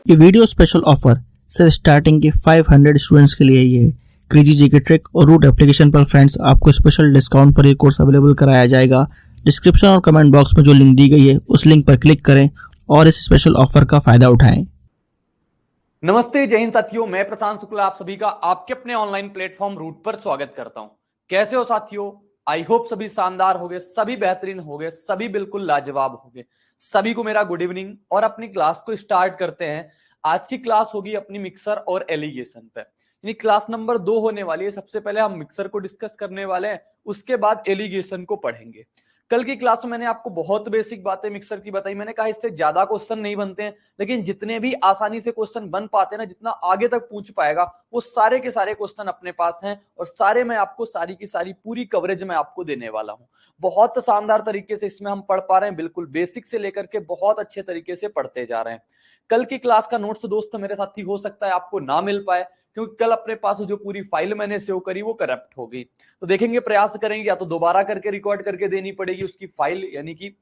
ये video special offer सिर्फ starting के 500 स्टूडेंट्स के लिए ही है। क्रेजी जीके ट्रिक और रूट एप्लीकेशन पर फ्रेंड्स आपको स्पेशल डिस्काउंट पर ये कोर्स अवेलेबल कराया जाएगा। डिस्क्रिप्शन और कमेंट बॉक्स में जो लिंक दी गई है उस लिंक पर क्लिक करें और इस स्पेशल ऑफर का फायदा उठाएं। नमस्ते, जय हिंद साथियों, मैं प्रशांत शुक्ला आप सभी का आपके अपने ऑनलाइन प्लेटफॉर्म रूट पर स्वागत करता हूं। कैसे हो साथियों? आई होप सभी शानदार होंगे, सभी बेहतरीन होंगे, सभी बिल्कुल लाजवाब होंगे। सभी को मेरा गुड इवनिंग और अपनी क्लास को स्टार्ट करते हैं। आज की क्लास होगी अपनी मिक्सर और एलिगेशन पे, यानी क्लास नंबर 2 होने वाली है। सबसे पहले हम मिक्सर को डिस्कस करने वाले हैं, उसके बाद एलिगेशन को पढ़ेंगे। कल की क्लास में मैंने आपको बहुत बेसिक बातें मिक्सर की बताई। मैंने कहा इससे ज्यादा क्वेश्चन नहीं बनते हैं, लेकिन जितने भी आसानी से क्वेश्चन बन पाते हैं ना, जितना आगे तक पूछ पाएगा, वो सारे के सारे क्वेश्चन अपने पास हैं और सारे मैं आपको सारी की सारी पूरी कवरेज मैं आपको देने वाला हूं। बहुत शानदार तरीके से इसमें हम पढ़ पा रहे हैं, बिल्कुल बेसिक से लेकर के बहुत अच्छे तरीके से पढ़ते जा रहे हैं। कल की क्लास का नोट्स दोस्त मेरे साथी हो सकता है आपको ना मिल पाए, क्योंकि कल अपने पास जो पूरी फाइल मैंने सेव करी वो करप्ट हो गई। तो देखेंगे, प्रयास करेंगे, या तो दोबारा करके रिकॉर्ड करके देनी पड़ेगी उसकी फाइल, यानी कि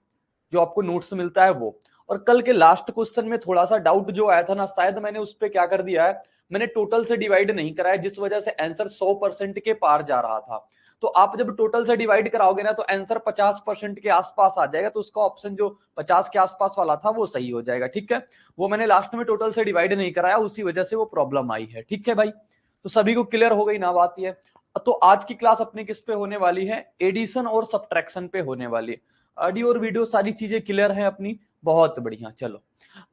जो आपको नोट्स मिलता है वो। और कल के लास्ट क्वेश्चन में थोड़ा सा डाउट जो आया था ना, शायद मैंने उस पर क्या कर दिया है, मैंने टोटल से डिवाइड नहीं कराया, जिस वजह से आंसर 100% के पार जा रहा था। तो आप जब टोटल से डिवाइड कराओगे ना, तो आंसर 50% के आसपास आ जाएगा। तो उसका ऑप्शन जो 50 के आसपास वाला था वो सही हो जाएगा। ठीक है, वो मैंने लास्ट में टोटल से डिवाइड नहीं कराया, उसी वजह से वो प्रॉब्लम आई है। ठीक है भाई, तो सभी को क्लियर हो गई ना बात ये। तो आज की क्लास अपनी किस पे होने वाली है? एडिशन और सब्ट्रैक्शन पे होने वाली है। ऑडियो और वीडियो सारी चीजें क्लियर हैं अपनी, बहुत बढ़िया। चलो,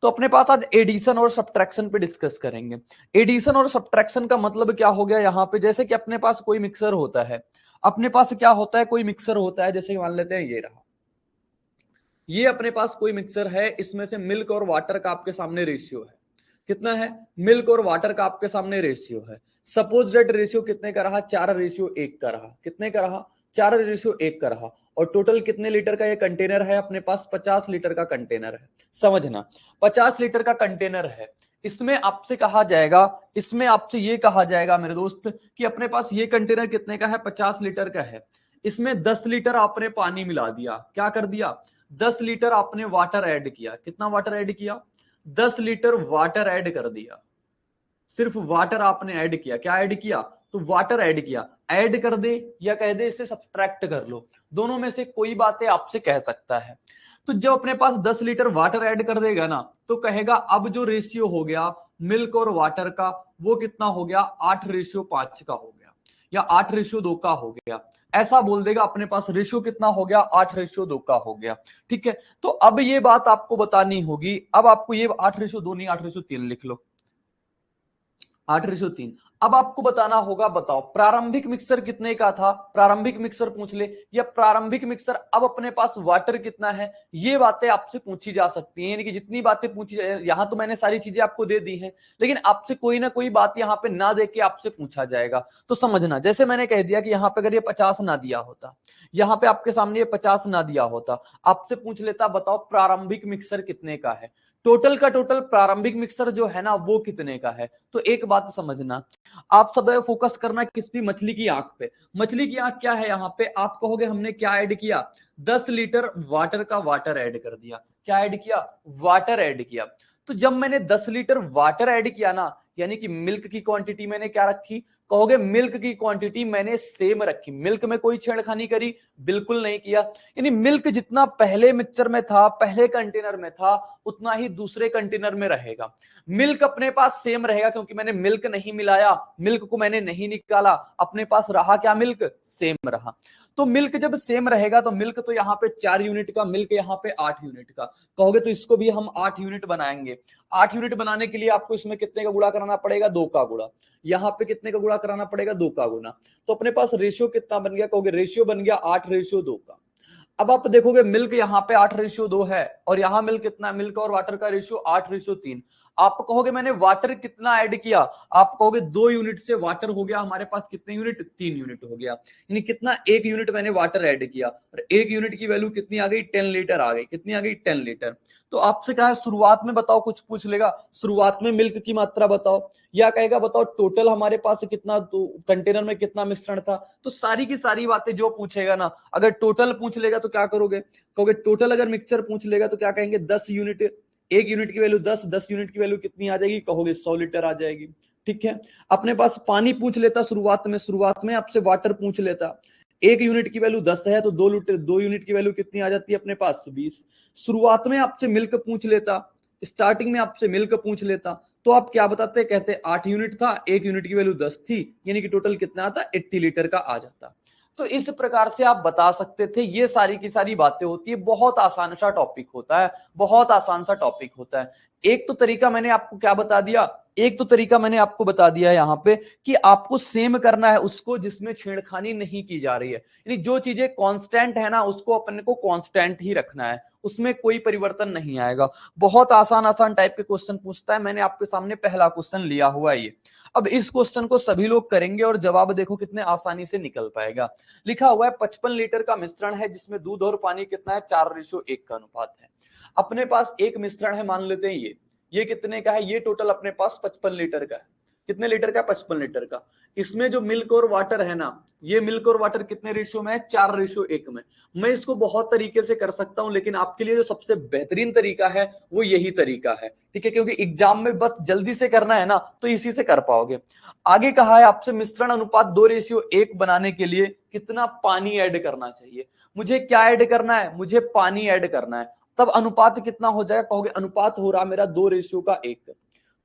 तो अपने पास आज एडिशन और सब्ट्रैक्शन पे डिस्कस करेंगे। एडिशन और सब्ट्रैक्शन का मतलब क्या हो गया यहाँ पे? जैसे कि अपने पास कोई मिक्सर होता है, अपने पास क्या होता है, कोई मिक्सर होता है, जैसे मान लेते हैं ये रहा, ये अपने पास कोई मिक्सर है, इसमें से मिल्क और वाटर का आपके सामने रेशियो है। कितना है? मिल्क और वाटर का आपके सामने रेशियो है। सपोज दैट रेशियो कितने का रहा? 4:1 का रहा। कितने का रहा? 4:1 का रहा। और टोटल कितने लीटर का ये कंटेनर है? अपने पास 50 लीटर का कंटेनर है। समझना, 50 लीटर का कंटेनर है। इसमें आपसे कहा जाएगा, इसमें आपसे ये कहा जाएगा मेरे दोस्त कि अपने पास ये कंटेनर कितने का है? 50 लीटर का है। इसमें 10 लीटर आपने पानी मिला दिया। क्या कर दिया? 10 लीटर आपने वाटर ऐड किया। कितना वाटर ऐड किया? 10 लीटर वाटर ऐड कर दिया। सिर्फ वाटर आपने ऐड किया। क्या ऐड किया? तो वाटर ऐड किया। ऐड कर दे या कह दे इसे सब्ट्रैक्ट कर लो, दोनों में से कोई बातें आपसे कह सकता है। तो जब अपने पास 10 लीटर वाटर ऐड कर देगा ना, तो कहेगा अब जो रेशियो हो गया मिल्क और वाटर का, वो कितना हो गया? 8:5 का हो गया, या 8:2 का हो गया। ऐसा बोल देगा। अपने पास रेशियो कितना हो गया? 8:2 का हो गया। ठीक है, तो अब ये बात आपको बतानी होगी। अब आपको ये 8:2 नहीं, 8:3 लिख लो। 8:3 अब आपको बताना होगा, बताओ प्रारंभिक मिक्सर कितने का था? प्रारंभिक मिक्सर पूछ ले, या प्रारंभिक मिक्सर अब अपने पास वाटर कितना है? ये बातें आपसे पूछी जा सकती हैं, यानी कि जितनी बातें पूछी जाए, यहां तो मैंने सारी चीजें आपको दे दी हैं, लेकिन आपसे कोई ना कोई बात यहां पे ना दे के आपसे पूछा जाएगा। तो समझना, जैसे मैंने कह दिया कि यहां पे अगर ये 50 ना दिया होता, यहां पे आपके सामने ये 50 ना दिया होता, आपसे पूछ लेता बताओ प्रारंभिक मिक्सर कितने का है, टोटल का टोटल प्रारंभिक मिक्सर जो है ना वो कितने का है। तो एक बात समझना, आप सब फोकस करना किस पे? मछली की आंख पे। मछली की आंख क्या है? यहाँ पे आप कहोगे हमने क्या ऐड किया? 10 लीटर वाटर का वाटर ऐड कर दिया। क्या ऐड किया? वाटर ऐड किया। तो जब मैंने 10 लीटर वाटर ऐड किया ना, यानी कि मिल्क की क्वांटिटी मैंने क्या रखी? कहोगे मिल्क की क्वांटिटी मैंने सेम रखी। मिल्क में कोई छेड़खानी करी? बिल्कुल नहीं किया। यानी मिल्क जितना पहले मिक्सचर में था, पहले कंटेनर में था, उतना ही दूसरे कंटेनर में रहेगा। मिल्क अपने पास सेम रहेगा, क्योंकि मैंने मिल्क नहीं मिलाया, मिल्क को मैंने नहीं निकाला, अपने पास रहा क्या? मिल्क सेम रहा। तो मिल्क जब सेम रहेगा, तो मिल्क तो यहाँ पे 4 यूनिट का, मिल्क यहाँ पे 8 यूनिट का। कहोगे तो इसको भी हम 8 यूनिट बनाएंगे। 8 यूनिट बनाने के लिए आपको इसमें कितने का गुणा कराना पड़ेगा? 2 का गुणा। यहाँ पे कितने का गुणा कराना पड़ेगा? 2 का गुणा। तो अपने पास रेशियो कितना बन गया? कहोगे रेशियो बन गया 8:2 का। अब आप देखोगे मिल्क यहाँ पे 8:2 है, और यहाँ मिल्क कितना? मिल्क और वाटर का रेशियो 8:3। आप कहोगे मैंने वाटर कितना ऐड किया? आप कहोगे 2 यूनिट से वाटर हो गया हमारे पास कितने यूनिट? 3 यूनिट हो गया। यानी कितना? 1 यूनिट मैंने वाटर ऐड किया, और 1 यूनिट की वैल्यू कितनी आ गई? 10 लीटर आ गई। कितनी आ गई? 10 लीटर। तो आपसे कहा है शुरुआत में बताओ, कुछ पूछ लेगा, शुरुआत में मिल्क की मात्रा बताओ, या कहेगा बताओ टोटल हमारे पास कितना, तो कंटेनर में कितना मिश्रण था। तो सारी की सारी बातें जो पूछेगा ना, अगर टोटल पूछ लेगा तो क्या करोगे? कहोगे टोटल, अगर मिक्सचर पूछ लेगा तो क्या कहेंगे? 10 यूनिट 1 यूनिट की वैल्यू 10, 10 यूनिट की वैल्यू कितनी आ जाएगी, कहोगे 100 लीटर आ जाएगी। ठीक है, अपने पास पानी पूछ लेता शुरुआत में आपसे वाटर पूछ लेता, 1 यूनिट की वैल्यू 10 है तो 2 लीटर 2 यूनिट की वैल्यू कितनी आ जाती है अपने पास 20। शुरुआत में आपसे मिल्क पूछ लेता, स्टार्टिंग में आपसे मिल्क पूछ लेता, तो आप क्या बताते, कहते 8 यूनिट था, 1 यूनिट की वैल्यू 10 थी, यानी कि टोटल कितना आता, 80 लीटर का आ जाता। तो इस प्रकार से आप बता सकते थे। ये सारी की सारी बातें होती है, बहुत आसान सा टॉपिक होता है, बहुत आसान सा टॉपिक होता है। एक तो तरीका मैंने आपको क्या बता दिया, एक तो तरीका मैंने आपको बता दिया यहां पे कि आपको सेम करना है उसको जिसमें छेड़खानी नहीं की जा रही है, यानी जो चीजें कांस्टेंट है ना उसको अपने को कांस्टेंट ही रखना है, उसमें कोई परिवर्तन नहीं आएगा। बहुत आसान आसान टाइप के क्वेश्चन पूछता है। मैंने आपके सामने पहला क्वेश्चन लिया हुआ है ये। अब इस क्वेश्चन को सभी लोग करेंगे और जवाब देखो कितने आसानी से निकल पाएगा। लिखा हुआ है 55 लीटर का मिश्रण है जिसमें दूध और पानी कितना है, 4:1 का अनुपात है। अपने पास एक मिश्रण है, मान लेते हैं ये कितने का है, ये टोटल अपने पास 55 लीटर का है। कितने लीटर का, 55 लीटर का। इसमें जो मिल्क और वाटर है ना, ये मिल्क और वाटर कितने रेशियो में है, 4:1 में। मैं इसको बहुत तरीके से कर सकता हूं, लेकिन आपके लिए जो सबसे बेहतरीन तरीका है वो यही तरीका है। ठीक है, क्योंकि एग्जाम में बस जल्दी से करना है ना, तो इसी से कर पाओगे। आगे कहा है आपसे मिश्रण अनुपात 2:1 बनाने के लिए कितना पानी ऐड करना चाहिए। मुझे क्या ऐड करना है, मुझे पानी ऐड करना है। तब अनुपात कितना हो जाएगा, कहोगे अनुपात हो रहा मेरा 2:1,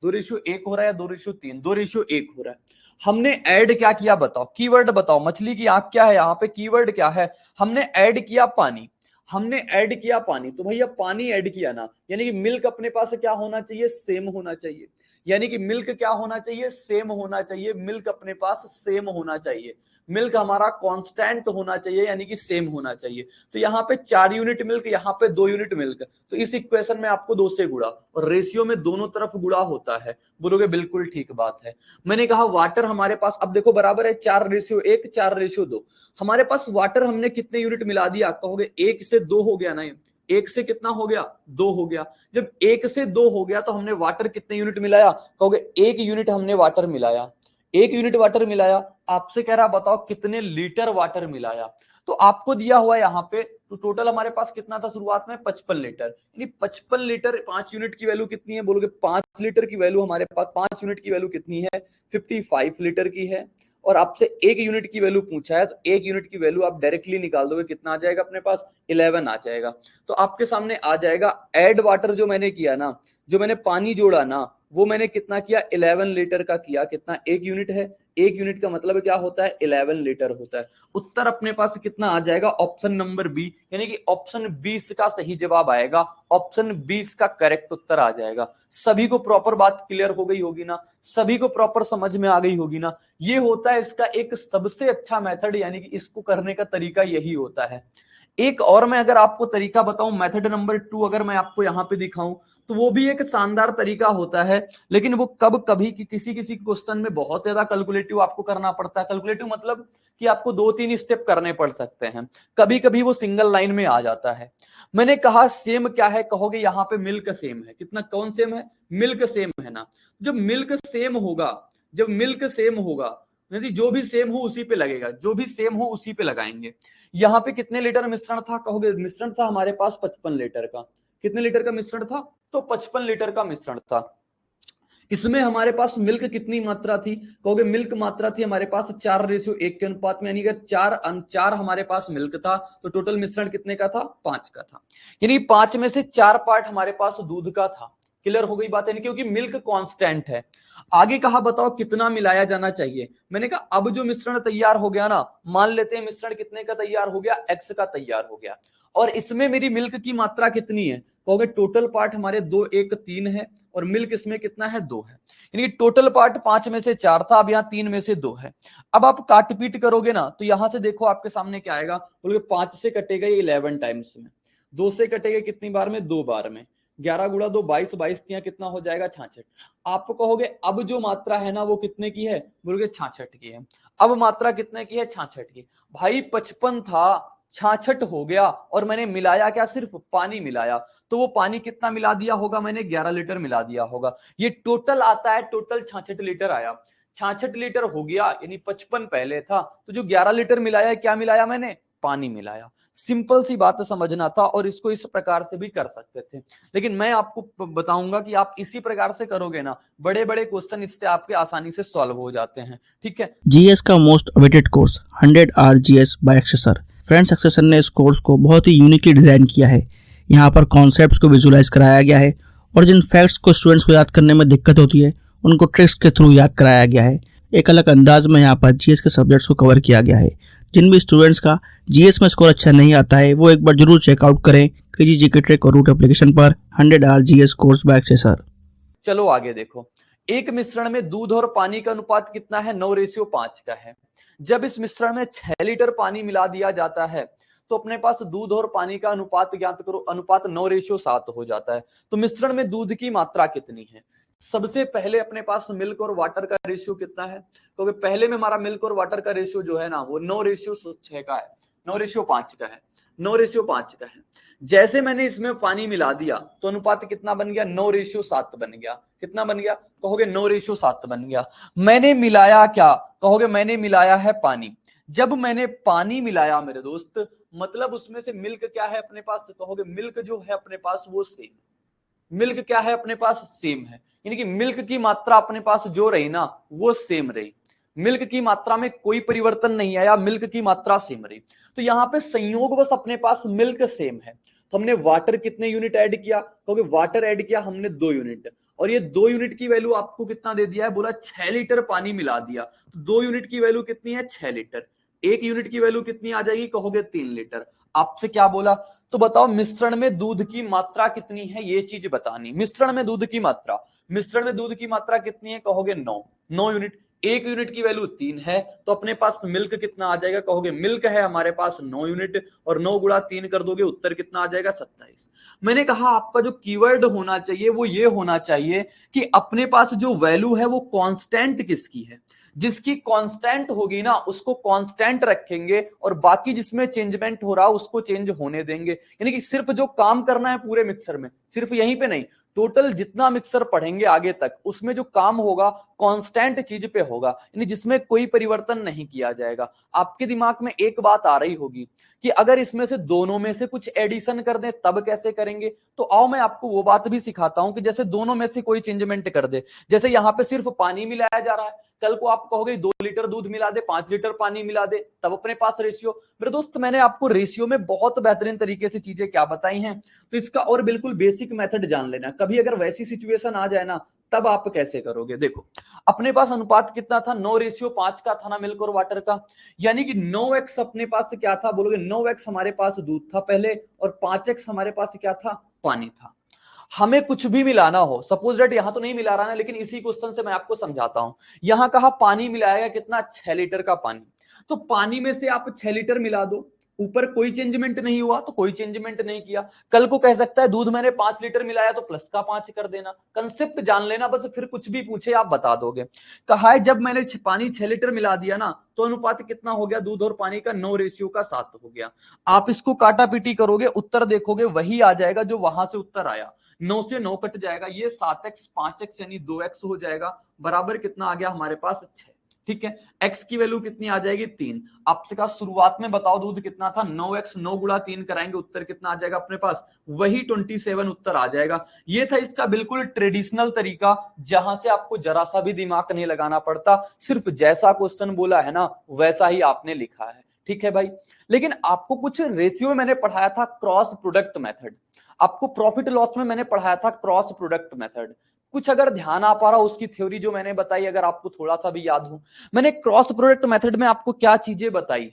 2:1 हो रहा है या 2:3, 2:1 हो रहा है। हमने ऐड क्या किया बताओ, कीवर्ड बताओ, मछली की आंख क्या है यहाँ पे, कीवर्ड क्या है, हमने ऐड किया पानी। हमने ऐड किया पानी, तो भैया पानी ऐड किया ना, यानी कि मिल्क अपने पास क्या होना चाहिए, सेम होना चाहिए। यानी कि मिल्क क्या होना चाहिए, सेम होना चाहिए। मिल्क अपने पास सेम होना चाहिए, मिल्क हमारा कांस्टेंट होना चाहिए, यानी कि सेम होना चाहिए। तो यहाँ पे 4 यूनिट मिल्क, यहाँ पे 2 यूनिट मिल्क, तो इस इक्वेशन में आपको 2 से गुणा, और रेशियो में दोनों तरफ गुणा होता है। बोलोगे बिल्कुल ठीक बात है। मैंने कहा वाटर हमारे पास, अब देखो बराबर है 4:1, 4:2। हमारे पास वाटर हमने कितने यूनिट मिला दिया, कहोगे 1 से 2 हो गया ना, ये 1 से कितना हो गया, 2 हो गया। जब 1 से 2 हो गया तो हमने वाटर कितने यूनिट मिलाया, कहोगे 1 यूनिट हमने वाटर मिलाया, 1 यूनिट वाटर मिलाया। आपसे कह रहा बताओ कितने लीटर वाटर मिलाया, तो आपको दिया हुआ यहां पे, तो टोटल हमारे पास कितना था शुरुआत में, 55 लीटर, यानी 55 लीटर, 5 यूनिट की वैल्यू कितनी है, बोलोगे 5 लीटर की वैल्यू हमारे पास, 5 यूनिट की वैल्यू कितनी है, 55 लीटर की है। और आपसे 1 यूनिट की वैल्यू पूछा है, तो 1 यूनिट की वैल्यू आप डायरेक्टली निकाल दोगे, कितना आ जाएगा अपने पास, 11 आ जाएगा। तो आपके सामने आ जाएगा ऐड वाटर, जो मैंने किया ना, जो मैंने पानी जोड़ा ना, वो मैंने कितना किया, 11 लीटर का किया। कितना, 1 यूनिट है, 1 यूनिट का मतलब क्या होता है, 11 लीटर होता है। उत्तर अपने पास कितना आ जाएगा, ऑप्शन नंबर बी, यानी कि ऑप्शन 20 का सही जवाब आएगा। ऑप्शन 20 का करेक्ट उत्तर आ जाएगा। सभी को प्रॉपर बात क्लियर हो गई होगी ना, सभी को प्रॉपर समझ में आ गई होगी ना। ये होता है इसका एक सबसे अच्छा मेथड, यानी कि इसको करने का तरीका यही होता है। एक और मैं अगर आपको तरीका बताऊं, मेथड नंबर 2 अगर मैं आपको यहां पे दिखाऊं, तो वो भी एक शानदार तरीका होता है, लेकिन वो कब कभी कि किसी किसी क्वेश्चन में बहुत ज्यादा कैलकुलेटिव आपको करना पड़ता है। कैलकुलेटिव मतलब कि आपको 2-3 स्टेप करने पड़ सकते हैं, कभी कभी वो सिंगल लाइन में आ जाता है। मैंने कहा सेम क्या है, कहोगे यहाँ पे मिल्क सेम है। कितना, कौन सेम है, मिल्क सेम है ना। जब मिल्क सेम होगा, जब मिल्क सेम होगा, यदि जो भी सेम हो उसी पे लगेगा, जो भी सेम हो उसी पे लगाएंगे। यहाँ पे कितने लीटर मिश्रण था, कहोगे मिश्रण था हमारे पास 55 लीटर का। कितने लीटर का मिश्रण था, तो 55 लीटर का मिश्रण था। इसमें हमारे पास मिल्क कितनी मात्रा थी, कहोगे मिल्क मात्रा थी हमारे पास 4:1 के अनुपात में, यानी अगर 4 हमारे पास मिल्क था तो टोटल मिश्रण कितने का था, 5 का था। यानी 5 में से 4 पार्ट हमारे पास दूध का था। क्लियर हो गई बात है, क्योंकि मिल्क कांस्टेंट है। आगे कहा बताओ कितना मिलाया जाना चाहिए। मैंने कहा अब जो मिश्रण तैयार हो गया ना, मान लेते हैं मिश्रण कितने का तैयार हो गया, x का तैयार हो गया, और इसमें मेरी मिल्क की मात्रा कितनी है, कहोगे टोटल पार्ट हमारे 2, 1, 3 है, और मिल्क इसमें कितना है, 2 है। यानी टोटल पार्ट 5 में से 4 था, अब यहाँ 3 में से 2 है। अब आप काट पीट करोगे ना, तो यहां से देखो आपके सामने क्या आएगा, बोलोगे 5 से कटेगा ये 11 टाइम्स में, 2 से कटेगा कितनी बार में, 2 बार में, 11 गुणा 2 22, 22 कितना हो जाएगा, 66। आप कहोगे अब जो मात्रा है ना वो कितने की है, बोलोगे 66 की है। अब मात्रा कितने की है, 66 की। भाई 55 था, 66 हो गया, और मैंने मिलाया क्या, सिर्फ पानी मिलाया, तो वो पानी कितना मिला दिया होगा मैंने, 11 लीटर मिला दिया होगा। ये टोटल आता है, टोटल 66 लीटर आया। 66 लीटर हो गया, यानी 55 पहले था, तो जो 11 लीटर मिलाया, क्या मिलाया मैंने, पानी मिलाया। सिंपल सी बात समझना था और इसको इस प्रकार से भी कर सकते थे, लेकिन मैं आपको बताऊंगा कि आप इसी प्रकार से करोगे ना, बड़े बड़े क्वेश्चन इससे आपके आसानी से सॉल्व हो जाते हैं। ठीक है, जीएस का most awaited course 100 hour GS by Akshay sir. Friends, Akshay sir ने इस कोर्स को बहुत ही यूनिकली डिजाइन किया है। यहाँ पर कॉन्सेप्ट्स को विजुलाइज कराया गया है और जिन फैक्ट्स को स्टूडेंट्स को याद करने में दिक्कत होती है उनको ट्रिक्स के थ्रू याद कराया गया है। एक अलग अंदाज में यहाँ पर जीएस के सब्जेक्ट्स को कवर किया गया है। जिन भी स्टूडेंट्स का जीएस में स्कोर अच्छा नहीं आता है वो एक बार जरूर चेकआउट करें क्रेजी जीके ट्रिक और रूट एप्लीकेशन पर 100 hour GS course by Akshay sir. चलो आगे देखो। एक मिश्रण में दूध और पानी का अनुपात कितना है? 9:5 का है। जब इस मिश्रण में 6 लीटर पानी मिला दिया जाता है तो अपने पास दूध और पानी का अनुपात ज्ञात करो। अनुपात 9:7 हो जाता है। तो मिश्रण में दूध की मात्रा कितनी है? सबसे पहले अपने पास मिल्क और वाटर का रेशियो कितना है? क्योंकि पहले में हमारा मिल्क और वाटर का रेशियो जो है ना वो 9:6 का है, 9:5 का है, 9:5 का है। जैसे मैंने इसमें पानी मिला दिया तो अनुपात कितना बन गया? 9:7 बन गया। कितना बन गया? कहोगे 9:7 बन गया। मैंने मिलाया क्या? कहोगे मैंने मिलाया है पानी। जब मैंने पानी मिलाया मेरे दोस्त, मतलब उसमें से मिल्क क्या है अपने पास? कहोगे मिल्क जो है अपने पास वो सेम। मिल्क क्या है अपने पास? सेम है। यानी कि मिल्क की मात्रा अपने पास जो रही ना वो सेम रही। मिल्क की मात्रा में कोई परिवर्तन नहीं आया, मिल्क की मात्रा सेम रही। तो यहाँ पे संयोगवश अपने पास मिल्क सेम है। तो हमने वाटर कितने यूनिट ऐड किया? क्योंकि वाटर ऐड किया हमने 2 यूनिट, और ये 2 यूनिट की वैल्यू आपको कितना दे दिया है? बोला 6 लीटर पानी मिला दिया। तो 2 यूनिट की वैल्यू कितनी है? 6 लीटर। 1 यूनिट की वैल्यू कितनी आ जाएगी? कहोगे 3 लीटर। आपसे क्या बोला? तो बताओ मिश्रण में दूध की मात्रा कितनी है, ये चीज बतानी। मिश्रण में दूध की मात्रा, मिश्रण में दूध की मात्रा कितनी है? कहोगे 9 यूनिट। 1 यूनिट की वैल्यू 3 है तो अपने पास मिल्क कितना आ जाएगा? कहोगे मिल्क है हमारे पास 9 यूनिट, और 9 गुणा 3 कर दोगे, उत्तर कितना आ जाएगा? 27। मैंने कहा आपका जो कीवर्ड होना चाहिए वो ये होना चाहिए कि अपने पास जो वैल्यू है वो कांस्टेंट किसकी है। जिसकी कांस्टेंट होगी ना उसको कांस्टेंट रखेंगे, और बाकी जिसमें चेंजमेंट हो रहा है उसको चेंज होने देंगे। यानी कि सिर्फ जो काम करना है पूरे मिक्सर में, सिर्फ यहीं पे नहीं, टोटल जितना मिक्सर पढ़ेंगे आगे तक उसमें जो काम होगा कांस्टेंट चीज पे होगा, यानी जिसमें कोई परिवर्तन नहीं किया जाएगा। आपके दिमाग में एक बात आ रही होगी कि अगर इसमें से दोनों में से कुछ एडिशन कर दें तब कैसे करेंगे। तो आओ मैं आपको वो बात भी सिखाता हूं कि जैसे दोनों में से कोई चेंजमेंट कर दे। जैसे यहां पे सिर्फ पानी मिलाया जा रहा है, कल को आप कहोगे 2 लीटर दूध मिला दे, 5 लीटर पानी मिला दे, तब अपने पास रेशियो। मेरे दोस्त मैंने आपको रेशियो में बहुत बेहतरीन तरीके से चीजें क्या बताई हैं, तो इसका और बिल्कुल बेसिक मेथड जान लेना। कभी अगर वैसी सिचुएशन आ जाए ना तब आप कैसे करोगे। देखो अपने पास अनुपात कितना था? 9:5 का था ना मिल्क और वाटर का। यानी कि 9x अपने पास क्या था? बोलोगे 9x हमारे पास दूध था पहले, और 5x हमारे पास क्या था? पानी था। हमें कुछ भी मिलाना हो, सपोज दैट यहां तो नहीं मिला रहा ना, लेकिन इसी क्वेश्चन से मैं आपको समझाता हूं। यहां कहा पानी मिलाएगा कितना? 6 लीटर का पानी। तो पानी में से आप 6 लीटर मिला दो, ऊपर कोई चेंजमेंट नहीं हुआ तो कोई चेंजमेंट नहीं किया। कल को कह सकता है दूध मैंने 5 लीटर मिलाया तो प्लस का 5 कर देना। कंसेप्ट जान लेना बस, फिर कुछ भी पूछे आप बता दोगे। कहा है जब मैंने पानी 6 लीटर मिला दिया ना तो अनुपात कितना हो गया दूध और पानी का? 9:7 हो गया। आप इसको काटा पीटी करोगे, उत्तर देखोगे वही आ जाएगा जो वहां से उत्तर आया। 9 से 9 कट जाएगा, ये 7x 5x यानी 2x हो जाएगा, बराबर कितना आ गया हमारे पास? 6। ठीक है, x की वैल्यू कितनी आ जाएगी? 3। आपसे कहा शुरुआत में बताओ दूध कितना था? 9x, 9 गुणा 3 कराएंगे, उत्तर कितना आ जाएगा अपने पास? वही 27 उत्तर आ जाएगा। ये था इसका बिल्कुल ट्रेडिशनल तरीका, जहां से आपको जरा सा भी दिमाग नहीं लगाना पड़ता, सिर्फ जैसा क्वेश्चन बोला है ना वैसा ही आपने लिखा है। ठीक है भाई, लेकिन आपको कुछ रेशियो में मैंने पढ़ाया था क्रॉस प्रोडक्ट मेथड, आपको प्रॉफिट लॉस में मैंने पढ़ाया था क्रॉस प्रोडक्ट मेथड। कुछ अगर ध्यान आ पा रहा उसकी थ्योरी जो मैंने बताई, अगर आपको थोड़ा सा भी याद हो, मैंने क्रॉस प्रोडक्ट मेथड में आपको क्या चीजें बताई,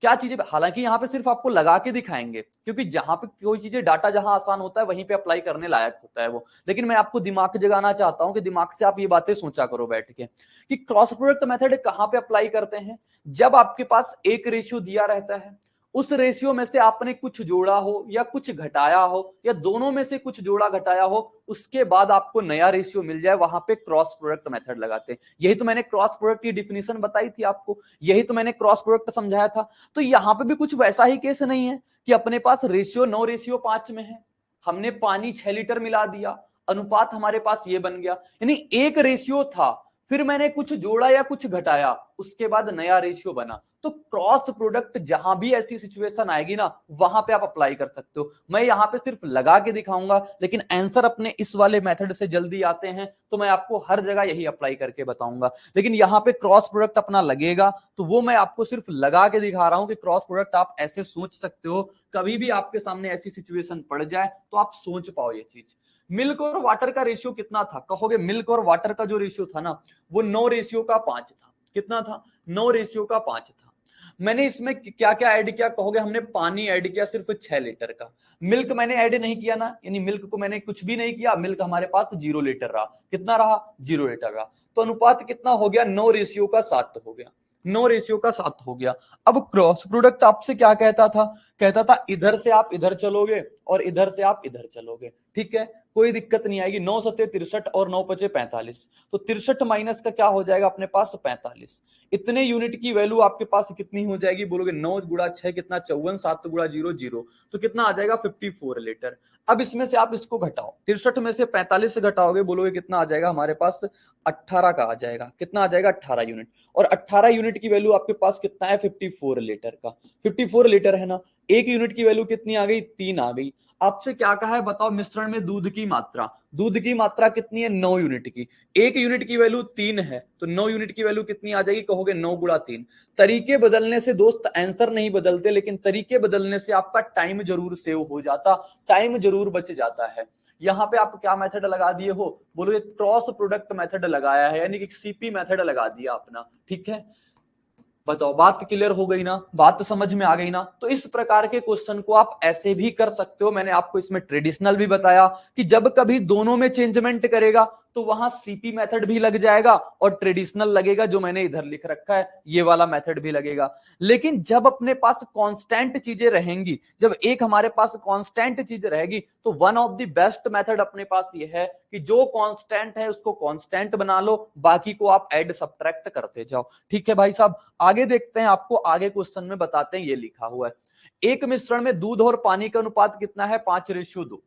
क्या चीजें। हालांकि यहाँ पे सिर्फ आपको लगा के दिखाएंगे, क्योंकि जहां पे कोई चीजें डाटा जहां आसान होता है वहीं पे अप्लाई करने लायक होता है वो। लेकिन मैं आपको दिमाग जगाना चाहता हूं कि दिमाग से आप ये बातें सोचा करो बैठ के, कि क्रॉस प्रोडक्ट मेथड कहां पे अप्लाई करते हैं। जब आपके पास एक रेशियो दिया रहता है, उस रेशियो में से आपने कुछ जोड़ा हो या कुछ घटाया हो, या दोनों में से कुछ जोड़ा घटाया हो, उसके बाद आपको नया रेशियो मिल जाए, वहां पे क्रॉस प्रोडक्ट मेथड लगाते हैं। यही तो मैंने क्रॉस प्रोडक्ट की डिफिनीशन बताई थी आपको, यही तो मैंने क्रॉस प्रोडक्ट समझाया था। तो यहां पे भी कुछ वैसा ही केस नहीं है कि अपने पास रेशियो 9:5 में है, हमने पानी 6 लीटर मिला दिया, अनुपात हमारे पास ये बन गया। यानी एक रेशियो था, फिर मैंने कुछ जोड़ा या कुछ घटाया, उसके बाद नया रेशियो बना। तो क्रॉस प्रोडक्ट जहां भी ऐसी सिचुएशन आएगी ना, वहां पे आप अप्लाई कर सकते हो। मैं यहां पे सिर्फ लगा के दिखाऊंगा, लेकिन आंसर अपने इस वाले मेथड से जल्दी आते हैं, तो मैं आपको हर जगह यही अप्लाई करके बताऊंगा। लेकिन यहां पे क्रॉस प्रोडक्ट अपना लगेगा, तो वो मैं आपको सिर्फ लगा के दिखा रहा हूं कि क्रॉस प्रोडक्ट आप ऐसे सोच सकते हो। कभी भी आपके सामने ऐसी सिचुएशन पड़ जाए तो आप सोच पाओ ये चीज। मिल्क और वाटर का रेशियो कितना था? कहोगे मिल्क और वाटर का जो रेशियो था ना, वो 9:5 था। कितना था? 9:5 था। मैंने इसमें क्या क्या ऐड किया? कहोगे हमने पानी ऐड किया सिर्फ 6 लीटर का। मिल्क मैंने ऐड नहीं किया ना, यानी मिल्क को मैंने कुछ भी नहीं किया। मिल्क हमारे पास 0 लीटर रहा। कितना रहा? 0 लीटर रहा। तो अनुपात कितना हो गया? 9:7 हो गया। 9:7 हो गया। अब क्रॉस प्रोडक्ट आपसे क्या कहता था? कहता था इधर से आप इधर चलोगे और इधर से आप इधर चलोगे। ठीक है, कोई दिक्कत नहीं आएगी। 9×7 = 63 और 9×5 = 45। तो 63 माइनस का क्या हो जाएगा अपने पास? 45। इतने यूनिट की वैल्यू आपके पास कितनी हो जाएगी? बोलोगे 9 × 6 कितना? 54। 7 × 0 0। तो कितना आ जाएगा? 54 लीटर। अब इसमें से आप इसको घटाओ, 63 में से 45 से घटाओगे, बोलोगे कितना आ जाएगा हमारे पास? 18 का आ जाएगा। कितना आ जाएगा? 18 यूनिट। और 18 यूनिट की वैल्यू आपके पास कितना है? 54 लीटर का। 54 लीटर है ना। एक यूनिट की वैल्यू कितनी आ गई? 3 आ गई। आपसे क्या कहा है बताओ? मिश्रण में दूध की मात्रा। दूध की मात्रा कितनी है? 9 यूनिट की। एक यूनिट की वैल्यू 3 है, तो 9 यूनिट की वैल्यू कितनी आ जाएगी? कहोगे 9 × 3। तरीके बदलने से दोस्त आंसर नहीं बदलते, लेकिन तरीके बदलने से आपका टाइम जरूर सेव हो जाता, टाइम जरूर बच जाता है। यहां पे आप क्या मेथड लगा दिए हो? बोलो ये क्रॉस प्रोडक्ट मेथड लगाया है, यानी कि सीपी मेथड लगा दिया अपना। ठीक है, बताओ बात क्लियर हो गई ना? बात समझ में आ गई ना? तो इस प्रकार के क्वेश्चन को आप ऐसे भी कर सकते हो। मैंने आपको इसमें ट्रेडिशनल भी बताया कि जब कभी दोनों में चेंजमेंट करेगा तो वहां सीपी मेथड भी लग जाएगा और ट्रेडिशनल लगेगा, जो मैंने इधर लिख रखा है ये वाला मेथड भी लगेगा। लेकिन जब अपने पास कांस्टेंट चीजें रहेंगी, जब एक हमारे पास कांस्टेंट चीज रहेगी, तो one of the best method अपने पास ये है कि जो कांस्टेंट है उसको कांस्टेंट बना लो, बाकी को आप ऐड सब्ट्रैक्ट करते जाओ। ठीक है भाई साहब, आगे देखते हैं। आपको आगे क्वेश्चन में बताते हैं। ये लिखा हुआ है, एक मिश्रण में दूध और पानी का अनुपात कितना है? 5:2।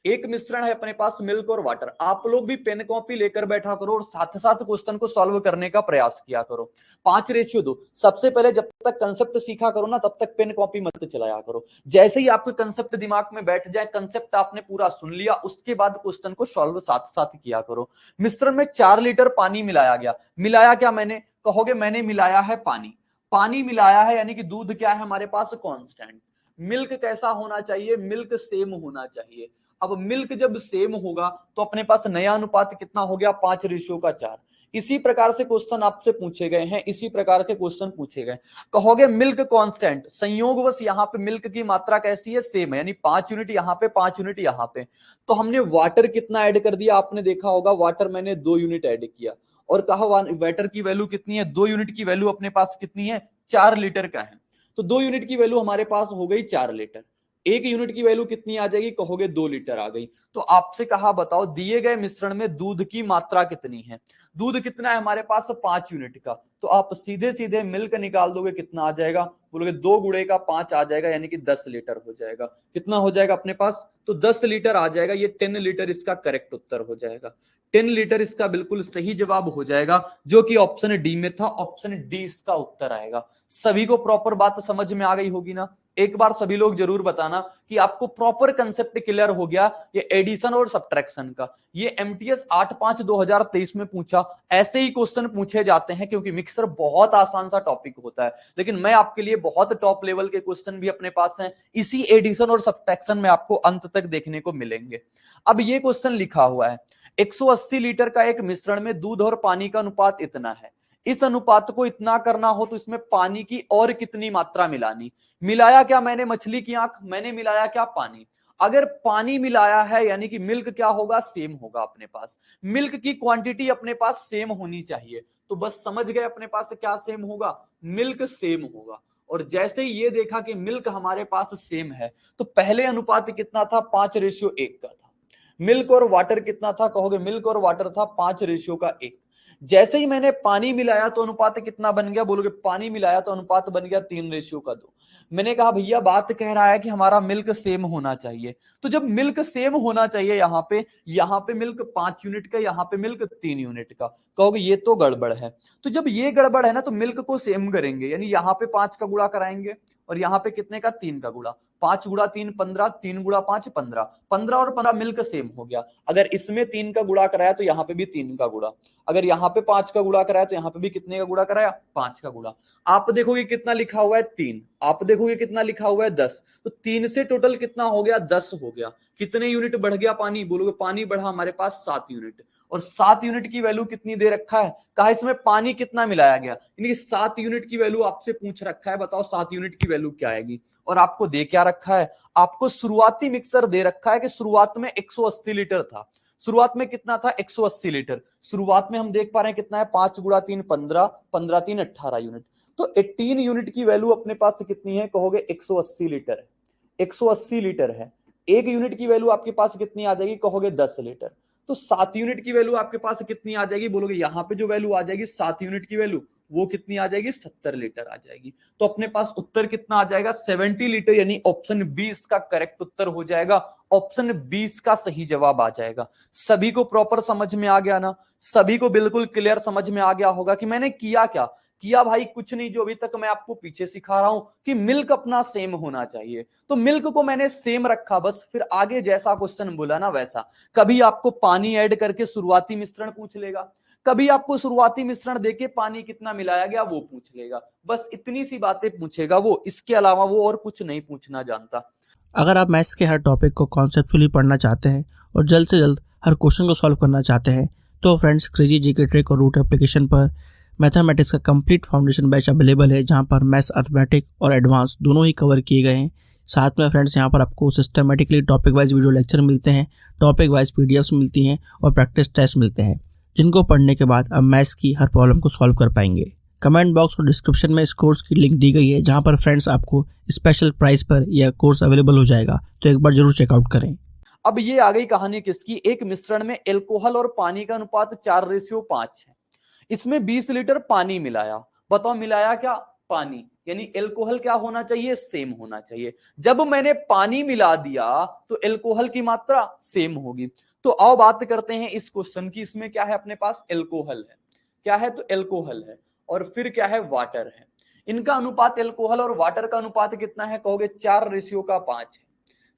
एक मिश्रण है अपने पास मिल्क और वाटर। आप लोग भी पेन कॉपी लेकर बैठा करो और साथ साथ क्वेश्चन को सॉल्व करने का प्रयास किया करो। 5:2। सबसे पहले जब तक कंसेप्ट सीखा करो ना, तब तक पेन कॉपी मत चलाया करो। जैसे ही आपके कंसेप्ट दिमाग में बैठ जाए, कंसेप्ट आपने पूरा सुन लिया, उसके बाद क्वेश्चन को सॉल्व साथ साथ किया करो। मिश्रण में 4 लीटर पानी मिलाया गया। मिलाया क्या मैंने? कहोगे मैंने मिलाया है पानी। पानी मिलाया है, यानी कि दूध क्या है हमारे पास? कांस्टेंट। मिल्क कैसा होना चाहिए? मिल्क सेम होना चाहिए। अब मिल्क जब सेम होगा तो अपने पास नया अनुपात कितना हो गया? 5:4। इसी प्रकार से क्वेश्चन आपसे पूछे गए हैं, इसी प्रकार के क्वेश्चन पूछे गए। कहोगे मिल्क कांस्टेंट, संयोगवश यहाँ पे मिल्क की मात्रा कैसी है? सेम है, यानी 5 यूनिट यहाँ पे, 5 यूनिट यहाँ पे। तो हमने वाटर कितना ऐड कर दिया? आपने देखा होगा वाटर मैंने 2 यूनिट ऐड किया। और कहा वाटर की वैल्यू कितनी है? 2 यूनिट की वैल्यू अपने पास कितनी है? 4 लीटर का है। तो 2 यूनिट की वैल्यू हमारे पास हो गई 4 लीटर। एक यूनिट की वैल्यू कितनी आ जाएगी? कहोगे 2 लीटर आ गई। तो आपसे कहा बताओ दिए गए मिश्रण में दूध की मात्रा कितनी है? दूध कितना है हमारे पास? 5 यूनिट का। तो आप सीधे सीधे मिल्क निकाल दोगे, कितना आ जाएगा? बोलोगे 2 × 5 आ जाएगा, यानी कि 10 लीटर हो जाएगा। कितना हो जाएगा अपने पास? तो 10 लीटर आ जाएगा। ये 10 लीटर इसका करेक्ट उत्तर हो जाएगा। 10 लीटर इसका बिल्कुल सही जवाब हो जाएगा, जो कि ऑप्शन डी में था। ऑप्शन डी इसका उत्तर आएगा। सभी को प्रॉपर बात समझ में आ गई होगी ना? एक बार सभी लोग जरूर बताना कि आपको प्रॉपर कंसेप्ट क्लियर हो गया ये एडिशन और सब्ट्रैक्शन का। ये एमटीएस 8/5/2023 में पूछा। ऐसे ही क्वेश्चन पूछे जाते हैं, क्योंकि मिक्सर बहुत आसान सा टॉपिक होता है, लेकिन मैं आपके लिए बहुत टॉप लेवल के क्वेश्चन भी अपने पास हैं। इसी एडिशन और सब्ट्रैक्शन में आपको अंत तक देखने को मिलेंगे। अब ये क्वेश्चन लिखा हुआ है, 180 लीटर का एक मिश्रण में दूध और पानी का अनुपात इतना है। इस अनुपात को इतना करना हो तो इसमें पानी की और कितनी मात्रा मिलानी? मिलाया क्या मैंने? मछली की आंख। मैंने मिलाया क्या? पानी। अगर पानी मिलाया है, यानी कि मिल्क क्या होगा? सेम होगा अपने पास। मिल्क की क्वांटिटी अपने पास सेम होनी चाहिए। तो बस समझ गए अपने पास क्या सेम होगा? मिल्क सेम होगा। और जैसे ही ये देखा कि मिल्क हमारे पास सेम है, तो पहले अनुपात कितना था? 5:1 का था। मिल्क और वाटर कितना था? कहोगे मिल्क और वाटर था 5:1। जैसे ही मैंने पानी मिलाया तो अनुपात कितना बन गया? बोलोगे पानी मिलाया तो अनुपात बन गया 3:2। मैंने कहा भैया बात कह रहा है कि हमारा मिल्क सेम होना चाहिए, तो जब मिल्क सेम होना चाहिए यहाँ पे मिल्क 5 यूनिट का, यहाँ पे मिल्क 3 यूनिट का, कहोगे ये तो गड़बड़ है। तो जब ये गड़बड़ है ना, तो मिल्क को सेम करेंगे, यानी यहाँ पे 5 का गुणा कराएंगे और यहाँ पे कितने का, 3 का गुणा। 5 गुणा 3 15, 3 गुणा 5 15, 15 और 15 मिल्क सेम हो गया। अगर इसमें 3 का गुणा कराया तो यहाँ पे भी 3 का गुणा, अगर यहाँ पे 5 का गुणा कराया तो यहाँ पे भी कितने का गुणा कराया, 5 का गुणा। आप देखोगे कितना लिखा हुआ है, 3, आप देखोगे कितना लिखा हुआ है, 10, तो 3 से टोटल कितना हो गया, 10 हो गया। कितने यूनिट बढ़ गया पानी, बोलोगे पानी बढ़ा हमारे पास 7 यूनिट। और 7 यूनिट की वैल्यू कितनी दे रखा है, कहा इसमें पानी कितना मिलाया गया, यानी 7 यूनिट की वैल्यू आपसे पूछ रखा है, बताओ 7 यूनिट की वैल्यू क्या आएगी। और आपको दे क्या रखा है, आपको शुरुआती मिक्सर दे रखा है कि शुरुआत में 180 लीटर था। शुरुआत में कितना था, 180 लीटर। शुरुआत में हम देख पा रहे हैं कितना है, 5 गुणा 3 15, 15 3 18 यूनिट। तो 18 यूनिट की वैल्यू अपने पास कितनी है, कहोगे 180 लीटर है, 180 लीटर है। एक यूनिट की वैल्यू आपके पास कितनी आ जाएगी, कहोगे 10 लीटर। तो 7 यूनिट की वैल्यू आपके पास कितनी आ जाएगी, बोलोगे यहाँ पे जो वैल्यू आ जाएगी 7 यूनिट की वैल्यू, वो कितनी आ जाएगी, 70 लीटर आ जाएगी। तो अपने पास उत्तर कितना आ जाएगा, 70 लीटर, यानी ऑप्शन बी इसका करेक्ट उत्तर हो जाएगा। ऑप्शन 20 का सही जवाब आ जाएगा। सभी को प्रॉपर समझ में आ गया ना, सभी को बिल्कुल क्लियर समझ में आ गया होगा कि मैंने किया क्या किया। भाई कुछ नहीं, जो अभी तक मैं आपको पीछे सिखा रहा हूं कि मिल्क अपना सेम होना चाहिए, तो मिल्क को मैंने सेम रखा, बस फिर आगे जैसा क्वेश्चन बोला ना वैसा। कभी आपको पानी ऐड करके शुरुआती मिश्रण पूछ लेगा, कभी आपको शुरुआती मिश्रण देके पानी कितना मिलाया गया वो पूछ लेगा, बस इतनी सी बातें पूछेगा वो, इसके अलावा वो और कुछ नहीं पूछना जानता। अगर आप मैथ्स के हर टॉपिक को कॉन्सेप्चुअली पढ़ना चाहते हैं और जल्द से जल्द हर क्वेश्चन को सॉल्व करना चाहते हैं, तो फ्रेंड्स क्रेजी जीके ट्रिक और रूट एप्लीकेशन पर मैथमेटिक्स का कंप्लीट फाउंडेशन बैच अवेलेबल है, जहां पर मैथ्स, अर्थमेटिक और एडवांस दोनों ही कवर किए गए हैं। साथ में फ्रेंड्स यहाँ पर आपको systematically topic wise video lecture मिलते हैं, टॉपिक वाइज पीडीएफ्स मिलती हैं और प्रैक्टिस टेस्ट मिलते हैं, जिनको पढ़ने के बाद आप मैथ्स की हर प्रॉब्लम को सॉल्व कर पाएंगे। कमेंट बॉक्स और डिस्क्रिप्शन में इस कोर्स की लिंक दी गई है, जहां पर फ्रेंड्स आपको स्पेशल प्राइस पर यह कोर्स अवेलेबल हो जाएगा, तो एक बार जरूर चेकआउट करें। अब ये आ गई कहानी किसकी, एक मिश्रण में एल्कोहल और पानी का अनुपात 4:5 है। इसमें 20 लीटर पानी मिलाया, बताओ मिलाया क्या, पानी, यानी एल्कोहल क्या होना चाहिए, सेम होना चाहिए। जब मैंने पानी मिला दिया तो एल्कोहल की मात्रा सेम होगी। तो आओ बात करते हैं इस क्वेश्चन की। इसमें क्या है, अपने पास एल्कोहल है, क्या है, तो एल्कोहल है, और फिर क्या है, वाटर है। इनका अनुपात, एल्कोहल और वाटर का अनुपात कितना है, कहोगे 4:5 है।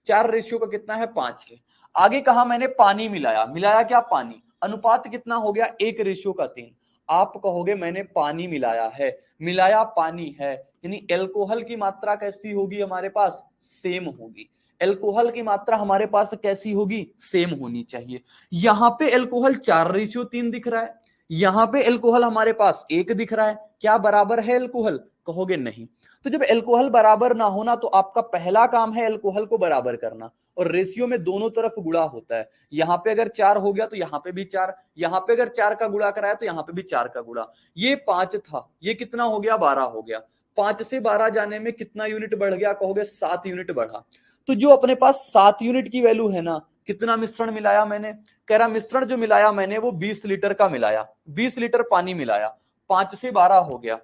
4 का कितना है, 5 है। आगे कहा मैंने पानी मिलाया, मिलाया क्या, पानी, अनुपात कितना हो गया, 1:3। आप कहोगे मैंने पानी मिलाया है, मिलाया पानी है, यानी एल्कोहल की मात्रा कैसी होगी हमारे पास, सेम होगी। एल्कोहल की मात्रा हमारे पास कैसी होगी, सेम होनी चाहिए। यहां पे एल्कोहल 4:3 दिख रहा है, यहां पे एल्कोहल हमारे पास 1 दिख रहा है, क्या बराबर है एल्कोहल, कहोगे नहीं। तो जब एल्कोहल बराबर ना होना, तो आपका पहला काम है एल्कोहल को बराबर करना, और रेशियो में दोनों तरफ गुणा होता है। यहां पे अगर 4 हो गया तो यहां पे भी 4, यहां पे अगर 4 का गुणा कराया तो यहां पे भी 4 का गुणा। ये 5 था, ये कितना हो गया, 12 हो गया। 5 से 12 जाने में कितना यूनिट बढ़ गया, कहोगे 7 यूनिट बढ़ा। तो जो अपने पास 7 यूनिट की वैल्यू है ना, कितना मिश्रण मिलाया मैंने, कह रहा मिश्रण जो मिलाया मैंने वो 20 लीटर का मिलाया, 20 लीटर पानी मिलाया। 5 से 12 हो गया,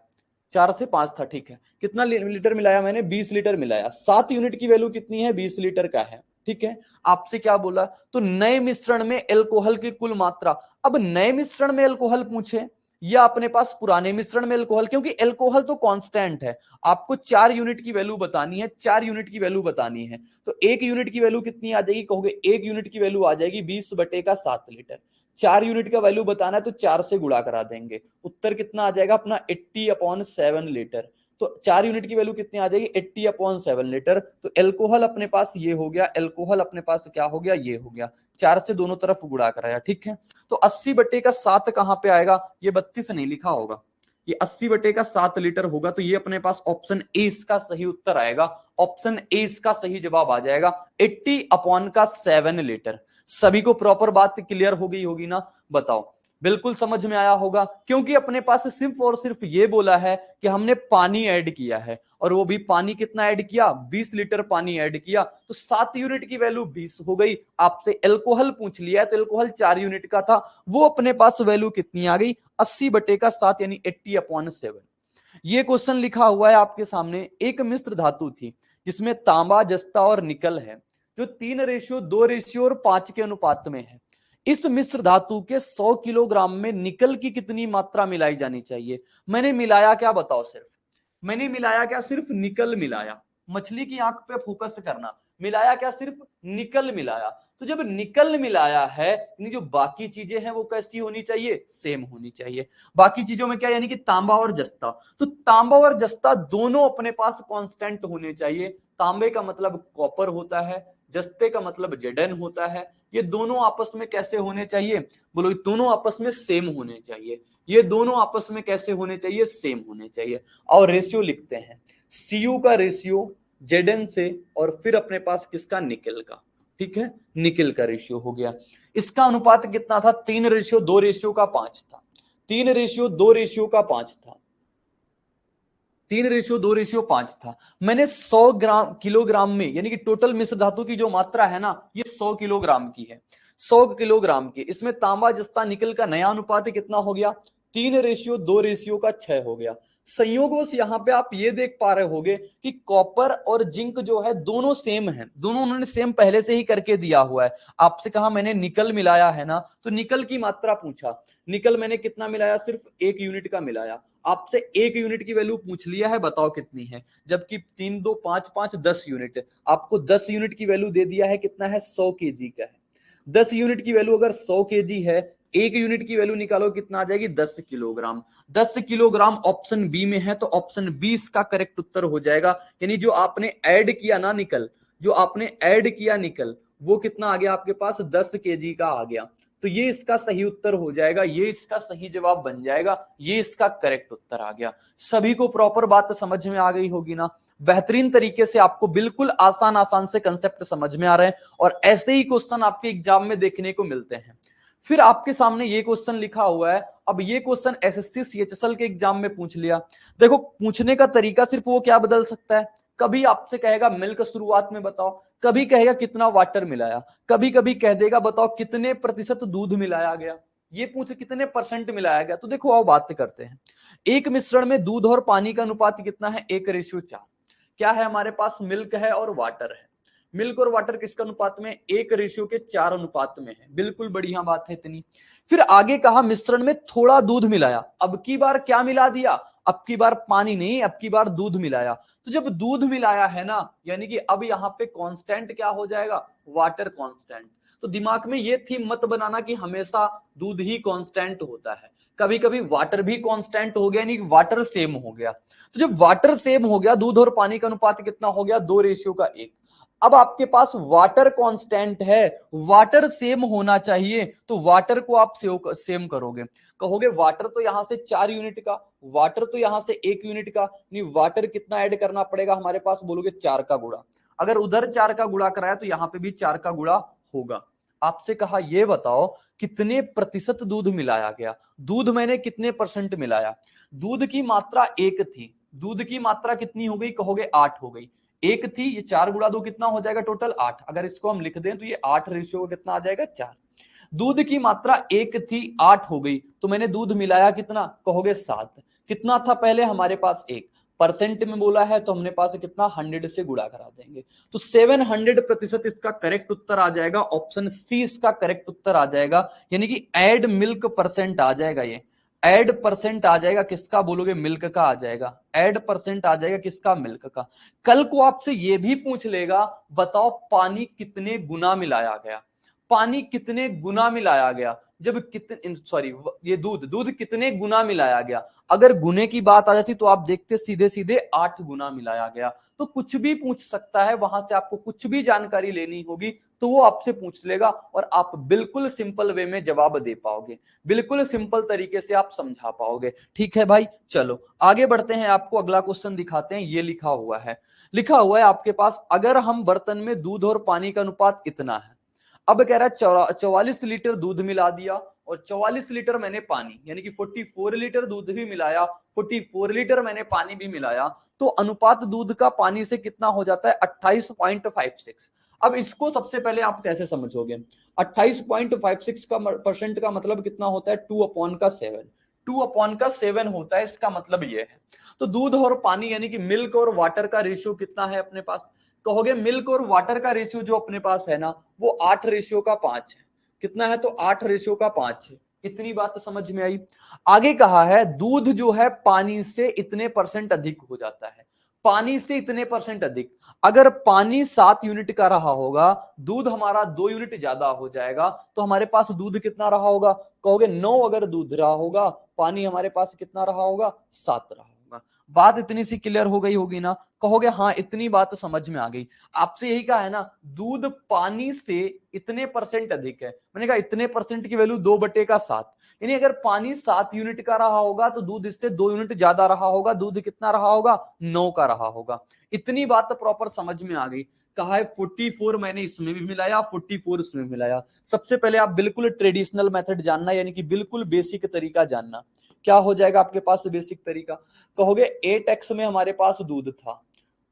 4 से 5 था, ठीक है। कितना लीटर मिलाया मैंने, 20 लीटर मिलाया। 7 यूनिट की वैल्यू कितनी है, 20 लीटर का है, ठीक है। आपसे क्या बोला, तो नए मिश्रण में एल्कोहल की कुल मात्रा। अब नए मिश्रण में एल्कोहल पूछे या अपने पास पुराने मिश्रण में एल्कोहल, क्योंकि एल्कोहल तो कांस्टेंट है। आपको 4 यूनिट की वैल्यू बतानी है, 4 यूनिट की वैल्यू बतानी है। तो 1 यूनिट की वैल्यू कितनी आ जाएगी, कहोगे 1 यूनिट की वैल्यू आ जाएगी 20/7 लीटर। 4 यूनिट का वैल्यू बताना है तो 4 से गुणा करा देंगे, उत्तर कितना आ जाएगा अपना 80/7 लीटर। तो 4 यूनिट की वैल्यू कितनी आ जाएगी, 80/7 लीटर। तो एल्कोहल अपने पास ये हो गया, एल्कोहल अपने पास क्या हो गया, ये हो गया। 4 से दोनों तरफ गुणा कराया, ठीक है। तो 80/7 कहां पे आएगा, ये 32 नहीं लिखा होगा, ये 80/7 लीटर होगा। तो ये अपने पास ऑप्शन ए इसका सही उत्तर आएगा, ऑप्शन ए इसका सही जवाब आ जाएगा, 80/7 लीटर। सभी को प्रॉपर बात क्लियर हो गई होगी ना, बताओ, बिल्कुल समझ में आया होगा। क्योंकि अपने पास सिर्फ और सिर्फ ये बोला है कि हमने पानी ऐड किया है, और वो भी पानी कितना ऐड किया, 20 लीटर पानी ऐड किया। तो 7 यूनिट की वैल्यू 20 हो गई। आपसे एल्कोहल पूछ लिया है, तो एल्कोहल 4 यूनिट का था, वो अपने पास वैल्यू कितनी आ गई, 80/7 यानी 80/7। ये क्वेश्चन लिखा हुआ है आपके सामने। एक मिश्र धातु थी जिसमें तांबा, जस्ता और निकल है, जो 3:2 और 5 के अनुपात में है। इस मिश्र धातु के 100 किलोग्राम में निकल की कितनी मात्रा मिलाई जानी चाहिए? मैंने मिलाया क्या बताओ? मैंने मिलाया क्या? सिर्फ निकल मिलाया। मछली की आंख पे फोकस करना। मिलाया क्या? सिर्फ निकल मिलाया। तो जब निकल मिलाया है, यानी जो बाकी चीजें हैं वो कैसी होनी चाहिए? सेम होनी चाहिए। बाकी चीजों में क्या, यानी कि तांबा और जस्ता। तो तांबा और जस्ता दोनों अपने पास कांस्टेंट होने चाहिए। तांबे का मतलब कॉपर होता है, जस्ते का मतलब जेडन होता है। ये दोनों आपस में कैसे होने चाहिए? बोलो, दोनों आपस में सेम होने चाहिए। ये दोनों आपस में कैसे होने चाहिए? सेम होने चाहिए। और रेशियो लिखते हैं, सीयू का रेशियो जेडन से, और फिर अपने पास किसका? निकल का। ठीक है, निकल का रेशियो हो गया। इसका अनुपात कितना था? 3:2:5 था। 3:2:5 था। 3:2:5 था। मैंने 100 किलोग्राम में, यानी कि टोटल मिश्र धातु की जो मात्रा है ना, ये 100 किलोग्राम की है। 100 किलोग्राम की, इसमें तांबा, जस्ता, निकल का नया अनुपात कितना हो गया? 3:2:6 हो गया। संयोगवश यहां पे आप ये देख पा रहे होगे कि कॉपर और जिंक जो है दोनों सेम है। दोनों उन्होंने सेम पहले से ही करके दिया हुआ है। आपसे कहा मैंने निकल मिलाया है ना, तो निकल की मात्रा पूछा। निकल मैंने कितना मिलाया? सिर्फ 1 यूनिट का मिलाया। आपसे 1 यूनिट की वैल्यू पूछ लिया है, बताओ कितनी है? जबकि 3 2 5 5 10 यूनिट, आपको 10 यूनिट की वैल्यू दे दिया है। कितना है? 100 केजी का है। 10 यूनिट की वैल्यू अगर 100 केजी है, 1 यूनिट की वैल्यू निकालो, कितना आ जाएगी? 10 किलोग्राम। 10 किलोग्राम ऑप्शन बी में है, तो ऑप्शन बी इसका करेक्ट उत्तर हो जाएगा। यानी जो आपने ऐड किया ना निकल, जो आपने ऐड किया निकल, वो कितना आ गया आपके पास? 10 केजी का आ गया। तो ये इसका सही उत्तर हो जाएगा, ये इसका सही जवाब बन जाएगा, ये इसका करेक्ट उत्तर आ गया। सभी को प्रॉपर बात समझ में आ गई होगी ना? बेहतरीन तरीके से आपको बिल्कुल आसान आसान से कंसेप्ट समझ में आ रहे हैं, और ऐसे ही क्वेश्चन आपके एग्जाम में देखने को मिलते हैं। फिर आपके सामने ये क्वेश्चन लिखा हुआ है। अब ये क्वेश्चन एसएससी सीएचएसएल के एग्जाम में पूछ लिया। देखो, पूछने का तरीका सिर्फ वो क्या बदल सकता है? कभी आपसे कहेगा मिल्क शुरुआत में बताओ, कभी कहेगा कितना वाटर मिलाया, कभी कभी कह देगा बताओ कितने प्रतिशत दूध मिलाया गया, ये पूछे कितने परसेंट मिलाया गया। तो देखो आओ बात करते हैं। एक मिश्रण में दूध और पानी का अनुपात कितना है? 1:4। क्या है हमारे पास? मिल्क है और वाटर है। मिल्क और वाटर किसका अनुपात में? 1:4 अनुपात में है। बिल्कुल बढ़िया बात है इतनी। फिर आगे कहा मिश्रण में थोड़ा दूध मिलाया। अब की बार क्या मिला दिया? अब की बार पानी नहीं, अब की बार दूध मिलाया। तो जब दूध मिलाया है ना, यानी कि अब यहां पे कांस्टेंट क्या हो जाएगा? Water constant. तो दिमाग में ये थीम मत बनाना कि हमेशा दूध ही कांस्टेंट होता है। कभी कभी वाटर भी कांस्टेंट हो गया, यानी वाटर सेम हो गया। तो जब वाटर सेम हो गया, दूध और पानी का अनुपात कितना हो गया? 2:1। अब आपके पास वाटर कांस्टेंट है, वाटर सेम होना चाहिए, तो वाटर को आप सेम करोगे। कहोगे वाटर तो यहां से 4 यूनिट का, वाटर तो यहां से 1 यूनिट का, नहीं वाटर कितना ऐड करना पड़ेगा हमारे पास? बोलोगे 4 का गुणा। अगर उधर 4 का गुणा कराया तो यहां पे भी 4 का गुणा होगा। आपसे कहा ये बताओ कितने प्रतिशत दूध मिलाया गया? दूध मैंने कितने परसेंट मिलाया? दूध की मात्रा 1 थी, दूध की मात्रा कितनी हो गई? कहोगे 8 हो गई। 1 थी, ये 4 गुणा 2 कितना हो जाएगा? टोटल 8। अगर इसको हम लिख दें तो ये 8 रेशियो कितना आ जाएगा? 4। दूध की मात्रा 1 थी, 8 हो गई, तो मैंने दूध मिलाया कितना? कहोगे 7। कितना था पहले हमारे पास? 1। परसेंट में बोला है तो हमने पास कितना? 100 से गुणा करा देंगे, तो 700% इसका करेक्ट उत्तर आ जाएगा। ऑप्शन सी इसका करेक्ट उत्तर आ जाएगा, यानी कि एड मिल्क परसेंट आ जाएगा। ये एड परसेंट आ जाएगा किसका? बोलोगे मिल्क का आ जाएगा। एड परसेंट आ जाएगा किसका? मिल्क का। कल को आपसे ये भी पूछ लेगा बताओ पानी कितने गुना मिलाया गया? पानी कितने गुना मिलाया गया? जब कितने, सॉरी, ये दूध, दूध कितने गुना मिलाया गया? अगर गुने की बात आ जाती तो आप देखते सीधे सीधे 8 गुना मिलाया गया। तो कुछ भी पूछ सकता है, वहां से आपको कुछ भी जानकारी लेनी होगी तो वो आपसे पूछ लेगा, और आप बिल्कुल सिंपल वे में जवाब दे पाओगे, बिल्कुल सिंपल तरीके से आप समझा पाओगे। ठीक है भाई, चलो आगे बढ़ते हैं। आपको अगला क्वेश्चन दिखाते हैं। ये लिखा हुआ है आपके पास, अगर हम बर्तन में दूध और पानी का अनुपात इतना है। अब कह रहा है 44 लीटर दूध मिला दिया और 44 लीटर मैंने पानी, यानी कि 44 लीटर दूध भी मिलाया, 44 लीटर मैंने पानी भी मिलाया, तो अनुपात दूध का पानी से कितना हो जाता है? 28.56। अब इसको सबसे पहले आप कैसे समझोगे? 28.56 का परसेंट का मतलब कितना होता है? 2/7। 2/7 होता है, इसका मतलब ये है। तो दूध और पानी यानी कि मिल्क और वाटर का रेशियो कितना है अपने पास? कहोगे मिल्क और वाटर का रेशियो जो अपने पास है ना वो 8:5 है। कितना है? तो 8:5 है। इतनी बात समझ में आई। आगे कहा है दूध जो है पानी से इतने परसेंट अधिक हो जाता है। पानी से इतने परसेंट अधिक, अगर पानी 7 यूनिट का रहा होगा, दूध हमारा 2 यूनिट ज्यादा हो जाएगा, तो हमारे पास दूध कितना रहा होगा? कहोगे 9 अगर दूध रहा होगा, पानी हमारे पास कितना रहा होगा? 7 रहा होगा। बात इतनी सी क्लियर हो गई होगी ना? कहोगे हाँ इतनी बात समझ में आ गई। आपसे यही कहा है ना दूध पानी से इतने परसेंट अधिक है, मैंने कहा इतने परसेंट की वैल्यू 2/7, यानी अगर पानी 7 यूनिट का रहा होगा तो दूध इससे 2 यूनिट ज्यादा रहा होगा, दूध कितना रहा होगा? 9 का रहा होगा। इतनी बात तो प्रॉपर समझ में आ गई। कहा है 44 मैंने इसमें भी मिलाया, 44 इसमें मिलाया। सबसे पहले आप बिल्कुल ट्रेडिशनल मेथड जानना, यानी कि बिल्कुल बेसिक तरीका जानना। क्या हो जाएगा आपके पास बेसिक तरीका? कहोगे 8x में हमारे पास दूध था,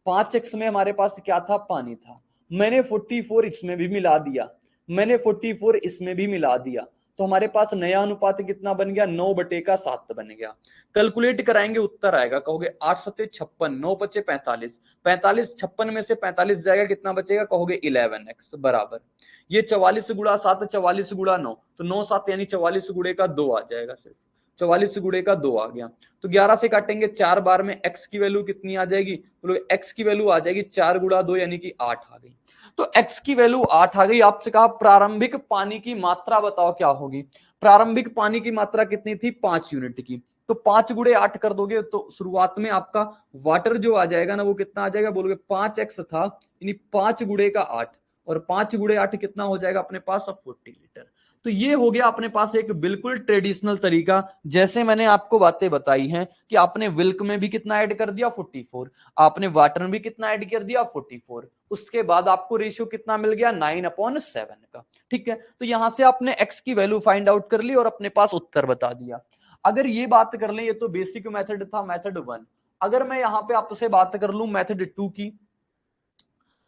5x में हमारे पास क्या था? पानी था। मैंने 44 इसमें भी मिला दिया, मैंने 44 इसमें भी मिला दिया, तो हमारे पास नया अनुपात कितना बन गया? 9/7 बन गया। कैलकुलेट कराएंगे उत्तर आएगा। कहोगे 8 सत्ते 56, 9 बचे 45, 45 56 में से 45 जाएगा, कितना बचेगा? कहोगे 11x बराबर ये 44 गुणा 7, 44 गुणा 9, तो 9 7 यानी 44 गुणे का 2 आ जाएगा। सिर्फ 44 गुणे का 2 आ गया। तो 11 से काटेंगे 4 बार में x की वैल्यू कितनी आ जाएगी? तो x की वैल्यू आ जाएगी 4 गुणा 2 यानी कि 8 आ गई। तो x की वैल्यू 8 आ गई। आपसे कहा प्रारंभिक पानी की मात्रा बताओ क्या होगी? प्रारंभिक पानी की मात्रा कितनी थी? 5 यूनिट की। तो 5 गुणे 8 कर दोगे तो शुरुआत में आपका वाटर जो आ जाएगा ना वो कितना आ जाएगा? बोलोगे 5x था, यानी 5 गुणे का 8, और 5 गुणे 8 कितना हो जाएगा अपने पास? अब 40 लीटर। तो ये हो गया अपने पास एक बिल्कुल ट्रेडिशनल तरीका। जैसे मैंने आपको बातें बताई हैं कि आपने विल्क में भी कितना ऐड कर दिया? 44, आपने वाटर में भी कितना ऐड कर दिया? 44, उसके बाद आपको रेशियो कितना मिल गया? 9/7 का। ठीक है, तो यहां से आपने x की वैल्यू फाइंड आउट कर ली और अपने पास उत्तर बता दिया। अगर ये बात कर लें, ये तो बेसिक मेथड था, मेथड 1। अगर मैं यहां पे आपसे बात कर लूं मेथड 2 की,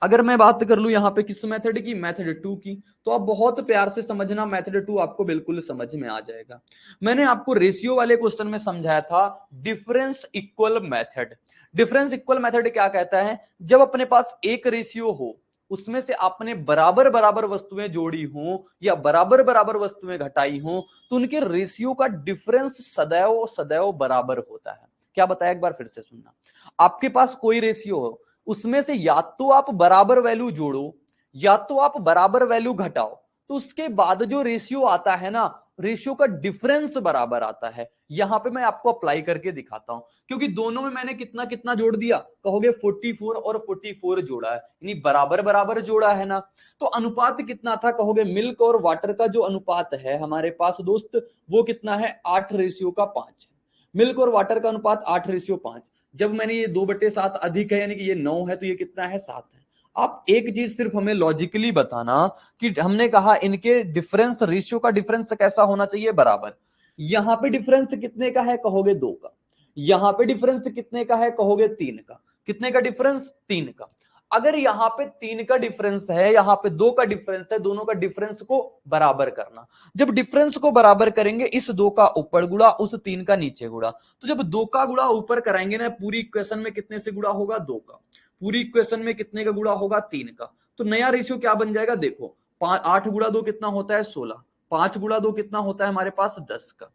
अगर मैं बात कर लूं यहां पे किस मेथड की? मेथड 2 की, तो आप बहुत प्यार से समझना, मेथड 2 आपको बिल्कुल समझ में आ जाएगा। मैंने आपको रेशियो वाले क्वेश्चन में समझाया था difference equal method. Difference equal method क्या कहता है? जब अपने पास एक रेशियो हो, उसमें से आपने बराबर बराबर वस्तुएं जोड़ी हो या बराबर बराबर वस्तुएं घटाई हो, तो उनके रेशियो का डिफरेंस सदैव सदैव बराबर होता है। क्या बताया? एक बार फिर से सुनना। आपके पास कोई रेशियो हो, उसमें से या तो आप बराबर वैल्यू जोड़ो या तो आप बराबर वैल्यू घटाओ, तो उसके बाद जो रेशियो आता है ना, रेशियो का डिफरेंस बराबर आता है। यहां पे मैं आपको अप्लाई करके दिखाता हूं, क्योंकि दोनों में मैंने कितना कितना जोड़ दिया? कहोगे 44 और 44 जोड़ा है, यानी बराबर बराबर जोड़ा है ना। तो अनुपात कितना था? कहोगे मिल्क और वाटर का जो अनुपात है हमारे पास दोस्त, वो कितना है? 8:5 है। मिल्क और वाटर का अनुपात 8:5। जब मैंने ये 2/7 अधिक है, यानी कि ये 9 है, तो ये कितना है? 7 है। आप एक चीज सिर्फ हमें लॉजिकली बताना कि हमने कहा इनके डिफरेंस, रेशियो का डिफरेंस कैसा होना चाहिए? बराबर। यहां पे डिफरेंस कितने का है? कहोगे 2 का। यहां पे डिफरेंस कितने का है? कहोगे 3 का। कितने का डिफरेंस? 3 का। अगर यहां पे 3 का डिफरेंस है, यहां पे 2 का डिफरेंस है, दोनों का डिफरेंस को बराबर करना। जब डिफरेंस को बराबर करेंगे, इस 2 का ऊपर गुड़ा, उस 3 का नीचे गुड़ा, तो जब 2 का गुड़ा ऊपर कराएंगे ना, पूरी इक्वेशन में कितने से गुड़ा होगा? 2 का। पूरी इक्वेशन में कितने का गुड़ा होगा? 3 का। तो नया रेशियो क्या बन जाएगा? देखो 8 गुड़ा 2 कितना होता है? 16, 5 गुड़ा 2 कितना होता है हमारे पास? 10 का,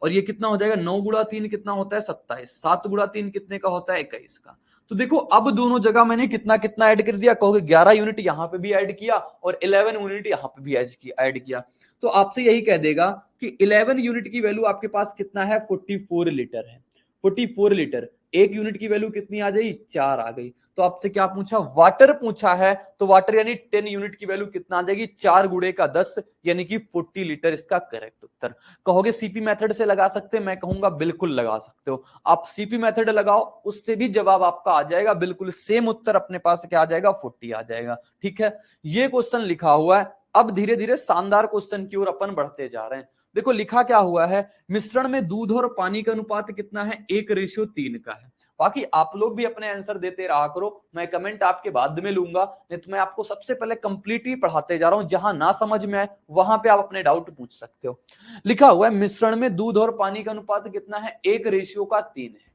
और ये कितना हो जाएगा? 9 गुड़ा 3 कितना होता है? 27, 7 गुड़ा 3 कितने का होता है? 21 का। तो देखो अब दोनों जगह मैंने कितना कितना ऐड कर दिया? कहोगे 11 यूनिट यहां पे भी ऐड किया और 11 यूनिट यहां पे भी ऐड किया। तो आपसे यही कह देगा कि 11 यूनिट की वैल्यू आपके पास कितना है? 44 लीटर है। 44 लीटर। एक यूनिट की वैल्यू कितनी आ गई? 4 आ गई। तो आपसे क्या पूछा? वाटर पूछा है, तो वाटर यानी 10 यूनिट की वैल्यू कितना आ जाएगी? 4 गुणे का 10 यानी कि 40 लीटर इसका करेक्ट उत्तर। कहोगे सीपी मेथड से लगा सकते? मैं कहूंगा बिल्कुल लगा सकते हो। आप सीपी मेथड लगाओ, उससे भी जवाब आपका आ जाएगा, बिल्कुल सेम उत्तर अपने पास क्या आ जाएगा? 40 आ जाएगा। ठीक है, ये क्वेश्चन लिखा हुआ है। अब धीरे धीरे शानदार क्वेश्चन की ओर अपन बढ़ते जा रहे हैं। देखो लिखा क्या हुआ है? मिश्रण में दूध और पानी का अनुपात कितना है? 1:3 का है। बाकी आप लोग भी अपने आंसर देते रहा करो, मैं कमेंट आपके बाद में लूंगा, नहीं तो मैं आपको सबसे पहले कंप्लीटली पढ़ाते जा रहा हूं, जहां ना समझ में आए वहां पे आप अपने डाउट पूछ सकते हो। लिखा हुआ है मिश्रण में दूध और पानी का अनुपात कितना है, 1:3 है।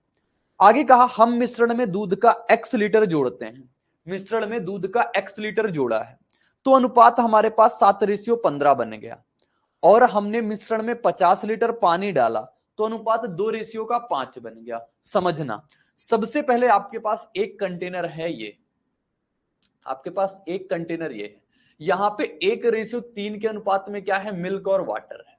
आगे कहा हम मिश्रण में दूध का x लीटर जोड़ते हैं, मिश्रण में दूध का x लीटर जोड़ा है तो अनुपात हमारे पास 7:15 बन गया। और हमने मिश्रण में 50 लीटर पानी डाला तो अनुपात 2:5 बन गया। समझना, सबसे पहले आपके पास एक कंटेनर है, ये आपके पास एक कंटेनर ये है, यहां पे 1:3 के अनुपात में क्या है, मिल्क और वाटर है।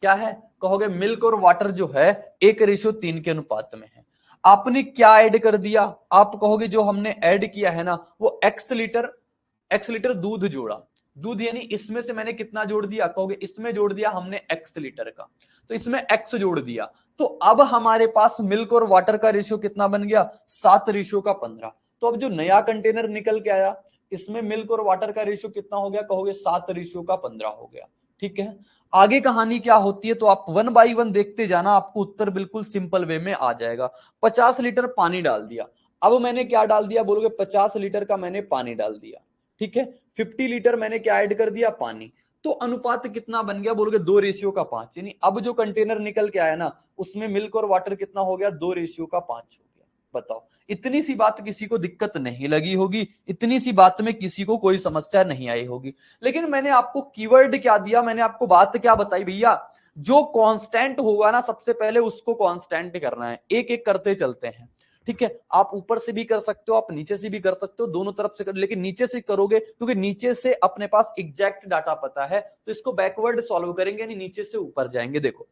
क्या है कहोगे, मिल्क और वाटर जो है 1:3 के अनुपात में है। आपने क्या ऐड कर दिया, आप कहोगे जो हमने ऐड किया है ना वो x लीटर दूध जोड़ा। दूध यानी इसमें से मैंने कितना जोड़ दिया, कहोगे इसमें जोड़ दिया हमने x लीटर का, तो इसमें x जोड़ दिया। तो अब हमारे पास मिल्क और वाटर का रेशियो कितना बन गया, 7:15। तो अब जो नया कंटेनर निकल के आया इसमें मिल्क और वाटर का रेशियो कितना हो गया, कहोगे 7:15 हो गया। ठीक है, आगे कहानी क्या होती है तो आप 1 बाय 1 देखते जाना, आपको उत्तर बिल्कुल सिंपल वे में आ जाएगा। 50 लीटर पानी डाल दिया, अब मैंने क्या डाल दिया बोलोगे, 50 लीटर का मैंने पानी डाल दिया। ठीक है, 50 लीटर मैंने क्या ऐड कर दिया, पानी। तो अनुपात कितना बन गया बोलोगे, 2:5, यानी अब जो कंटेनर निकल के आया ना उसमें मिल्क और वाटर कितना हो गया, 2:5 हो गया। बताओ, इतनी सी बात किसी को दिक्कत नहीं लगी होगी, इतनी सी बात में किसी को कोई समस्या नहीं आई होगी। लेकिन मैंने आपको कीवर्ड क्या दिया, मैंने आपको बात क्या बताई, भैया जो कांस्टेंट होगा ना सबसे पहले उसको कांस्टेंट करना है, एक एक करते चलते हैं। ठीक है, आप ऊपर से भी कर सकते हो, आप नीचे से भी कर सकते हो, दोनों तरफ से कर, लेकिन नीचे से करोगे क्योंकि नीचे से अपने पास एग्जैक्ट डाटा पता है, तो इसको बैकवर्ड सॉल्व करेंगे, यानी नीचे से ऊपर जाएंगे। देखो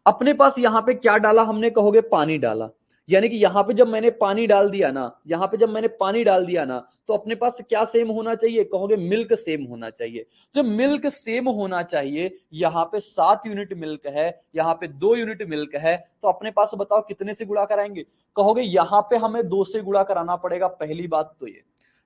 अपने पास यहां पे क्या डाला हमने, कहोगे पानी डाला, यानी कि यहां पे जब मैंने पानी डाल दिया ना, यहां पे जब मैंने पानी डाल दिया ना तो अपने पास क्या सेम होना चाहिए, कहोगे मिल्क सेम होना चाहिए। जब मिल्क सेम होना चाहिए, यहां पे 7 यूनिट मिल्क है, यहां पे 2 यूनिट मिल्क है, तो अपने पास बताओ कितने से गुणा कराएंगे, कहोगे यहां पे हमें 2 से गुणा कराना पड़ेगा, पहली बात तो ये।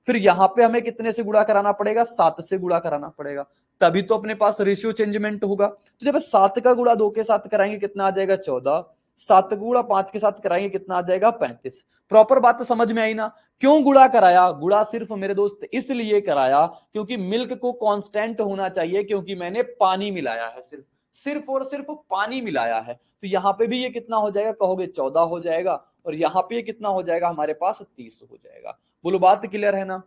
फिर यहां पे हमें कितने से गुणा कराना पड़ेगा, 7 से गुणा कराना पड़ेगा, तभी तो अपने पास रेशियो चेंजमेंट होगा। तो जब 7 का गुणा 2 के साथ कराएंगे कितना आ जाएगा, 14। 7 गुणा 5 के साथ कराएंगे कितना आ जाएगा, 35। प्रॉपर बात तो समझ में आई ना। क्यों गुणा कराया, गुणा सिर्फ मेरे दोस्त इसलिए कराया क्योंकि मिल्क को कांस्टेंट होना चाहिए, क्योंकि मैंने पानी मिलाया है, सिर्फ सिर्फ और सिर्फ पानी मिलाया है। तो यहां पे भी ये कितना हो जाएगा, कहोगे 14 हो जाएगा, और यहां पे ये कितना हो जाएगा हमारे पास, 30 हो जाएगा। बोलो बात क्लियर है ना।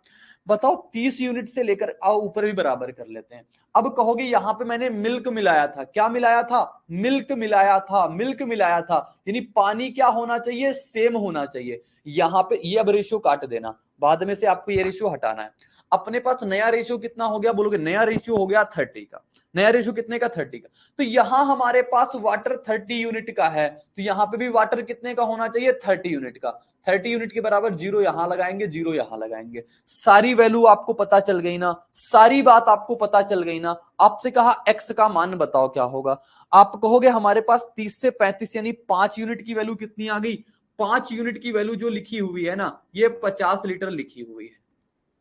बताओ 30 यूनिट से लेकर आओ ऊपर भी बराबर कर लेते हैं। अब कहोगे यहां पे मैंने मिल्क मिलाया था, क्या मिलाया था, मिल्क मिलाया था, मिल्क मिलाया था, यानी पानी क्या होना चाहिए, सेम होना चाहिए। यहां पे ये अब रेशियो काट देना, बाद में से आपको ये रेशियो हटाना है। अपने पास नया रेशियो कितना हो गया, बोलोगे नया रेशियो हो गया 30 का। नया रेशियो कितने का, 30 का। तो यहां हमारे पास वाटर 30 यूनिट का है, तो यहां पे भी वाटर कितने का होना चाहिए, 30 यूनिट का। 30 यूनिट के बराबर 0 यहां लगाएंगे, 0 यहां लगाएंगे। सारी वैल्यू आपको पता चल गई ना, सारी बात आपको पता चल गई ना। आपसे कहा x का मान बताओ क्या होगा, आप कहोगे हमारे पास 30 से 35 यानी 5 यूनिट की वैल्यू कितनी आ गई, 5 यूनिट की वैल्यू जो लिखी हुई है ना ये 50 लीटर लिखी हुई है,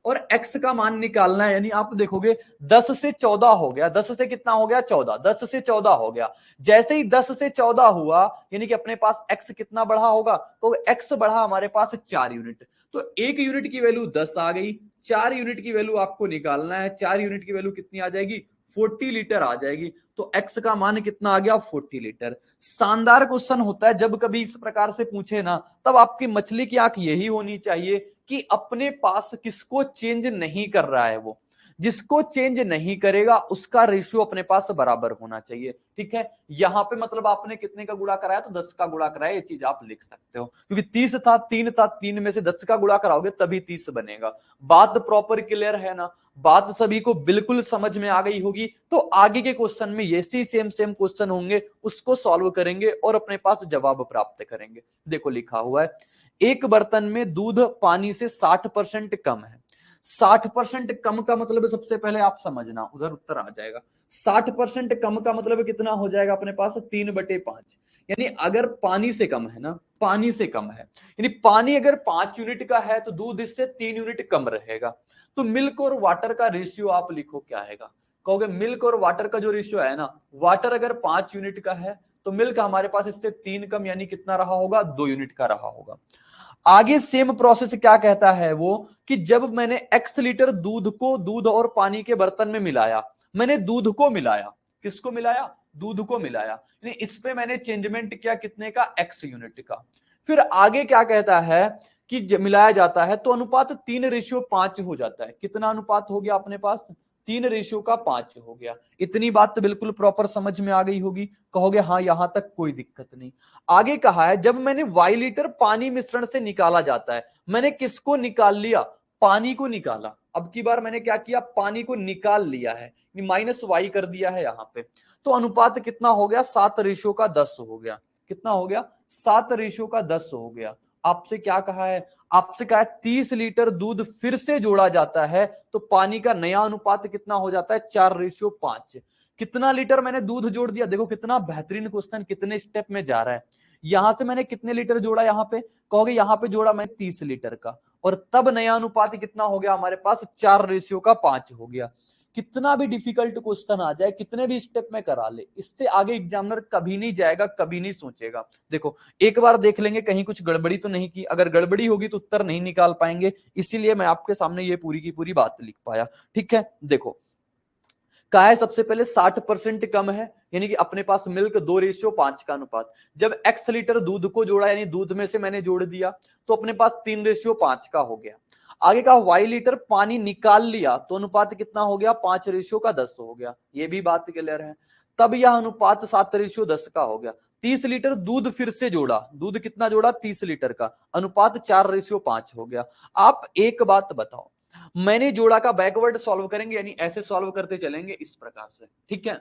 और x का मान निकालना है, यानी आप देखोगे 10 से 14 हो गया, 10 से कितना हो गया, 14, 10 से 14 हो गया। जैसे ही 10 से 14 हुआ यानी कि अपने पास x कितना बढ़ा होगा, तो x बढ़ा हमारे पास 4 यूनिट। तो 1 यूनिट की वैल्यू 10 आ गई, 4 यूनिट की वैल्यू आपको निकालना है, 4 यूनिट की वैल्यू कितनी आ जाएगी, 40 लीटर आ जाएगी। तो x का मान कितना आ गया, 40 लीटर। शानदार क्वेश्चन होता है, जब कभी इस प्रकार से पूछे ना तब आपकी मछली की आंख यही होनी चाहिए कि अपने पास किसको चेंज नहीं कर रहा है, वो जिसको चेंज नहीं करेगा उसका रेशियो अपने पास बराबर होना चाहिए। ठीक है, यहां पे मतलब आपने कितने का गुणा कराया, तो 10 का गुणा कराया, ये चीज आप लिख सकते हो, क्योंकि 30 था, 3 था, 3 में से 10 का गुणा कराओगे तभी 30 बनेगा। बात प्रॉपर क्लियर है ना, बात सभी को बिल्कुल समझ में आ गई होगी। तो आगे के क्वेश्चन में ये सेम सेम क्वेश्चन होंगे, उसको सॉल्व करेंगे और अपने पास जवाब प्राप्त करेंगे। देखो लिखा हुआ है, एक बर्तन में दूध पानी से 60% कम है। 60% कम का मतलब सबसे पहले आप समझना, उधर उत्तर आ जाएगा। 60% कम का मतलब कितना हो जाएगा अपने पास, 3/5। यानी अगर पानी से कम है ना, पानी से कम है, यानी पानी अगर 5 यूनिट का है तो दूध इससे 3 यूनिट कम रहेगा। तो मिल्क और वाटर का रेशियो आप लिखो क्या आएगा, कहोगे मिल्क और वाटर का जो रेशियो है ना, वाटर अगर 5 यूनिट का है तो मिल्क हमारे पास इससे 3 कम, यानी कितना रहा होगा, 2 यूनिट का रहा होगा। आगे सेम प्रोसेस क्या कहता है वो, कि जब मैंने x लीटर दूध और पानी के बर्तन में मिलाया, मैंने दूध को मिलाया, किसको मिलाया, दूध को मिलाया, यानी इस पे मैंने चेंजमेंट किया कितने का, x यूनिट का। फिर आगे क्या कहता है कि मिलाया जाता है तो अनुपात 3:5 हो जाता है। कितना अनुपात हो गया अपने पास, 3:5 हो गया। इतनी बात तो बिल्कुल प्रॉपर समझ में आ गई होगी, कहोगे हाँ यहां तक कोई दिक्कत नहीं। आगे कहा है जब मैंने y लीटर पानी मिश्रण से निकाला जाता है, मैंने किसको निकाल लिया, पानी को निकाला। अब की बार मैंने क्या किया, पानी को निकाल लिया है, -y कर दिया है यहां पे। तो अनुपात कितना हो गया, 7:10 हो गया। कितना हो गया, 7:10 हो गया। आपसे क्या कहा है, आपसे कहा है 30 लीटर दूध फिर से जोड़ा जाता है तो पानी का नया अनुपात कितना हो जाता है, 4:5। कितना लीटर मैंने दूध जोड़ दिया, देखो कितना बेहतरीन क्वेश्चन, कितने स्टेप में जा रहा है। यहां से मैंने कितने लीटर जोड़ा, यहां पे कहोगे यहां पे जोड़ा मैं 30 लीटर का, और तब नया अनुपात कितना हो गया हमारे पास, 4:5 हो गया। कितना भी डिफिकल्ट क्वेश्चन आ जाए, कितने भी स्टेप में करा ले, इससे आगे एग्जामिनर कभी नहीं जाएगा, कभी नहीं सोचेगा। देखो एक बार देख लेंगे कहीं कुछ गड़बड़ी तो नहीं की, अगर गड़बड़ी होगी तो उत्तर नहीं निकाल पाएंगे, इसीलिए मैं आपके सामने ये पूरी की पूरी बात लिख पाया। ठीक है, देखो कहा है सबसे पहले 60% कम है, यानी कि अपने पास मिल्क 2:5 का अनुपात। जब x लीटर दूध को जोड़ा, यानी दूध में से मैंने जोड़ दिया, तो अपने पास 3:5 का हो गया। आगे कहा y लीटर पानी निकाल लिया तो अनुपात कितना हो गया, 5:10 हो गया। ये भी बात क्लियर है। तब यह अनुपात 7:10 का हो गया। 30 लीटर दूध फिर से जोड़ा, दूध कितना जोड़ा, 30 लीटर का, अनुपात 4:5 हो गया। आप एक बात बताओ, मैंने जोड़ा का बैकवर्ड सॉल्व करेंगे, यानी ऐसे सॉल्व करते चलेंगे इस प्रकार से। ठीक है,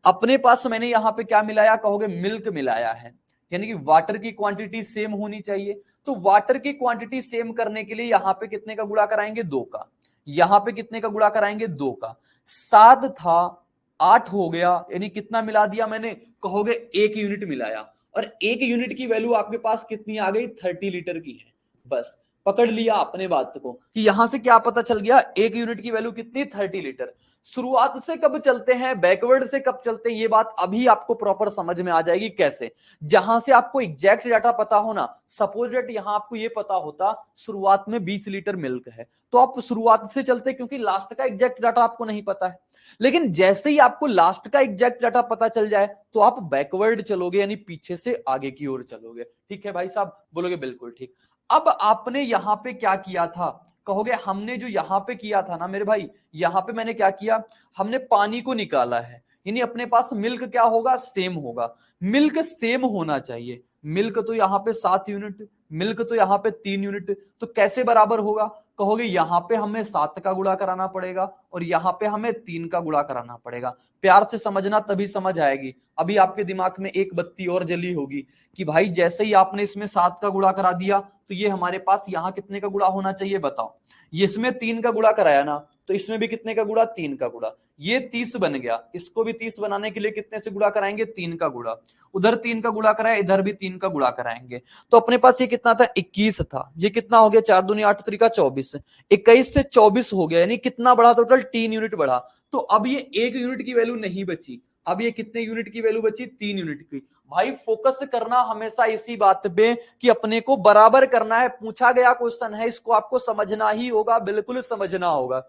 अपने पास मैंने यहां पे क्या मिलाया, कहोगे मिल्क मिलाया है, यानी कि वाटर की क्वांटिटी सेम होनी चाहिए। तो वाटर की क्वांटिटी सेम करने के लिए यहां पे कितने का गुणा कराएंगे, 2 का। यहां पे कितने का गुणा कराएंगे, 2 का। 7 था, 8 हो गया, यानी कितना मिला दिया मैंने, कहोगे 1 यूनिट मिलाया, और 1 यूनिट की वैल्यू आपके पास कितनी आ गई, 30 लीटर की है। बस पकड़ लिया अपने बात को, कि यहां से क्या पता चल गया, 1 यूनिट की वैल्यू कितनी, 30 लीटर। शुरुआत से कब चलते हैं, बैकवर्ड से कब चलते हैं, ये बात अभी आपको प्रॉपर समझ में आ जाएगी। कैसे, जहां से आपको एग्जैक्ट डाटा पता हो ना, सपोज डेट यहां आपको ये पता होता शुरुआत में 20 लीटर मिल्क है, तो आप शुरुआत से चलते, क्योंकि लास्ट का एग्जैक्ट डाटा आपको नहीं पता है। लेकिन जैसे ही आपको लास्ट का एग्जैक्ट डाटा पता चल जाए तो आप बैकवर्ड चलोगे, यानी पीछे से आगे की ओर चलोगे। ठीक है भाई साहब, बोलोगे बिल्कुल ठीक। अब आपने यहां पे क्या किया था, कहोगे हमने जो यहां पे किया था ना मेरे भाई, यहां पे मैंने क्या किया, हमने पानी को निकाला है, यानी अपने पास मिल्क क्या होगा, सेम होगा। मिल्क सेम होना चाहिए, मिल्क तो यहां पे 7 यूनिट, मिल्क तो यहां पे 3 यूनिट, तो कैसे बराबर होगा, कहोगे यहां पे हमें 7 का गुणा कराना पड़ेगा और यहां पे हमें 3 का गुणा कराना पड़ेगा। प्यार से समझना तभी समझ आएगी। अभी आपके दिमाग में एक बत्ती और जली होगी कि भाई जैसे ही आपने इसमें 7 का गुणा करा दिया तो ये हमारे पास यहां कितने का गुणा होना चाहिए, बताओ। ये इसमें 3 का गुणा कराया ना, तो इसमें भी कितने का गुणा, 3 का गुणा। ये 30 बन गया, इसको भी 30 बनाने के लिए कितने से गुणा कराएंगे, 3 का गुणा। उधर 3 का गुणा कराया, इधर भी 3 का गुणा कराएंगे। तो अपने पास ये कितना था, 21 था। ये कितना हो गया, 4 दूनी 8 तरीका 24, 21 से 24 हो गया, यानी कितना बढ़ा, टोटल 3 यूनिट बढ़ा। तो अब ये 1 यूनिट की वैल्यू नहीं बची, अब ये कितने यूनिट की वैल्यू बची, 3 यूनिट की। भाई फोकस करना हमेशा इसी बात पे कि अपने को बराबर करना है। पूछा गया क्वेश्चन है, इसको आपको समझना ही होगा, बिल्कुल समझना होगा।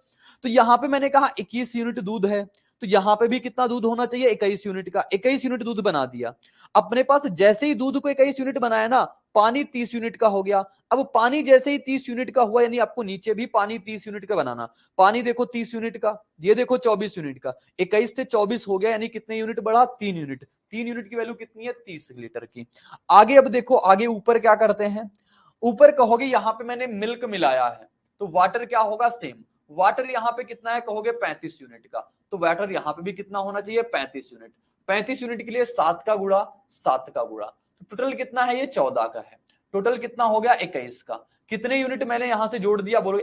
तो यहां पे मैंने कहा 21 यूनिट दूध है, तो यहां पे भी कितना दूध होना चाहिए, 21 यूनिट का। 21 यूनिट दूध बना दिया। अपने पास जैसे ही दूध को 21 यूनिट बनाया ना, पानी 30 यूनिट का हो गया। अब पानी जैसे ही 30 यूनिट का हुआ, यानी आपको नीचे भी पानी 30 यूनिट का बनाना। पानी देखो 30 यूनिट का, ये देखो 24 यूनिट का, 21 से 24 हो गया, यानी कितने यूनिट बढ़ा, 3 यूनिट। 3 यूनिट की वैल्यू कितनी है, 30 लीटर की। आगे अब देखो, आगे ऊपर क्या करते हैं, ऊपर कहोगे यहां पे मैंने मिल्क मिलाया है, तो वाटर क्या होगा, सेम। वाटर यहां पे कितना है, कहोगे 35 यूनिट का, तो वाटर यहां पे भी कितना होना चाहिए, 35 यूनिट। 35 यूनिट के लिए 7 का गुणा, 7 का गुणा, तो टोटल कितना है, ये 14 का है। टोटल कितना हो गया, 21 का। कितने यूनिट मैंने यहां से जोड़ दिया, बोलो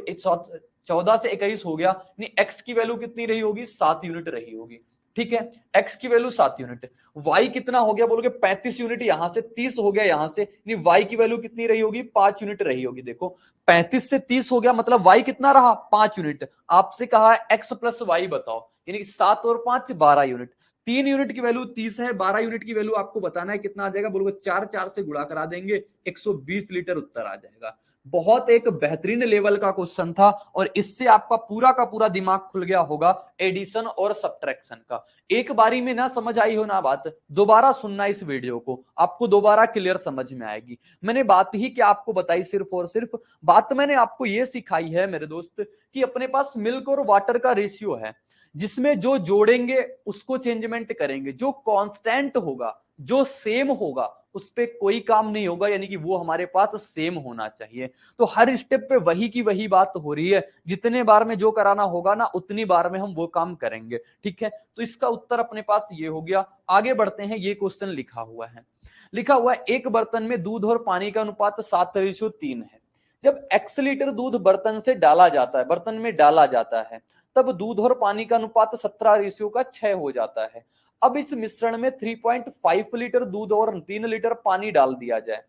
14 से 21 हो गया, एक्स की वैल्यू कितनी रही होगी, 7 यूनिट रही होगी। ठीक है, एक्स की वैल्यू 7 यूनिट। वाई कितना हो गया, बोलोगे 35 यूनिट, यहां से 30 हो गया, यहां से वाई की वैल्यू कितनी रही होगी, 5 यूनिट रही होगी। देखो 35 से 30 हो गया, मतलब वाई कितना रहा, 5 यूनिट। आपसे कहा है एक्स प्लस वाई बताओ, यानी 7 और 5 12 यूनिट। 3 यूनिट की वैल्यू 30 है, 12 यूनिट की वैल्यू आपको बताना है कितना आ जाएगा, बोलोगे 4 4 से गुणा करा देंगे, 120 लीटर उत्तर आ जाएगा। बहुत एक बेहतरीन लेवल का क्वेश्चन था और इससे आपका पूरा का पूरा दिमाग खुल गया होगा एडिशन और सब्ट्रैक्शन का। एक बारी में ना समझ आई हो ना बात, दोबारा सुनना इस वीडियो को, आपको दोबारा क्लियर समझ में आएगी। मैंने बात ही क्या आपको बताई, सिर्फ और सिर्फ बात मैंने आपको यह सिखाई है मेरे दोस्त कि अपने पास मिल्क और वाटर का रेशियो है, जिसमें जो जोड़ेंगे उसको चेंजमेंट करेंगे, जो कांस्टेंट होगा, जो सेम होगा, उस पे कोई काम नहीं होगा, यानी कि वो हमारे पास सेम होना चाहिए। तो हर स्टेप पे वही की वही बात हो रही है, जितने बार में जो कराना होगा ना उतनी बार में हम वो काम करेंगे। ठीक है, तो इसका उत्तर अपने पास ये हो गया। आगे बढ़ते हैं, ये क्वेश्चन लिखा हुआ है एक बर्तन में दूध और पानी का अनुपात 7:3 है। जब x लीटर दूध बर्तन से डाला जाता है, बर्तन में डाला जाता है, तब दूध और पानी का अनुपात 17:6 हो जाता है। अब इस मिश्रण में 3.5 लीटर दूध और 3 लीटर पानी डाल दिया जाए,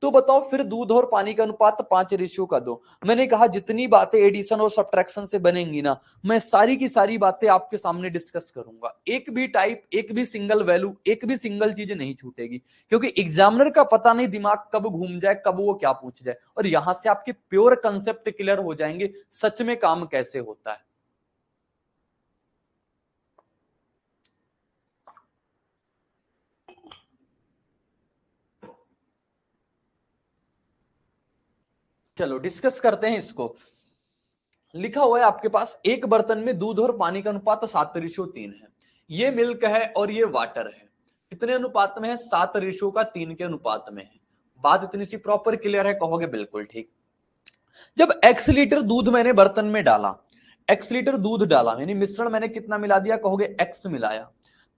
तो बताओ फिर दूध और पानी का अनुपात 5:2। मैंने कहा जितनी बातें एडिशन और सब्ट्रैक्शन से बनेंगी ना, मैं सारी की सारी बातें आपके सामने डिस्कस करूंगा। एक भी टाइप, एक भी सिंगल वैल्यू, एक भी सिंगल चीज नहीं छूटेगी, क्योंकि एग्जामिनर का पता नहीं दिमाग कब घूम जाए, कब वो क्या पूछ जाए, और यहां से आपके प्योर कंसेप्ट क्लियर हो जाएंगे सच में काम कैसे होता है। चलो डिस्कस करते हैं इसको। लिखा हुआ है आपके पास एक बर्तन में दूध और पानी का अनुपात 7:3 है। ये मिल्क है और ये वाटर है। कितने अनुपात में है? 7:3 के अनुपात में है। बात इतनी सी प्रॉपर क्लियर है? कहोगे बिल्कुल ठीक। जब x लीटर दूध मैंने बर्तन में डाला, x लीटर दूध डाला, यानी मिश्रण मैंने कितना मिला दिया? कहोगे x मिलाया,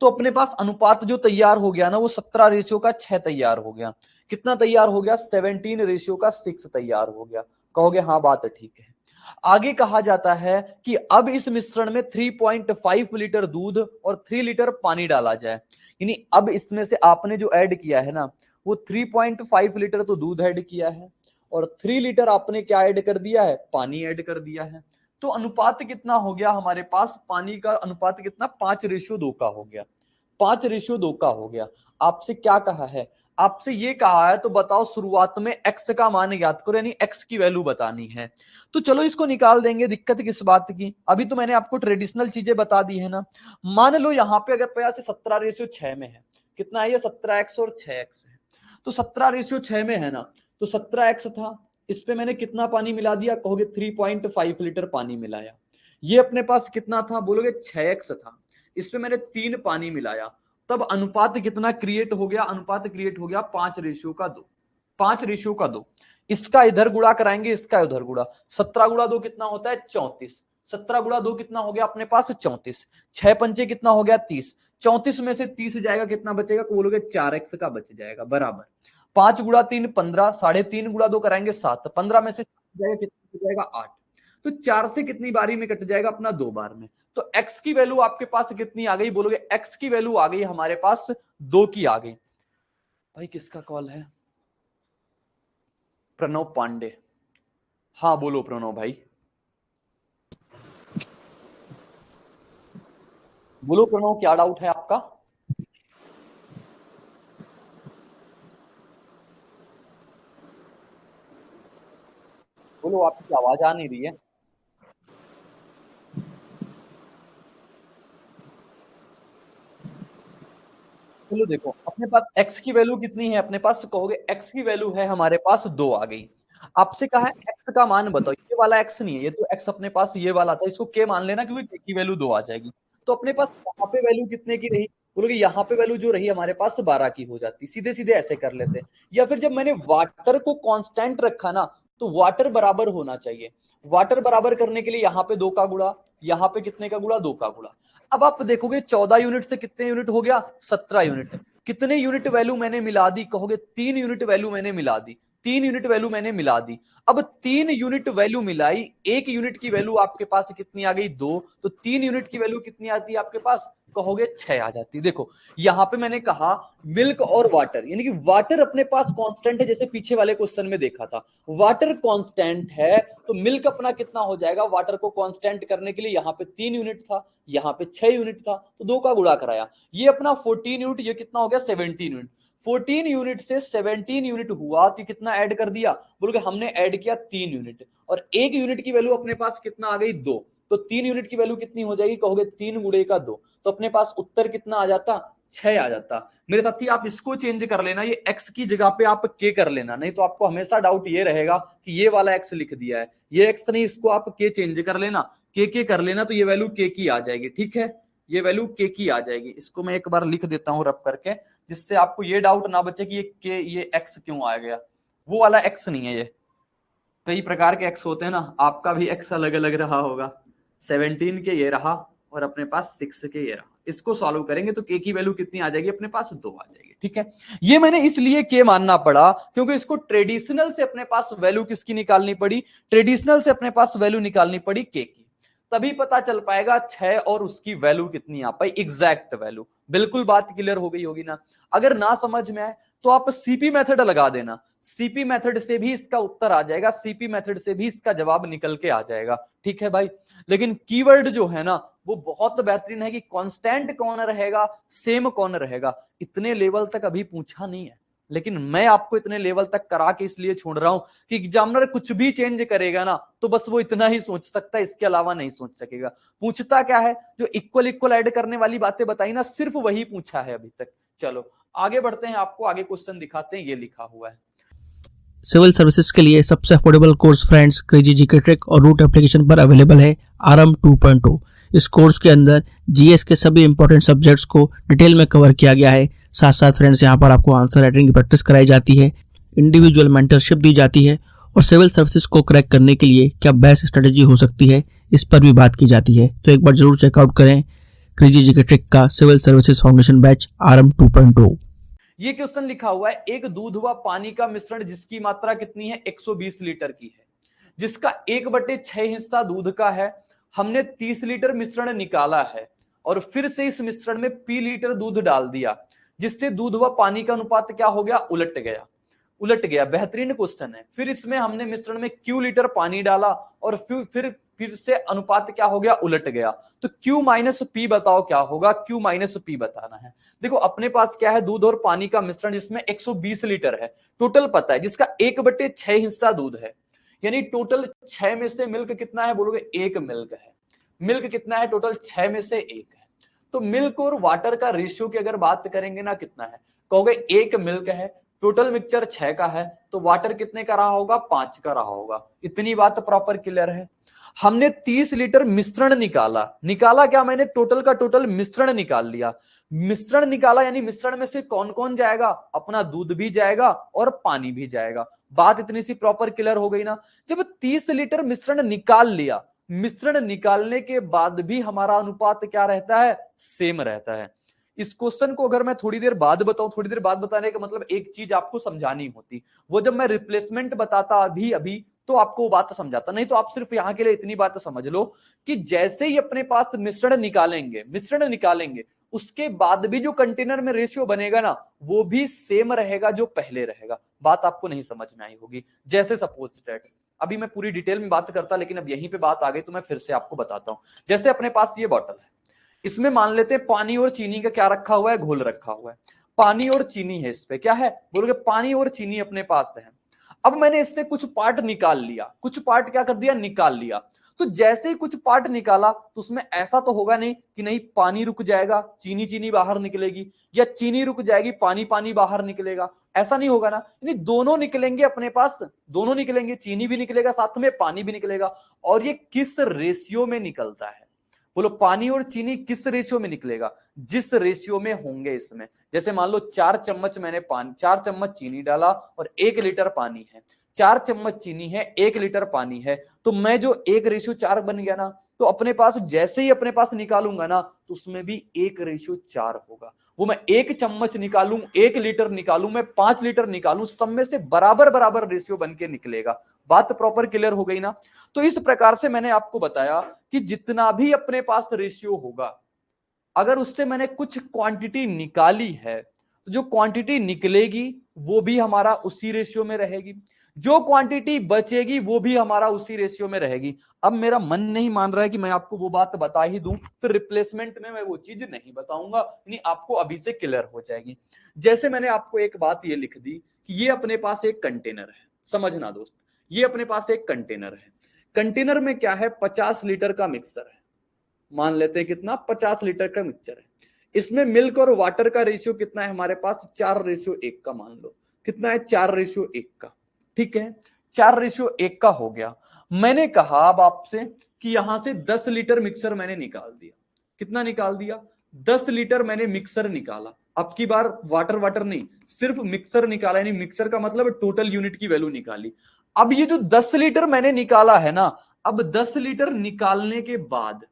तो अपने पास अनुपात जो तैयार हो गया ना, वो 17:6 तैयार हो गया। कितना तैयार हो गया? 17:6 तैयार हो गया। कहोगे हाँ बात ठीक है। आगे कहा जाता है कि अब इस मिश्रण में 3.5 लीटर दूध और 3 लीटर पानी डाला जाए, यानी अब इसमें से आपने जो ऐड किया है ना, वो 3.5 लीटर तो दूध ऐड किया है और 3 लीटर आपने क्या ऐड कर दिया है? पानी ऐड कर दिया है। तो अनुपात कितना हो गया हमारे पास? पानी का अनुपात कितना? 5:2 का हो गया। 5:2 का हो गया। आपसे क्या कहा है? आपसे ये कहा है तो बताओ शुरुआत में x का मान ज्ञात करो, यानी x की वैल्यू बतानी है। तो चलो इसको निकाल देंगे, दिक्कत किस बात की? अभी तो मैंने आपको ट्रेडिशनल चीजें बता दी है ना। मान लो यहाँ पे अगर प्रयास 17:6 में है, कितना है ये? 17x और 6x है। तो 17:6 में है ना, तो 17x था, इस पे मैंने कितना पानी मिला दिया? कहोगे 3.5 लीटर पानी मिलाया। ये अपने पास कितना था? बोलोगे 6x था, इस पे मैंने 3 पानी मिलाया। तब अनुपात कितना क्रिएट हो गया? अनुपात क्रिएट हो गया 5:2। 5:2। इसका इधर गुणा कराएंगे, इसका उधर गुणा। 17 गुणा 2 कितना होता है? 34। 17 गुणा 2 कितना हो गया अपने पास? 34। 6 पंचे कितना हो गया? 30। 34 में से 30 जाएगा, कितना बचेगा? बोलोगे 4x का बच जाएगा, बराबर 5 गुणा 3 15, 3.5 गुणा 2 कराएंगे 7, 15 में से जाएगा, कितना बच जाएगा? 8। तो 4 से कितनी बारी में कट जाएगा? अपना 2 बार में। तो x की वैल्यू आपके पास कितनी आ गई? बोलोगे x की वैल्यू आ गई हमारे पास 2 की आ गई। भाई किसका कॉल है? प्रणव पांडे। हाँ बोलो प्रणव भाई, बोलो प्रणव, क्या डाउट है आपका? बोलो, आपकी आवाज आ नहीं रही है। चलो देखो, अपने पास x की वैल्यू कितनी है अपने पास? कहोगे x की वैल्यू है हमारे पास 2 आ गई। आपसे कहा है x का मान बताओ, ये वाला x नहीं है, ये तो x अपने पास ये वाला था, इसको k मान लेना क्योंकि k की वैल्यू 2 आ जाएगी। तो अपने पास यहाँ पे वैल्यू कितने की रही? बोलोगे यहाँ पे वैल्यू जो रही हमारे पास 12 की हो जाती। सीधे सीधे ऐसे कर लेते हैं। या फिर जब मैंने वाटर को कांस्टेंट रखा ना, तो वाटर बराबर होना चाहिए। वाटर बराबर करने के लिए यहाँ पे 2 का गुणा, यहाँ पे कितने का गुणा? 2 का गुणा। अब आप देखोगे 14 यूनिट से कितने यूनिट हो गया? 17 यूनिट। कितने यूनिट वैल्यू मैंने मिला दी? कहोगे 3 यूनिट वैल्यू मैंने मिला दी। 3 यूनिट वैल्यू मैंने मिला दी। अब 3 यूनिट वैल्यू मिलाई, 1 यूनिट की वैल्यू आपके पास कितनी आ गई? 2। तो 3 यूनिट की वैल्यू कितनी आती है आपके पास? कहोगे 6 आ जाती। देखो यहां पे मैंने कहा मिल्क और वाटर, यानी कि वाटर अपने पास कांस्टेंट है, जैसे पीछे वाले क्वेश्चन में देखा था वाटर कांस्टेंट है, तो मिल्क अपना कितना हो जाएगा? वाटर को कांस्टेंट करने के लिए यहाँ पे 3 यूनिट था, यहाँ पे 6 यूनिट था, तो 2 का गुणा कराया। ये अपना 14 यूनिट, ये कितना हो गया? 17 यूनिट। 14 यूनिट से 17 यूनिट हुआ तो कितना ऐड कर दिया, बोलोगे हमने ऐड किया 3 यूनिट, और 1 यूनिट की वैल्यू अपने पास कितना आ गई 2, तो 3 यूनिट की वैल्यू कितनी हो जाएगी, कहोगे 3 गुणे का 2, तो अपने पास उत्तर कितना आ जाता, 6 आ जाता। मेरे साथी आप इसको चेंज कर लेना, ये x की जगह पे आप k कर लेना, नहीं तो आपको हमेशा डाउट ये रहेगा कि ये वाला x लिख दिया है, ये x नहीं, इसको आप k चेंज कर लेना, k कर लेना, तो ये वैल्यू k की आ जाएगी। ठीक है, ये वैल्यू k की आ जाएगी। इसको मैं एक बार लिख देता हूं रब करके, जिससे आपको ये डाउट ना बचे कि ये k ये x क्यों आ गया, वो वाला x नहीं है, ये कई प्रकार के x होते हैं ना, आपका भी x अलग अलग रहा होगा, 17 के ये रहा और अपने पास 6 के ये रहा। इसको सॉल्व करेंगे तो k की वैल्यू कितनी आ जाएगी, अपने पास 2 आ जाएगी। ठीक है, ये मैंने इसलिए k मानना पड़ा क्योंकि इसको ट्रेडिशनल से अपने पास वैल्यू किसकी निकालनी पड़ी, ट्रेडिशनल से अपने पास वैल्यू निकालनी पड़ी k की, तभी पता चल पाएगा 6 और उसकी वैल्यू कितनी आ पाई, एग्जैक्ट वैल्यू। बिल्कुल बात क्लियर हो गई होगी ना। अगर ना समझ में आए तो आप सीपी मेथड लगा देना, सीपी मेथड से भी इसका उत्तर आ जाएगा, सीपी मेथड से भी इसका जवाब निकल के आ जाएगा। ठीक है भाई, लेकिन कीवर्ड जो है ना वो बहुत बेहतरीन है कि कांस्टेंट कौन रहेगा, सेम कौन रहेगा, इतने लेवल तक अभी पूछा नहीं है, लेकिन मैं आपको इतने लेवल तक करा के इसलिए छोड़ रहा हूं कि एग्जामिनर कुछ भी चेंज करेगा ना तो बस वो इतना ही सोच सकता है, इसके अलावा नहीं सोच सकेगा। पूछता क्या है, जो इक्वल इक्वल ऐड करने वाली बातें बताई ना, सिर्फ वही पूछा है अभी तक। चलो आगे बढ़ते हैं, आपको आगे क्वेश्चन दिखाते हैं, ये लिखा हुआ है। सिविल सर्विसेज के लिए सबसे affordable course friends crazy GK trick और रूट एप्लीकेशन पर अवेलेबल है आरएम 2.0। इस कोर्स के अंदर जीएस के सभी इंपॉर्टेंट सब्जेक्ट्स को डिटेल में कवर किया गया है। साथ साथ फ्रेंड्स यहाँ पर आपको आंसर राइटिंग की प्रैक्टिस कराई जाती है, इंडिविजुअल मेंटरशिप दी जाती है और सिविल सर्विसेज को क्रैक करने के लिए क्या बेस्ट स्ट्रेटेजी हो सकती है इस पर भी बात की जाती है। तो एक बार जरूर चेकआउट करें क्रेजी जीके ट्रिक का civil services foundation batch RM 2.0। ये क्वेश्चन लिखा हुआ है, एक दूध व पानी का मिश्रण जिसकी मात्रा कितनी है, 120 लीटर की है, जिसका 1/6 हिस्सा दूध का है, हमने 30 लीटर मिश्रण निकाला है और फिर से इस मिश्रण में पी लीटर दूध डाल दिया, जिससे दूध व पानी का अनुपात क्या हो गया, उलट गया। उलट गया, बेहतरीन क्वेश्चन है। फिर इसमें हमने मिश्रण में क्यू लीटर पानी डाला और फिर से अनुपात क्या हो गया, उलट गया। तो Q माइनस पी बताओ क्या होगा, Q माइनस पी बताना है। देखो अपने पास क्या है, दूध और पानी का मिश्रण जिसमें 120 लीटर है, टोटल पता है, जिसका 1/6 हिस्सा दूध है, यानी टोटल 6 में से मिल्क कितना है, बोलोगे 1 मिल्क है। मिल्क कितना है, टोटल 6 में से 1 है। तो मिल्क और वाटर का रेशियो की अगर बात करेंगे ना, कितना है, कहोगे 1 मिल्क है, टोटल मिक्सचर 6 का है, तो वाटर कितने का रहा होगा, 5 का रहा होगा। इतनी बात प्रॉपर क्लियर है। हमने 30 लीटर मिश्रण निकाला क्या, मैंने टोटल का टोटल मिश्रण निकाल लिया। मिश्रण निकाला यानी मिश्रण में से कौन कौन जाएगा, अपना दूध भी जाएगा और पानी भी जाएगा। बात इतनी सी प्रॉपर क्लियर हो गई ना। जब 30 लीटर मिश्रण निकाल लिया, मिश्रण निकालने के बाद भी हमारा अनुपात क्या रहता है, सेम रहता है। इस क्वेश्चन को अगर मैं थोड़ी देर बाद बताऊं, थोड़ी देर बाद बताने का मतलब एक चीज आपको समझानी होती, वो जब मैं रिप्लेसमेंट बताता अभी तो आपको बात समझाता, नहीं तो आप सिर्फ यहां के लिए इतनी बात समझ लो कि जैसे ही अपने पास मिश्रण निकालेंगे उसके बाद भी जो कंटेनर में रेशियो बनेगा ना, वो भी सेम रहेगा जो पहले रहेगा। बात आपको नहीं समझ में आई होगी। जैसे सपोज दैट, अभी मैं पूरी डिटेल में बात करता, लेकिन अब यहीं पे बात आ गई तो मैं फिर से आपको बताता हूं। जैसे अपने पास ये बॉटल है, इसमें मान लेते हैं पानी और चीनी का क्या रखा हुआ है, घोल रखा हुआ है। पानी और चीनी है, इस पे क्या है, बोलोगे पानी और चीनी अपने पास है। अब मैंने इससे कुछ पार्ट निकाल लिया, कुछ पार्ट क्या कर दिया, निकाल लिया। तो जैसे ही कुछ पार्ट निकाला तो उसमें ऐसा तो होगा नहीं कि नहीं पानी रुक जाएगा चीनी चीनी बाहर निकलेगी, या चीनी रुक जाएगी पानी पानी बाहर निकलेगा, ऐसा नहीं होगा ना। यानी दोनों निकलेंगे अपने पास, दोनों निकलेंगे, चीनी भी निकलेगा साथ में पानी भी निकलेगा। और ये किस रेशियो में निकलता है, बोलो पानी और चीनी किस रेशियो में निकलेगा, जिस रेशियो में होंगे इसमें। जैसे मान लो 4 चम्मच मैंने पानी, 4 चम्मच चीनी डाला और 1 लीटर पानी है, 4 चम्मच चीनी है 1 लीटर पानी है, तो मैं जो 1:4 बन गया ना, तो अपने पास जैसे ही अपने पास निकालूंगा ना तो उसमें भी 1:4 होगा। वो मैं 1 चम्मच निकालूं, 1 लीटर निकालूं, मैं 5 लीटर निकालूं, सब में से बराबर बराबर रेशियो बन के निकलेगा। बात प्रॉपर क्लियर हो गई ना। तो इस प्रकार से मैंने आपको बताया कि जितना भी अपने पास रेशियो होगा, अगर उससे मैंने कुछ क्वांटिटी निकाली है, तो जो क्वांटिटी निकलेगी वो भी हमारा उसी रेशियो में रहेगी, जो क्वांटिटी बचेगी वो भी हमारा उसी रेशियो में रहेगी। अब मेरा मन नहीं मान रहा है कि मैं आपको वो बात बता ही दूं, फिर रिप्लेसमेंट में मैं वो चीज नहीं बताऊंगा, यानी आपको अभी से क्लियर हो जाएगी। जैसे मैंने आपको एक बात ये लिख दी कि ये अपने पास एक कंटेनर है, समझना दोस्त, ये अपने पास एक कंटेनर है, कंटेनर में क्या है, 50 लीटर का मिक्सर है, मान लेते हैं कितना, 50 लीटर का मिक्सचर है। इसमें मिल्क और वाटर का रेशियो कितना है हमारे पास, 4:1 का, मान लो कितना है, 4:1 का, ठीक है, 4:1 का हो गया। मैंने कहा अब आपसे कि यहां से 10 लीटर मिक्सर मैंने निकाल दिया, कितना निकाल दिया, 10 लीटर मैंने मिक्सर निकाला। अब की बार वाटर वाटर नहीं, सिर्फ मिक्सर निकाला, यानी मिक्सर का मतलब टोटल यूनिट की वैल्यू निकाली। अब ये जो 10 लीटर मैंने निकाला है ना, अब 10 लीटर निकालने के बाद,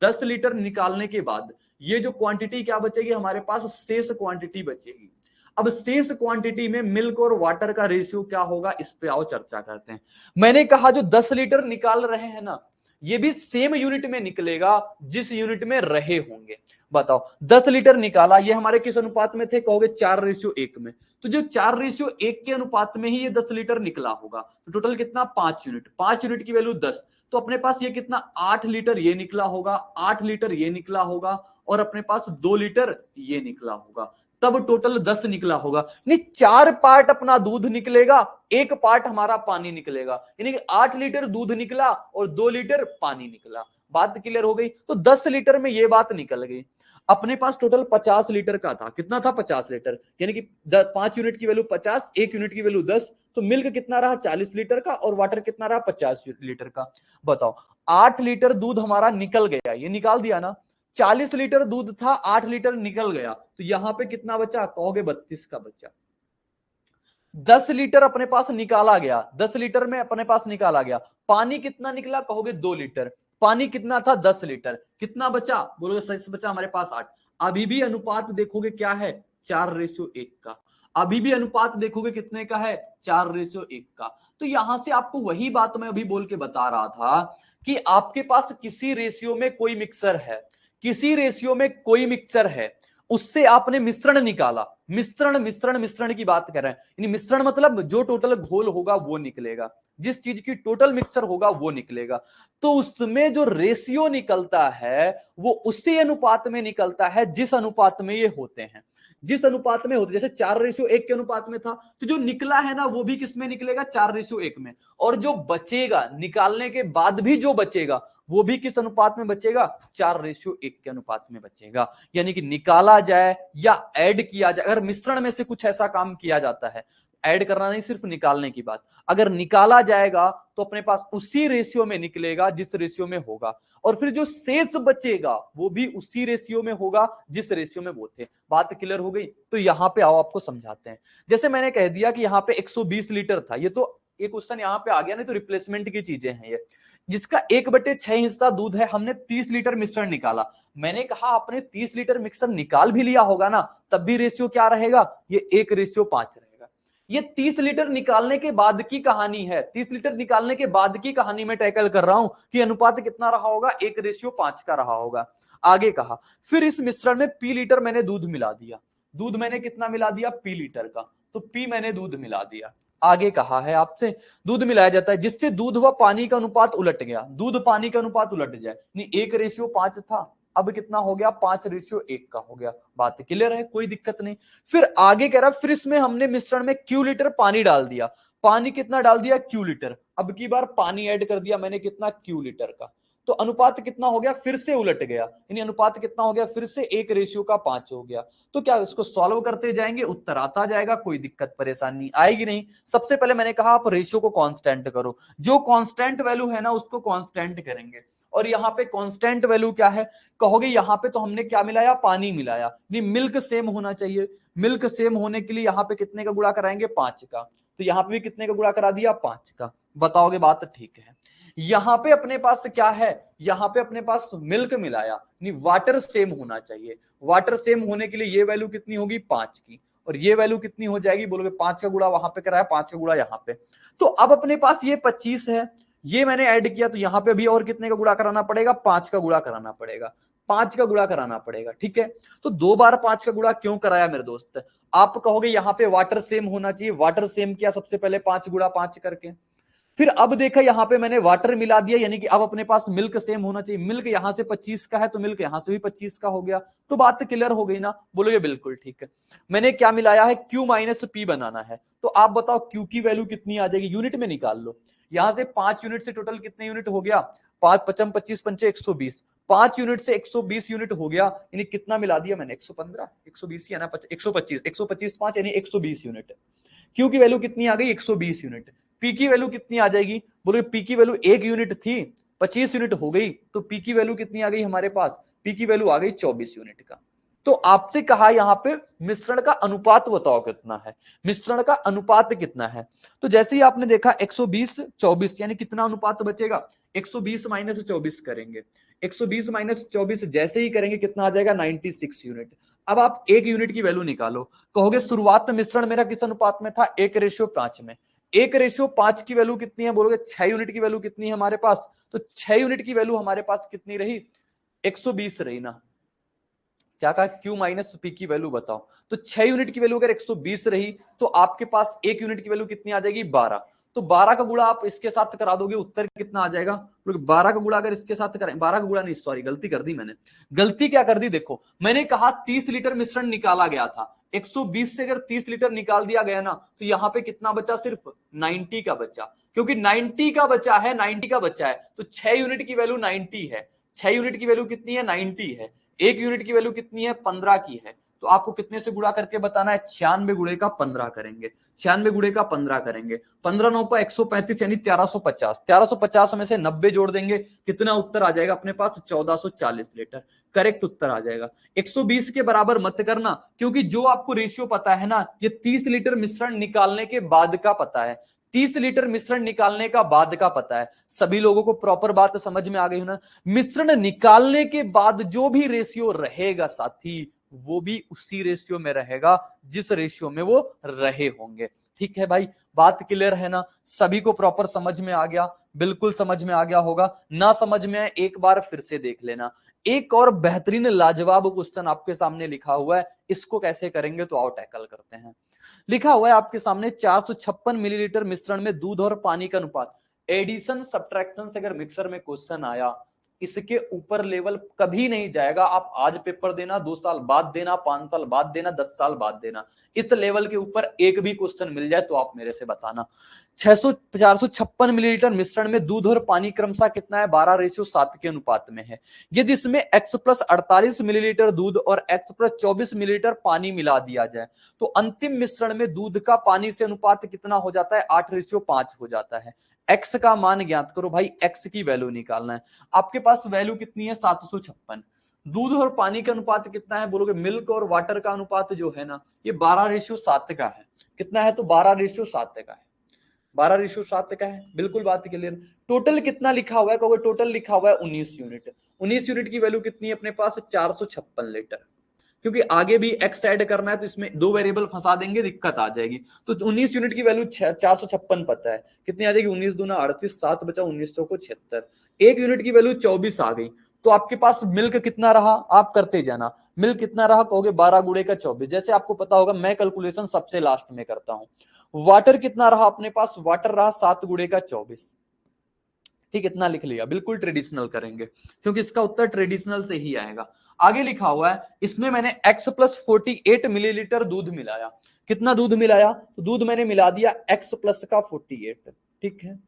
10 लीटर निकालने के बाद ये जो क्वांटिटी क्या बचेगी हमारे पास, शेष क्वांटिटी बचेगी। अब शेष क्वांटिटी में मिल्क और वाटर का रेशियो क्या होगा, इस पे आओ चर्चा करते हैं। मैंने कहा जो 10 लीटर निकाल रहे हैं ना, ये भी सेम यूनिट में निकलेगा जिस यूनिट में रहे होंगे। बताओ 10 लीटर निकाला, ये हमारे किस अनुपात में थे, कहोगे 4:1 में, तो जो 4:1 के अनुपात में ही ये 10 लीटर निकला होगा, तो टोटल कितना, 5 यूनिट, 5 यूनिट की वैल्यू 10, तो अपने पास ये कितना, 8 लीटर ये निकला होगा, 8 लीटर ये निकला होगा, और अपने पास 2 लीटर ये निकला होगा, तब टोटल 10 निकला होगा। यानी 4 पार्ट अपना दूध निकलेगा, 1 पार्ट हमारा पानी निकलेगा, यानी कि 8 लीटर दूध निकला और 2 लीटर पानी निकला। बात क्लियर हो गई, तो 10 लीटर में ये बात निकल गई। अपने पास टोटल 50 लीटर का था, कितना था, 50 लीटर, यानी कि 5 यूनिट की वैल्यू 50, 1 यूनिट की वैल्यू 10, तो मिल्क कितना रहा, 40 लीटर का, और वाटर कितना रहा, 50 लीटर का। बताओ 8 लीटर दूध हमारा निकल गया, ये निकाल दिया ना, 40 लीटर दूध था, 8 लीटर निकल गया, तो यहां पे कितना बचा, कहोगे 32 का बचा। 10 लीटर अपने पास निकाला गया, 10 लीटर में अपने पास निकाला गया, पानी कितना निकला, कहोगे 2 लीटर, पानी कितना था, 10 लीटर, कितना बचा, बोलोगे सच बचा हमारे पास 8। अभी भी अनुपात देखोगे क्या है, 4:1 का, अभी भी अनुपात देखोगे कितने का है, 4:1 का। तो यहां से आपको वही बात मैं अभी बोल के बता रहा था कि आपके पास किसी रेशियो में कोई मिक्सर है, किसी रेशियो में कोई मिक्सर है, उससे आपने मिश्रण निकाला, मिश्रण मिश्रण मिश्रण की बात कर रहे हैं, यानी मिश्रण मतलब जो टोटल घोल होगा वो निकलेगा, जिस चीज की टोटल मिक्सचर होगा वो निकलेगा, तो उसमें जो रेशियो निकलता है वो उसी अनुपात में निकलता है जिस अनुपात में ये होते हैं, जिस अनुपात में होते, जैसे 4:1 के अनुपात में था, तो जो निकला है ना वो भी किस में निकलेगा, 4:1 में, और जो बचेगा निकालने के बाद भी जो बचेगा वो भी किस अनुपात में बचेगा, 4:1 के अनुपात में बचेगा। यानी कि निकाला जाए या ऐड किया जाए, अगर मिश्रण में से कुछ ऐसा काम किया जाता है, ऐड करना नहीं, सिर्फ निकालने की बात, अगर निकाला जाएगा तो अपने पास उसी रेशियो में निकलेगा जिस रेशियो में होगा, और फिर जो शेष बचेगा वो भी उसी रेशियो में होगा जिस रेशियो में वो थे। बात क्लियर हो गई, तो यहां पे आओ आपको समझाते हैं। जैसे मैंने कह दिया कि यहाँ पे 120 लीटर था, ये तो एक क्वेश्चन यहाँ पे आ गया, नहीं तो रिप्लेसमेंट की चीजें हैं ये, जिसका 1/6 हिस्सा दूध है, हमने 30 लीटर मिश्रण निकाला। मैंने कहा आपने 30 लीटर मिक्सर निकाल भी लिया होगा ना, तब भी रेशियो क्या रहेगा, ये 1:5 रहेगा। ये 30 लीटर निकालने के बाद की कहानी है, 30 लीटर निकालने के बाद की कहानी में टैकल कर रहा हूं कि अनुपात कितना रहा होगा, 1:5 का रहा होगा। आगे कहा फिर इस मिश्रण में पी लीटर मैंने दूध मिला दिया, दूध मैंने कितना मिला दिया, पी लीटर का, तो पी मैंने दूध मिला दिया। आगे कहा है आपसे दूध मिलाया जाता है जिससे दूध व पानी का अनुपात उलट गया, दूध पानी का अनुपात उलट जाए, नहीं 1:5 था, अब कितना हो गया, 5:1 का हो गया। बात क्लियर है, कोई दिक्कत नहीं। फिर आगे कह रहा फिर इसमें हमने मिश्रण में क्यू लीटर पानी डाल दिया, पानी कितना डाल दिया, क्यू लीटर, अब की बार पानी ऐड कर दिया मैंने कितना, क्यू लीटर का, तो अनुपात कितना हो गया, फिर से उलट गया, यानी अनुपात कितना हो गया, फिर से 1:5 हो गया। तो क्या इसको सॉल्व करते जाएंगे, उत्तर आता जाएगा, कोई दिक्कत परेशानी आएगी नहीं। सबसे पहले मैंने कहा आप रेशियो को कांस्टेंट करो, जो कांस्टेंट वैल्यू है ना उसको कांस्टेंट करेंगे, और यहाँ पे कांस्टेंट वैल्यू क्या है, कहोगे यहाँ पे तो हमने क्या मिलाया, पानी मिलाया, नहीं मिल्क सेम होना चाहिए, मिल्क सेम होने के लिए यहाँ पे कितने का गुणा कराएंगे, 5 का, तो यहाँ पे भी कितने का गुणा करा दिया, 5 का। बताओगे बात ठीक है। यहां पे अपने पास क्या है, यहां पे अपने पास मिल्क मिलाया, नहीं वाटर सेम होना चाहिए, वाटर सेम होने के लिए ये वैल्यू कितनी होगी, 5 की, और ये वैल्यू कितनी हो जाएगी, बोलोगे 5 का गुणा वहां पे कराया, 5 का गुणा यहाँ पे, तो अब अपने पास ये 25 है, ये मैंने ऐड किया, तो यहाँ पे भी और कितने का गुणा कराना पड़ेगा, 5 का गुणा कराना पड़ेगा, 5 का गुणा कराना पड़ेगा, ठीक है। तो 2 बार 5 का गुणा क्यों कराया मेरे दोस्त? आप कहोगे यहां पे वाटर सेम होना चाहिए, वाटर सेम किया सबसे पहले 5 गुणा 5 करके, फिर अब देखा यहां पे मैंने वाटर मिला दिया, यानी कि अब अपने पास मिल्क सेम होना चाहिए। मिल्क यहां से 25 का है तो मिल्क यहां से भी 25 का हो गया, तो बात क्लियर हो गई ना? बोलोगे बिल्कुल ठीक है। मैंने क्या मिलाया है? Q माइनस पी बनाना है, तो आप बताओ Q की वैल्यू कितनी आ जाएगी, यूनिट में निकाल लो। यहां से 5 यूनिट से टोटल कितने यूनिट हो गया? 5 पचम 25 पंचे 120, 5 यूनिट से 120 यूनिट हो गया, यानी कितना मिला दिया मैंने? 115, 120 ही है ना, 125, 125 5 यानी 120 यूनिट। Q की वैल्यू कितनी आ गई? 120 यूनिट। P की वैल्यू कितनी आ जाएगी? बोलोगे P की वैल्यू 1 यूनिट थी, 25 यूनिट हो गई, तो P की वैल्यू कितनी आ गई हमारे पास? P की वैल्यू आ गई 24 यूनिट का। तो आपसे कहा यहां पे मिश्रण का अनुपात बताओ कितना है, मिश्रण का अनुपात कितना है। तो जैसे ही आपने देखा 120 24, यानी कितना अनुपात बचेगा? 120 माइनस 24 करेंगे, 120 माइनस 24 जैसे ही करेंगे कितना आ जाएगा? 96 यूनिट। अब आप 1 यूनिट की वैल्यू निकालो। कहोगे शुरुआत में मिश्रण मेरा किस अनुपात में था? 1:5 में। 1:5 की वैल्यू कितनी है? बोलोगे 6 यूनिट की वैल्यू कितनी है हमारे पास? तो 6 यूनिट की वैल्यू हमारे पास कितनी रही? 120 रही ना। क्या कहा? Q माइनस पी की वैल्यू बताओ। तो 6 यूनिट की वैल्यू अगर 120 रही तो आपके पास 1 यूनिट की वैल्यू कितनी आ जाएगी? 12। तो 12 का गुणा आप इसके साथ करा दोगे, उत्तर कितना आ जाएगा? 12 का गुणा अगर इसके साथ करें, 12 का गुणा नहीं, सॉरी गलती कर दी मैंने। गलती क्या कर दी? देखो मैंने कहा 30 लीटर मिश्रण निकाला गया था, 120 से अगर 30 लीटर निकाल दिया गया ना, तो यहां पे कितना बचा? सिर्फ 90 का बचा, क्योंकि 90 का बचा है, 90 का बचा है, तो 6 यूनिट की वैल्यू 90 है। 6 यूनिट की वैल्यू कितनी है? 90 है। 1 यूनिट की वैल्यू कितनी है? 15 की है। तो आपको कितने से गुणा करके बताना है? 96 गुणे का 15 करेंगे, 96 गुणे का 15 करेंगे, 15 9 का 135 यानी 1350, 1350 में से 90 जोड़ देंगे, कितना उत्तर आ जाएगा अपने पास? 1440 लीटर। करेक्ट उत्तर आ जाएगा। 120 के बराबर मत करना, क्योंकि जो आपको रेशियो पता है ना, ये 30 लीटर मिश्रण निकालने के बाद का पता है, 30 लीटर मिश्रण निकालने का बाद का पता है। सभी लोगों को प्रॉपर बात समझ में आ गई ना? मिश्रण निकालने के बाद जो भी रेशियो रहेगा साथी, वो भी उसी रेशियो में रहेगा जिस रेशियो में वो रहे होंगे। ठीक है भाई, बात क्लियर है ना? सभी को प्रॉपर समझ में आ गया? बिल्कुल समझ में आ गया होगा ना? समझ में आए एक बार फिर से देख लेना। एक और बेहतरीन लाजवाब क्वेश्चन आपके सामने लिखा हुआ है, इसको कैसे करेंगे तो आओ टैकल करते हैं। लिखा हुआ है आपके सामने 456 मिलीलीटर मिश्रण में दूध और पानी का अनुपात। एडिशन सब्ट्रैक्शन से अगर मिक्सर में क्वेश्चन आया, इसके ऊपर लेवल कभी नहीं जाएगा। आप आज पेपर देना, 2 साल बाद देना, 5 साल बाद देना, 10 साल बाद देना, इस लेवल के ऊपर एक भी क्वेश्चन मिल जाए तो आप मेरे से बताना। 456 मिलीलीटर मिश्रण में दूध और पानी क्रमशः कितना है? 12:7 के अनुपात में है। यदि इसमें x प्लस 48 मिलीलीटर दूध और x प्लस 24 मिलीलीटर पानी मिला दिया जाए, तो अंतिम मिश्रण में दूध का पानी से अनुपात कितना हो जाता है? 8:5 हो जाता है। x का मान ज्ञात करो भाई, x की वैल्यू निकालना है। आपके पास वैल्यू कितनी है? 756। दूध और पानी का अनुपात कितना है? बोलोगे मिल्क और वाटर का अनुपात जो है ना, ये 12:7 का है। कितना है? तो 12:7 का है, 12:7 का है। बिल्कुल बात क्लियर। टोटल कितना लिखा हुआ है? कहोगे टोटल लिखा हुआ है 19 यूनिट। 19 यूनिट की वैल्यू कितनी है अपने पास? 456 लीटर। क्योंकि आगे भी एक्स ऐड करना है तो इसमें दो वेरिएबल फंसा देंगे, दिक्कत आ जाएगी। तो 19 यूनिट की वैल्यू 456 पता है, कितनी आ जाएगी? 19 दूना 38, 7 बचा 1900 को 76। 1 यूनिट की वैल्यू 24 आ गई। तो आपके पास मिल्क कितना रहा? आप करते जाना। मिल्क कितना रहा? कहोगे 12 गुणे का 24। जैसे आपको पता होगा, मैं कैलकुलेशन सबसे लास्ट में करता हूं। वाटर कितना रहा अपने पास? वाटर रहा 7 गुणे का 24। ठीक, इतना लिख लिया। बिल्कुल ट्रेडिशनल करेंगे, क्योंकि इसका उत्तर ट्रेडिशनल से ही आएगा। आगे लिखा हुआ है, इसमें मैंने x प्लस 48 मिलीलीटर दूध मिलाया। कितना दूध मिलाया? तो दूध मैंने मिला दिया x प्लस का 48। ठीक है।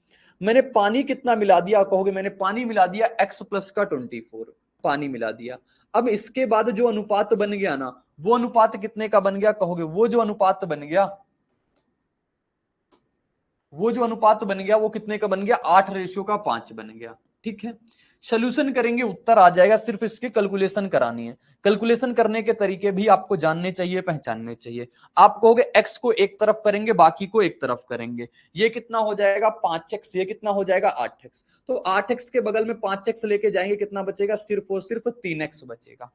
मैंने पानी कितना मिला दिया? कहोगे मैंने पानी मिला दिया x प्लस का 24, पानी मिला दिया। अब इसके बाद जो अनुपात बन गया ना, वो अनुपात कितने का बन गया? कहोगे वो जो अनुपात बन गया, वो जो अनुपात बन गया वो कितने का बन गया? 8:5 बन गया। ठीक है। सोल्यूशन करेंगे, उत्तर आ जाएगा। सिर्फ इसकी कैलकुलेशन करानी है। कैलकुलेशन करने के तरीके भी आपको जानने चाहिए, पहचानने चाहिए। आप कहोगे x को एक तरफ करेंगे, बाकी को एक तरफ करेंगे। ये कितना हो जाएगा? 5x। ये कितना हो जाएगा? 8x। तो 8x के बगल में 5x लेके जाएंगे, कितना बचेगा? सिर्फ और सिर्फ 3x बचेगा।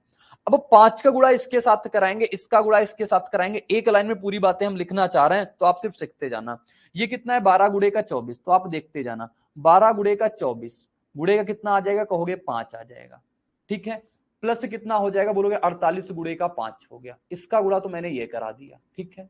अब 5 का गुणा इसके साथ कराएंगे, इसका गुणा इसके साथ कराएंगे। एक लाइन में पूरी बातें हम लिखना चाह रहे हैं, तो आप सिर्फ सीखते जाना। ये कितना है? 12 गुणे का 24। तो आप देखते जाना, 12 गुणे का 24 गुणे का कितना आ जाएगा? कहोगे 5 आ जाएगा। ठीक है। प्लस कितना हो जाएगा बोलोगे 48 गुणे का 5 हो गया, इसका गुणा तो मैंने ये करा दिया, ठीक है।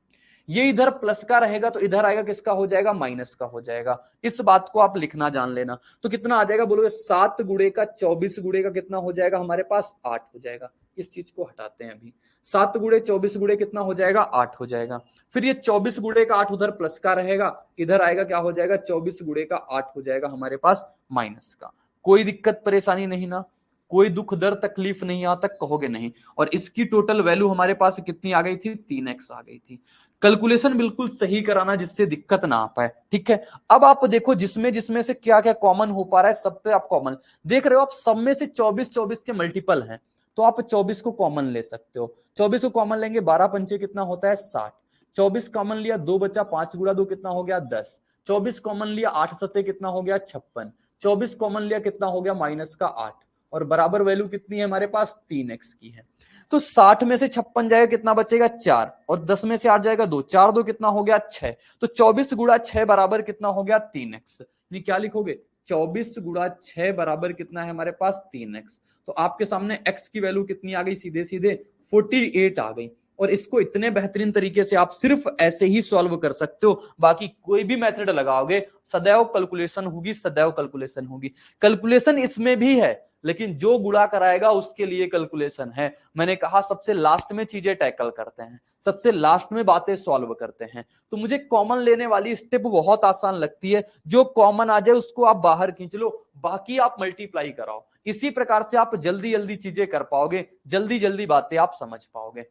ये इधर प्लस का रहेगा तो इधर आएगा किसका हो जाएगा, माइनस का हो जाएगा। इस बात को आप लिखना जान लेना। तो कितना आ जाएगा बोलोगे 7 गुणे का 24 गुणे का कितना हो जाएगा हमारे पास 8 हो जाएगा। इस चीज को हटाते हैं अभी, 7 गुणे 24 गुणे कितना हो जाएगा 8 हो जाएगा। फिर ये 24 गुणे का 8 उधर प्लस का रहेगा, इधर आएगा क्या हो जाएगा 24 गुणे का 8 हो जाएगा हमारे पास माइनस का। कोई दिक्कत परेशानी नहीं ना, कोई दुख दर्द तकलीफ नहीं, यहां तक कहोगे नहीं। और इसकी टोटल वैल्यू हमारे पास कितनी आ गई थी, 3x आ गई थी। कैलकुलेशन बिल्कुल सही कराना जिससे दिक्कत ना आ पाए, ठीक है। अब आप देखो जिसमें जिसमें से क्या क्या कॉमन हो पा रहा है, सब पे आप कॉमन देख रहे हो। आप सब में से 24 के मल्टीपल हैं, तो आप 24 को कॉमन ले सकते हो। 24 को कॉमन लेंगे 12 पंचे कितना होता है 60। 24 कॉमन लिया 2 बचा, 5 गुणा 2 कितना हो गया 10। 24 कॉमन लिया 8 सत्ते कितना हो गया 56। 24 कॉमन लिया कितना हो गया माइनस का 8, और बराबर वैल्यू कितनी है हमारे पास 3x की है। तो 60 में से 56 जाएगा कितना बचेगा 4, और 10 में से 8 जाएगा 2, 4 2 कितना हो गया 6। तो 24 गुणा 6 बराबर कितना हो गया 3x। ये क्या लिखोगे 24 गुणा 6 बराबर कितना है हमारे पास 3x। तो आपके सामने x की वैल्यू कितनी आ गई, सीधे सीधे 48 आ गई। और इसको इतने बेहतरीन तरीके से आप सिर्फ ऐसे ही सॉल्व कर सकते हो, बाकी कोई भी मेथड लगाओगे सदैव कैलकुलेशन होगी, सदैव कैलकुलेशन होगी। कैलकुलेशन इसमें भी है, लेकिन जो गुणा कराएगा उसके लिए कैलकुलेशन है। मैंने कहा सबसे लास्ट में चीजें टैकल करते हैं, सबसे लास्ट में बातें सॉल्व करते हैं। तो मुझे कॉमन लेने वाली स्टेप बहुत आसान लगती है, जो कॉमन आ जाए उसको आप बाहर खींच लो, बाकी आप मल्टीप्लाई कराओ। इसी प्रकार से आप जल्दी जल्दी चीजें कर पाओगे, जल्दी जल्दी बातें आप समझ पाओगे।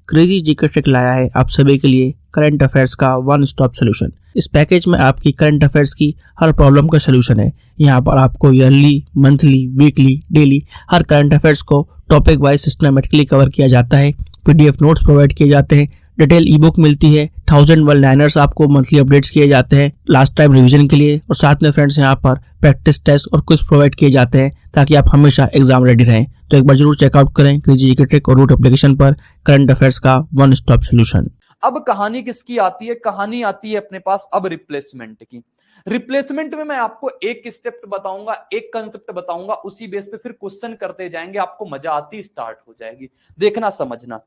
क्रेजी जीके ट्रिक लाया है आप सभी के लिए करंट अफेयर्स का वन स्टॉप सोल्यूशन। इस पैकेज में आपकी करंट अफेयर्स की हर प्रॉब्लम का सोल्यूशन है। यहाँ पर आपको ईयरली, मंथली, वीकली, डेली हर करंट अफेयर्स को टॉपिक वाइज सिस्टमेटिकली कवर किया जाता है। पीडीएफ नोट्स प्रोवाइड किए जाते हैं, डिटेल ई बुक मिलती है, 1000 वर्ड लाइनर्स आपको मंथली अपडेट्स किए जाते हैं लास्ट टाइम रिवीजन के लिए, और साथ में फ्रेंड्स यहाँ पर प्रैक्टिस टेस्ट और क्विज प्रोवाइड किए जाते हैं ताकि आप हमेशा एग्जाम रेडी रहें। तो एक बार जरूर चेकआउट करें क्रेजी जीके ट्रिक और रूट एप्लीकेशन पर करंट अफेयर्स का वन स्टॉप सोल्यूशन। अब कहानी किसकी आती है, कहानी आती है अपने पास अब रिप्लेसमेंट की। रिप्लेसमेंट में मैं आपको एक स्टेप बताऊंगा, एक कंसेप्ट बताऊंगा, उसी बेस पे फिर क्वेश्चन करते जाएंगे, आपको मजा आती स्टार्ट हो जाएगी। देखना समझना।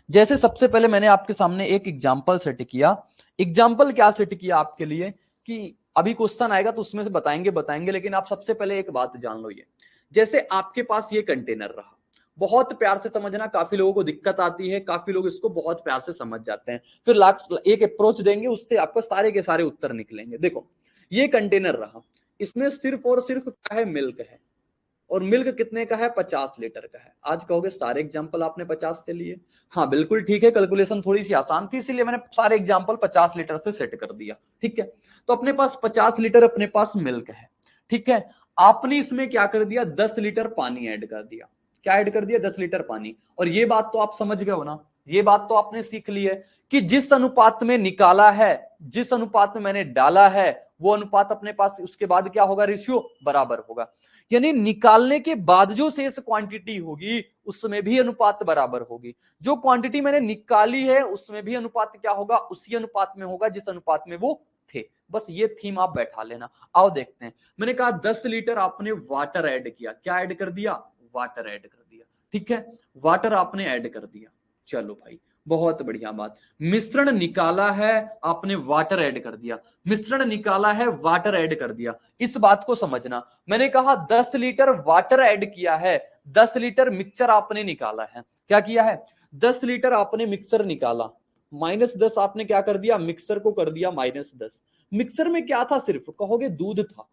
जैसे सबसे पहले मैंने आपके सामने एक एग्जाम्पल सेट किया। एग्जाम्पल क्या सेट किया आपके लिए कि अभी क्वेश्चन आएगा तो उसमें से बताएंगे, लेकिन आप सबसे पहले एक बात जान लो। ये जैसे आपके पास ये कंटेनर रहा, बहुत प्यार से समझना, काफी लोगों को दिक्कत आती है, काफी लोग इसको बहुत प्यार से समझ जाते हैं। फिर लास्ट एक अप्रोच देंगे, उससे आपको सारे के सारे उत्तर निकलेंगे। देखो ये कंटेनर रहा, इसमें सिर्फ और सिर्फ क्या है, मिल्क है, और मिल्क कितने का है 50 लीटर का है। आज कहोगे सारे एग्जाम्पल आपने 50 से लिए, हाँ बिल्कुल ठीक है, कैलकुलेशन थोड़ी सी आसान थी इसीलिए मैंने सारे एग्जाम्पल 50 लीटर से सेट कर दिया, ठीक है। तो अपने पास 50 लीटर अपने पास मिल्क है, ठीक है। आपने इसमें क्या कर दिया 10 लीटर पानी ऐड कर दिया। क्या ऐड कर दिया 10 लीटर पानी। और ये बात तो आप समझ गए हो ना, ये बात तो आपने सीख ली है कि जिस अनुपात में निकाला है, जिस अनुपात में मैंने डाला है, वो अनुपात अपने पास उसके बाद क्या होगा, रेशियो बराबर होगा। यानी निकालने के बाद जो शेष क्वांटिटी होगी उसमें भी अनुपात बराबर होगी। जो क्वांटिटी मैंने निकाली है उसमें भी अनुपात क्या होगा, उसी अनुपात में होगा जिस अनुपात में वो थे। बस ये थीम आप बैठा लेना। आओ देखते हैं। मैंने कहा 10 लीटर आपने वाटर ऐड किया। क्या ऐड कर दिया, वाटर ऐड कर दिया, ठीक है। वाटर आपने ऐड कर दिया, चलो भाई बहुत बढ़िया बात। मिश्रण निकाला है, आपने वाटर ऐड कर दिया। मिश्रण निकाला है, वाटर ऐड कर दिया। इस बात को समझना, मैंने कहा 10 लीटर वाटर ऐड किया है, 10 लीटर मिक्सचर आपने निकाला है। क्या किया है, 10 लीटर आपने मिक्सर निकाला, -10 आपने क्या कर दिया, मिक्सर को कर दिया -10। मिक्सर में क्या था, सिर्फ कहोगे दूध था।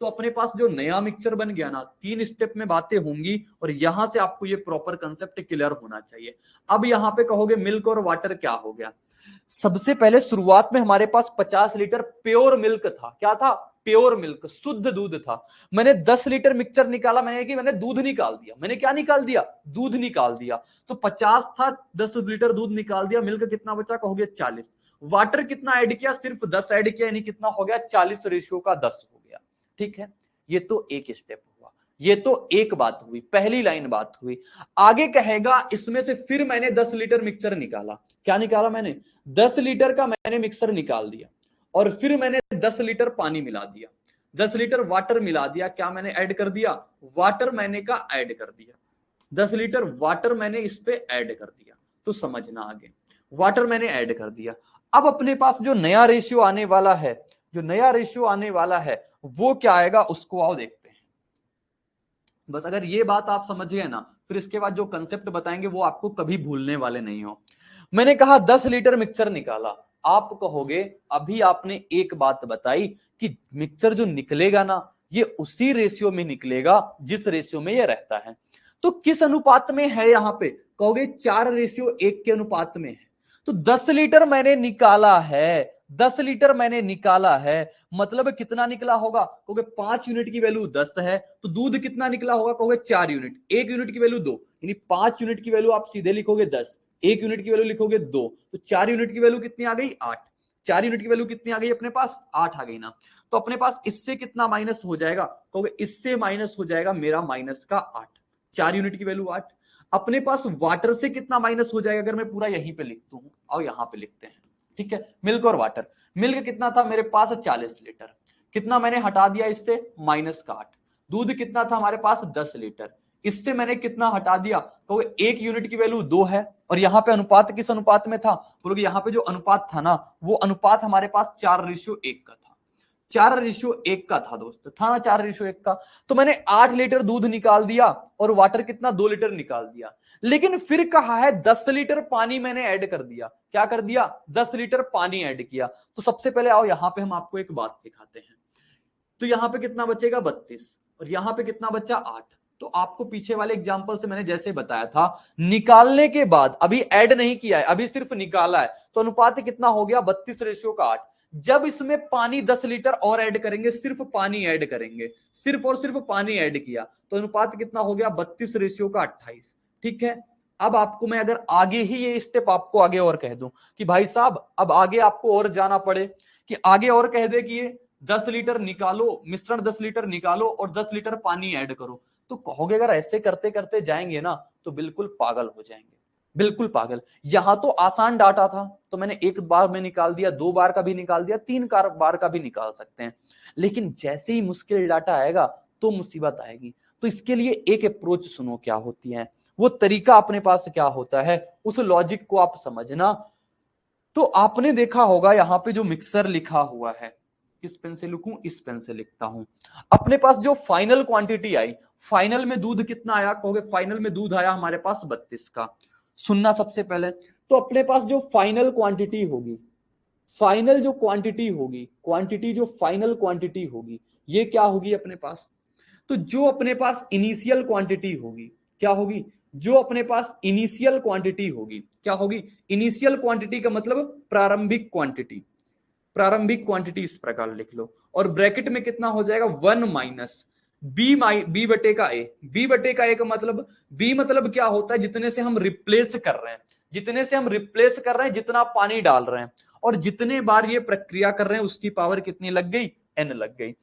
तो अपने पास जो नया मिक्सचर बन गया ना, 3 स्टेप में बातें होंगी और यहां से आपको ये प्रॉपर कंसेप्ट क्लियर होना चाहिए। अब यहां पे कहोगे मिल्क और वाटर क्या हो गया। सबसे पहले शुरुआत में हमारे पास 50 लीटर प्योर मिल्क था। क्या था, प्योर मिल्क, शुद्ध दूध था। मैंने 10 लीटर मिक्सचर निकाला, मैंने दूध निकाल दिया। मैंने क्या निकाल दिया, दूध निकाल दिया। तो 50 था, 10 लीटर दूध निकाल दिया। मिल्क कितना बचा, कहोगे 40। वाटर कितना ऐड किया, सिर्फ 10 ऐड किया, यानी कितना हो गया 40 रेशियो का 10 हो गया, ठीक है। ये तो एक स्टेप हुआ, ये तो एक बात हुई, पहली लाइन बात हुई। आगे कहेगा इसमें से फिर मैंने 10 लीटर मिक्सचर निकाला। क्या निकाला मैंने, 10 लीटर का मैंने मिक्सर निकाल दिया, और फिर मैंने 10 लीटर पानी मिला दिया। 10 लीटर वाटर मिला दिया, क्या मैंने ऐड कर दिया, वाटर मैंने का ऐड कर दिया, 10 लीटर वाटर मैंने इस पे ऐड कर दिया, तो समझना आगे, वाटर मैंने ऐड कर दिया। अब अपने पास जो नया रेशियो आने वाला है, जो नया रेशियो आने वाला है वो क्या आएगा, उसको आओ देखते हैं। बस अगर ये बात आप समझ गए ना, फिर इसके बाद जो कंसेप्ट बताएंगे वो आपको कभी भूलने वाले नहीं हो। मैंने कहा 10 लीटर मिक्सचर निकाला, आप कहोगे अभी आपने एक बात बताई कि मिक्सचर जो निकलेगा ना ये उसी रेशियो में निकलेगा जिस रेशियो में ये रहता है। तो किस अनुपात में है यहां पे, कहोगे 4:1 के अनुपात में है। तो 10 लीटर मैंने निकाला है, 10 लीटर मैंने निकाला है, मतलब कितना निकला होगा, कहोगे 5 यूनिट की वैल्यू 10 है, तो दूध कितना निकला होगा, कहोगे 4 यूनिट, 1 यूनिट की वैल्यू 2, यानी 5 यूनिट की वैल्यू आप सीधे लिखोगे 10, 1 यूनिट की वैल्यू लिखोगे 2, तो 4 यूनिट की वैल्यू कितनी आ गई, 8, 4 यूनिट की वैल्यू कितनी आ गई अपने पास, 8 आ गई ना। तो अपने पास इससे कितना माइनस हो जाएगा, कहोगे इससे माइनस हो जाएगा मेरा माइनस का 8, 4 यूनिट की वैल्यू 8। अपने पास वाटर से कितना माइनस हो जाएगा, अगर मैं पूरा यहीं पे लिखता हूं, और यहां पे लिखते हैं, ठीक है, मिल्क और वाटर। मिल्क कितना था मेरे पास 40 लीटर, कितना मैंने हटा दिया इससे, -8। दूध कितना था हमारे पास 10 लीटर, इससे मैंने कितना हटा दिया, तो 1 यूनिट की वैल्यू 2 है, और यहां पे अनुपात किस अनुपात में था, बोलोगे यहां पे जो अनुपात था ना वो अनुपात हमारे पास 4:1 का था, 4:1 का था दोस्त, था ना 4:1 का। तो मैंने 8 लीटर दूध निकाल दिया और वाटर कितना 2 लीटर निकाल दिया, लेकिन फिर कहा है 10 लीटर पानी मैंने ऐड कर दिया, क्या कर दिया, 10 लीटर पानी ऐड किया। तो सबसे पहले आओ यहां पे हम आपको एक बात सिखाते हैं। तो यहां पे कितना बचेगा 32, और यहां पे कितना बचा 8। तो आपको पीछे वाले एग्जांपल से मैंने जैसे बताया था, निकालने के बाद, अभी ऐड नहीं किया है, अभी सिर्फ निकाला है, तो अनुपात कितना हो गया 32:8। जब इसमें पानी 10 लीटर और ऐड करेंगे, सिर्फ पानी ऐड करेंगे, सिर्फ और सिर्फ पानी ऐड किया, तो अनुपात कितना हो गया 32:28। ठीक है, अब आपको मैं अगर आगे ही ये स्टेप आपको आगे और कह दूं कि भाई साहब अब आगे आपको और जाना पड़े, कि आगे और कह दे कि ये 10 लीटर निकालो, मिश्रण 10 लीटर निकालो और 10 लीटर पानी ऐड करो, तो कहोगे अगर ऐसे करते करते जाएंगे ना तो बिल्कुल पागल हो जाएंगे, बिल्कुल पागल। यहां तो आसान डाटा था, तो मैंने एक बार में निकाल दिया, 2 बार का भी निकाल दिया, 3 बार का भी निकाल सकते हैं, लेकिन जैसे ही मुश्किल डाटा आएगा तो मुसीबत आएगी। तो इसके लिए एक अप्रोच सुनो क्या होती है, वो तरीका अपने पास क्या होता है, उस लॉजिक को आप समझना। तो आपने देखा होगा यहां पे जो मिक्सर लिखा हुआ है, किस पेन से लिखूं, इस पेन से लिखता हूं। अपने पास जो फाइनल क्वांटिटी आई, फाइनल में दूध कितना आया, कहोगे फाइनल में दूध आया हमारे पास 32 का। सुनना सबसे पहले, तो अपने पास जो फाइनल क्वांटिटी होगी, फाइनल जो क्वांटिटी होगी, क्वांटिटी जो फाइनल क्वांटिटी होगी, ये क्या होगी अपने पास, तो जो अपने पास इनिशियल क्वांटिटी होगी, क्या होगी, जो अपने पास इनिशियल क्वांटिटी होगी, क्या होगी, इनिशियल क्वांटिटी का मतलब प्रारंभिक क्वांटिटी, प्रारंभिक क्वांटिटी इस प्रकार लिख लो, और ब्रैकेट में कितना हो जाएगा 1 माइनस बी बटे का ए, बी बटे का ए का मतलब, बी मतलब क्या होता है, जितने से हम रिप्लेस कर रहे हैं, जितने से हम रिप्लेस कर रहे हैं, जितना पानी डाल रहे हैं, और जितने बार ये प्रक्रिया कर रहे हैं उसकी पावर कितनी लग गई, एन लग गई।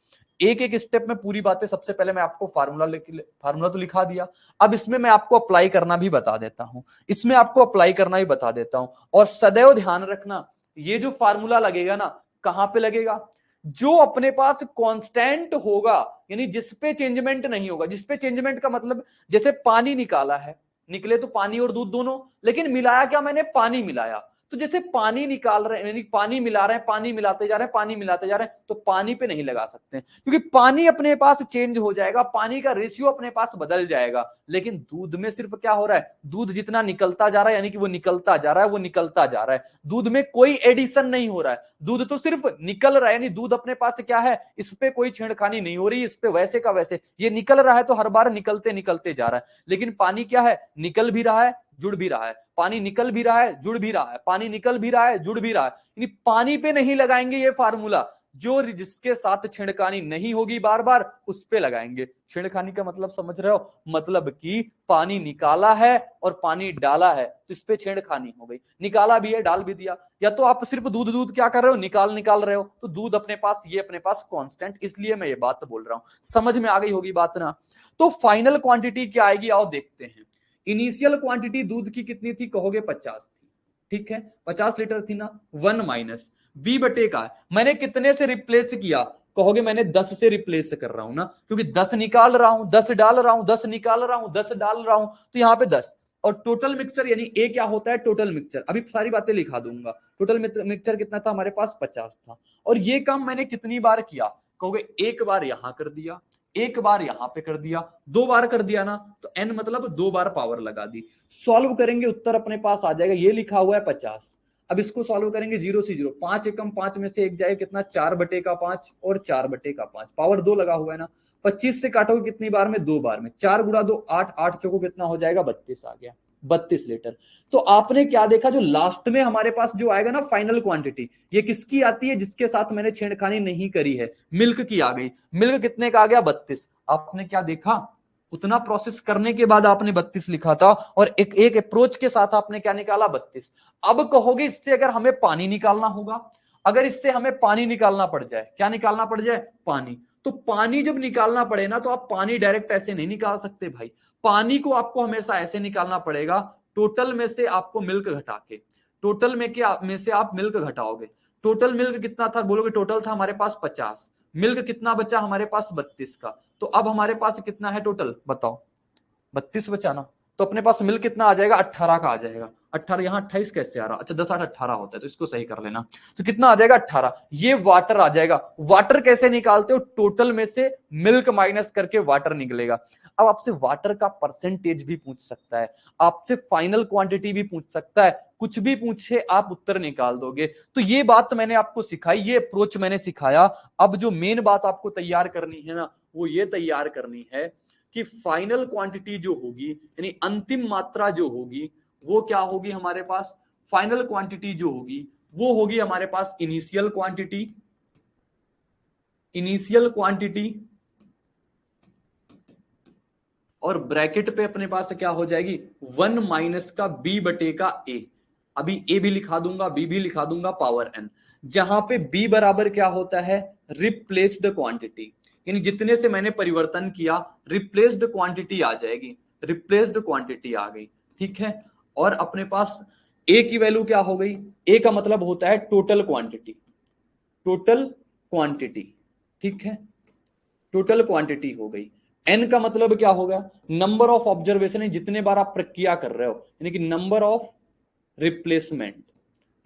एक एक स्टेप में पूरी बातें, सबसे पहले मैं आपको फार्मूला तो लिखा दिया, अब इसमें मैं आपको अप्लाई करना भी बता देता हूं, इसमें आपको अप्लाई करना भी बता देता हूं। और सदैव ध्यान रखना, ये जो फार्मूला लगेगा ना, कहां पे लगेगा, जो अपने पास कांस्टेंट होगा, यानी जिसपे चेंजमेंट नहीं होगा, जिसपे चेंजमेंट का मतलब, जैसे पानी निकाला है, निकले तो पानी और दूध दोनों, लेकिन मिलाया क्या मैंने, पानी मिलाया, तो जैसे पानी निकाल रहे हैं, यानी पानी मिला रहे हैं, पानी मिलाते जा रहे हैं, पानी मिलाते जा रहे हैं, तो पानी पे नहीं लगा सकते हैं, क्योंकि पानी अपने पास चेंज हो जाएगा, पानी का रेशियो अपने पास बदल जाएगा। लेकिन दूध में सिर्फ क्या हो रहा है, दूध जितना निकलता जा रहा है, यानी कि वो निकलता जा रहा है, वो निकलता जा रहा है, दूध में कोई एडिशन नहीं हो रहा है, दूध तो सिर्फ निकल रहा है, यानी दूध अपने पास क्या है, इस पे कोई छेड़खानी नहीं हो रही, इस पे वैसे का वैसे ये निकल रहा है, तो हर बार निकलते निकलते जा रहा है। लेकिन पानी क्या है, निकल भी रहा है, जुड़ भी रहा है, पानी निकल भी रहा है, जुड़ भी रहा है, पानी निकल भी रहा है, जुड़ भी रहा है, यानी पानी पे नहीं लगाएंगे ये फार्मूला, जो जिसके साथ छेड़खानी नहीं होगी बार बार उस पे लगाएंगे। छेड़खानी का मतलब समझ रहे हो, मतलब कि पानी निकाला है और पानी डाला है, तो इस पे छेड़खानी हो गई, निकाला भी है, डाल भी दिया, या तो आप सिर्फ दूध दूध क्या कर रहे हो, निकाल रहे हो, तो दूध अपने पास, ये अपने पास कांस्टेंट, इसलिए मैं ये बात बोल रहा हूं, समझ में आ गई होगी बात ना। तो फाइनल क्वांटिटी क्या आएगी, आओ देखते हैं। इनिशियल क्वांटिटी दूध की कितनी थी, कहोगे 50 थी, ठीक है, 50 लीटर थी ना, 1 माइनस बी बटे का, मैंने कितने से रिप्लेस किया, कहोगे मैंने 10 से रिप्लेस कर रहा हूं ना, क्योंकि 10 निकाल रहा हूं, 10 डाल रहा हूं, 10 निकाल रहा हूं, 10 डाल रहा हूं, तो यहां पे 10। और टोटल मिक्सचर यानी ए क्या होता है, टोटल मिक्सचर, अभी सारी बातें लिखा दूंगा। टोटल मिक्सचर कितना था हमारे पास, 50 था। और ये काम मैंने कितनी बार किया, कहोगे एक बार यहां कर दिया, एक बार यहां पे कर दिया, 2 बार कर दिया ना, तो n मतलब 2 बार पावर लगा दी। सॉल्व करेंगे उत्तर अपने पास आ जाएगा, ये लिखा हुआ है 50। अब इसको सॉल्व करेंगे 0 से 0, 5 एकम 5 में से एक जाए कितना, 4/5 और 4/5, पावर 2 लगा हुआ है ना। 25 से काटोगे कितनी बार में, 2 बार में, 4 गुणा 2 8, 8 चौको कितना हो जाएगा, 32 आ गया, 32 लीटर। तो आपने क्या देखा, जो लास्ट में हमारे पास जो आएगा ना फाइनल क्वांटिटी, ये किसकी आती है, जिसके साथ मैंने छेड़खानी नहीं करी है, मिल्क की आ गई। मिल्क कितने का आ गया, 32। आपने क्या देखा, उतना प्रोसेस करने के बाद आपने 32 लिखा था, और एक एक अप्रोच के साथ आपने क्या निकाला, 32। अब कहोगे इससे अगर हमें पानी निकालना होगा, अगर इससे हमें पानी निकालना पड़ जाए, क्या निकालना पड़ जाए, पानी, तो पानी जब निकालना पड़े ना, तो आप पानी डायरेक्ट ऐसे नहीं निकाल सकते भाई। पानी को आपको हमेशा ऐसे निकालना पड़ेगा, टोटल में से आपको मिल्क घटा के, टोटल में से आप मिल्क घटाओगे। टोटल मिल्क कितना था, बोलोगे टोटल था हमारे पास 50, मिल्क कितना बचा हमारे पास, 32 का। तो अब हमारे पास कितना है टोटल, बताओ, 32 बचा ना, तो अपने पास मिल्क कितना आ जाएगा, 18 का आ जाएगा। 18 यहाँ 28 कैसे आ रहा, अच्छा 10 8 18 होता है, तो इसको सही कर लेना। तो कितना आ जाएगा, 18। ये वाटर आ जाएगा। वाटर कैसे निकालते हो, टोटल में से मिल्क माइनस करके वाटर निकलेगा। अब आपसे वाटर का परसेंटेज भी पूछ सकता है, आपसे फाइनल क्वांटिटी भी पूछ सकता है, कुछ भी पूछे आप उत्तर निकाल दोगे। तो ये बात मैंने आपको सिखाई, ये अप्रोच मैंने सिखाया। अब जो मेन बात आपको तैयार करनी है ना, वो ये तैयार करनी है कि फाइनल क्वांटिटी जो होगी, यानी अंतिम मात्रा जो होगी, वो क्या होगी हमारे पास, फाइनल क्वांटिटी जो होगी वो होगी हमारे पास इनिशियल क्वांटिटी, इनिशियल क्वांटिटी, और ब्रैकेट पे अपने पास क्या हो जाएगी, 1 माइनस का b बटे का a। अभी a भी लिखा दूंगा, b भी लिखा दूंगा, पावर n, जहां पे b बराबर क्या होता है, रिप्लेस्ड क्वांटिटी, यानी जितने से मैंने परिवर्तन किया, रिप्लेस्ड क्वांटिटी आ जाएगी, रिप्लेस्ड क्वांटिटी आ गई, ठीक है। और अपने पास a की वैल्यू क्या हो गई, a का मतलब होता है टोटल क्वांटिटी, टोटल क्वांटिटी, ठीक है, टोटल क्वांटिटी हो गई। एन का मतलब क्या होगा, नंबर ऑफ ऑब्जर्वेशन, जितने बार आप प्रक्रिया कर रहे हो, यानी कि number of replacement,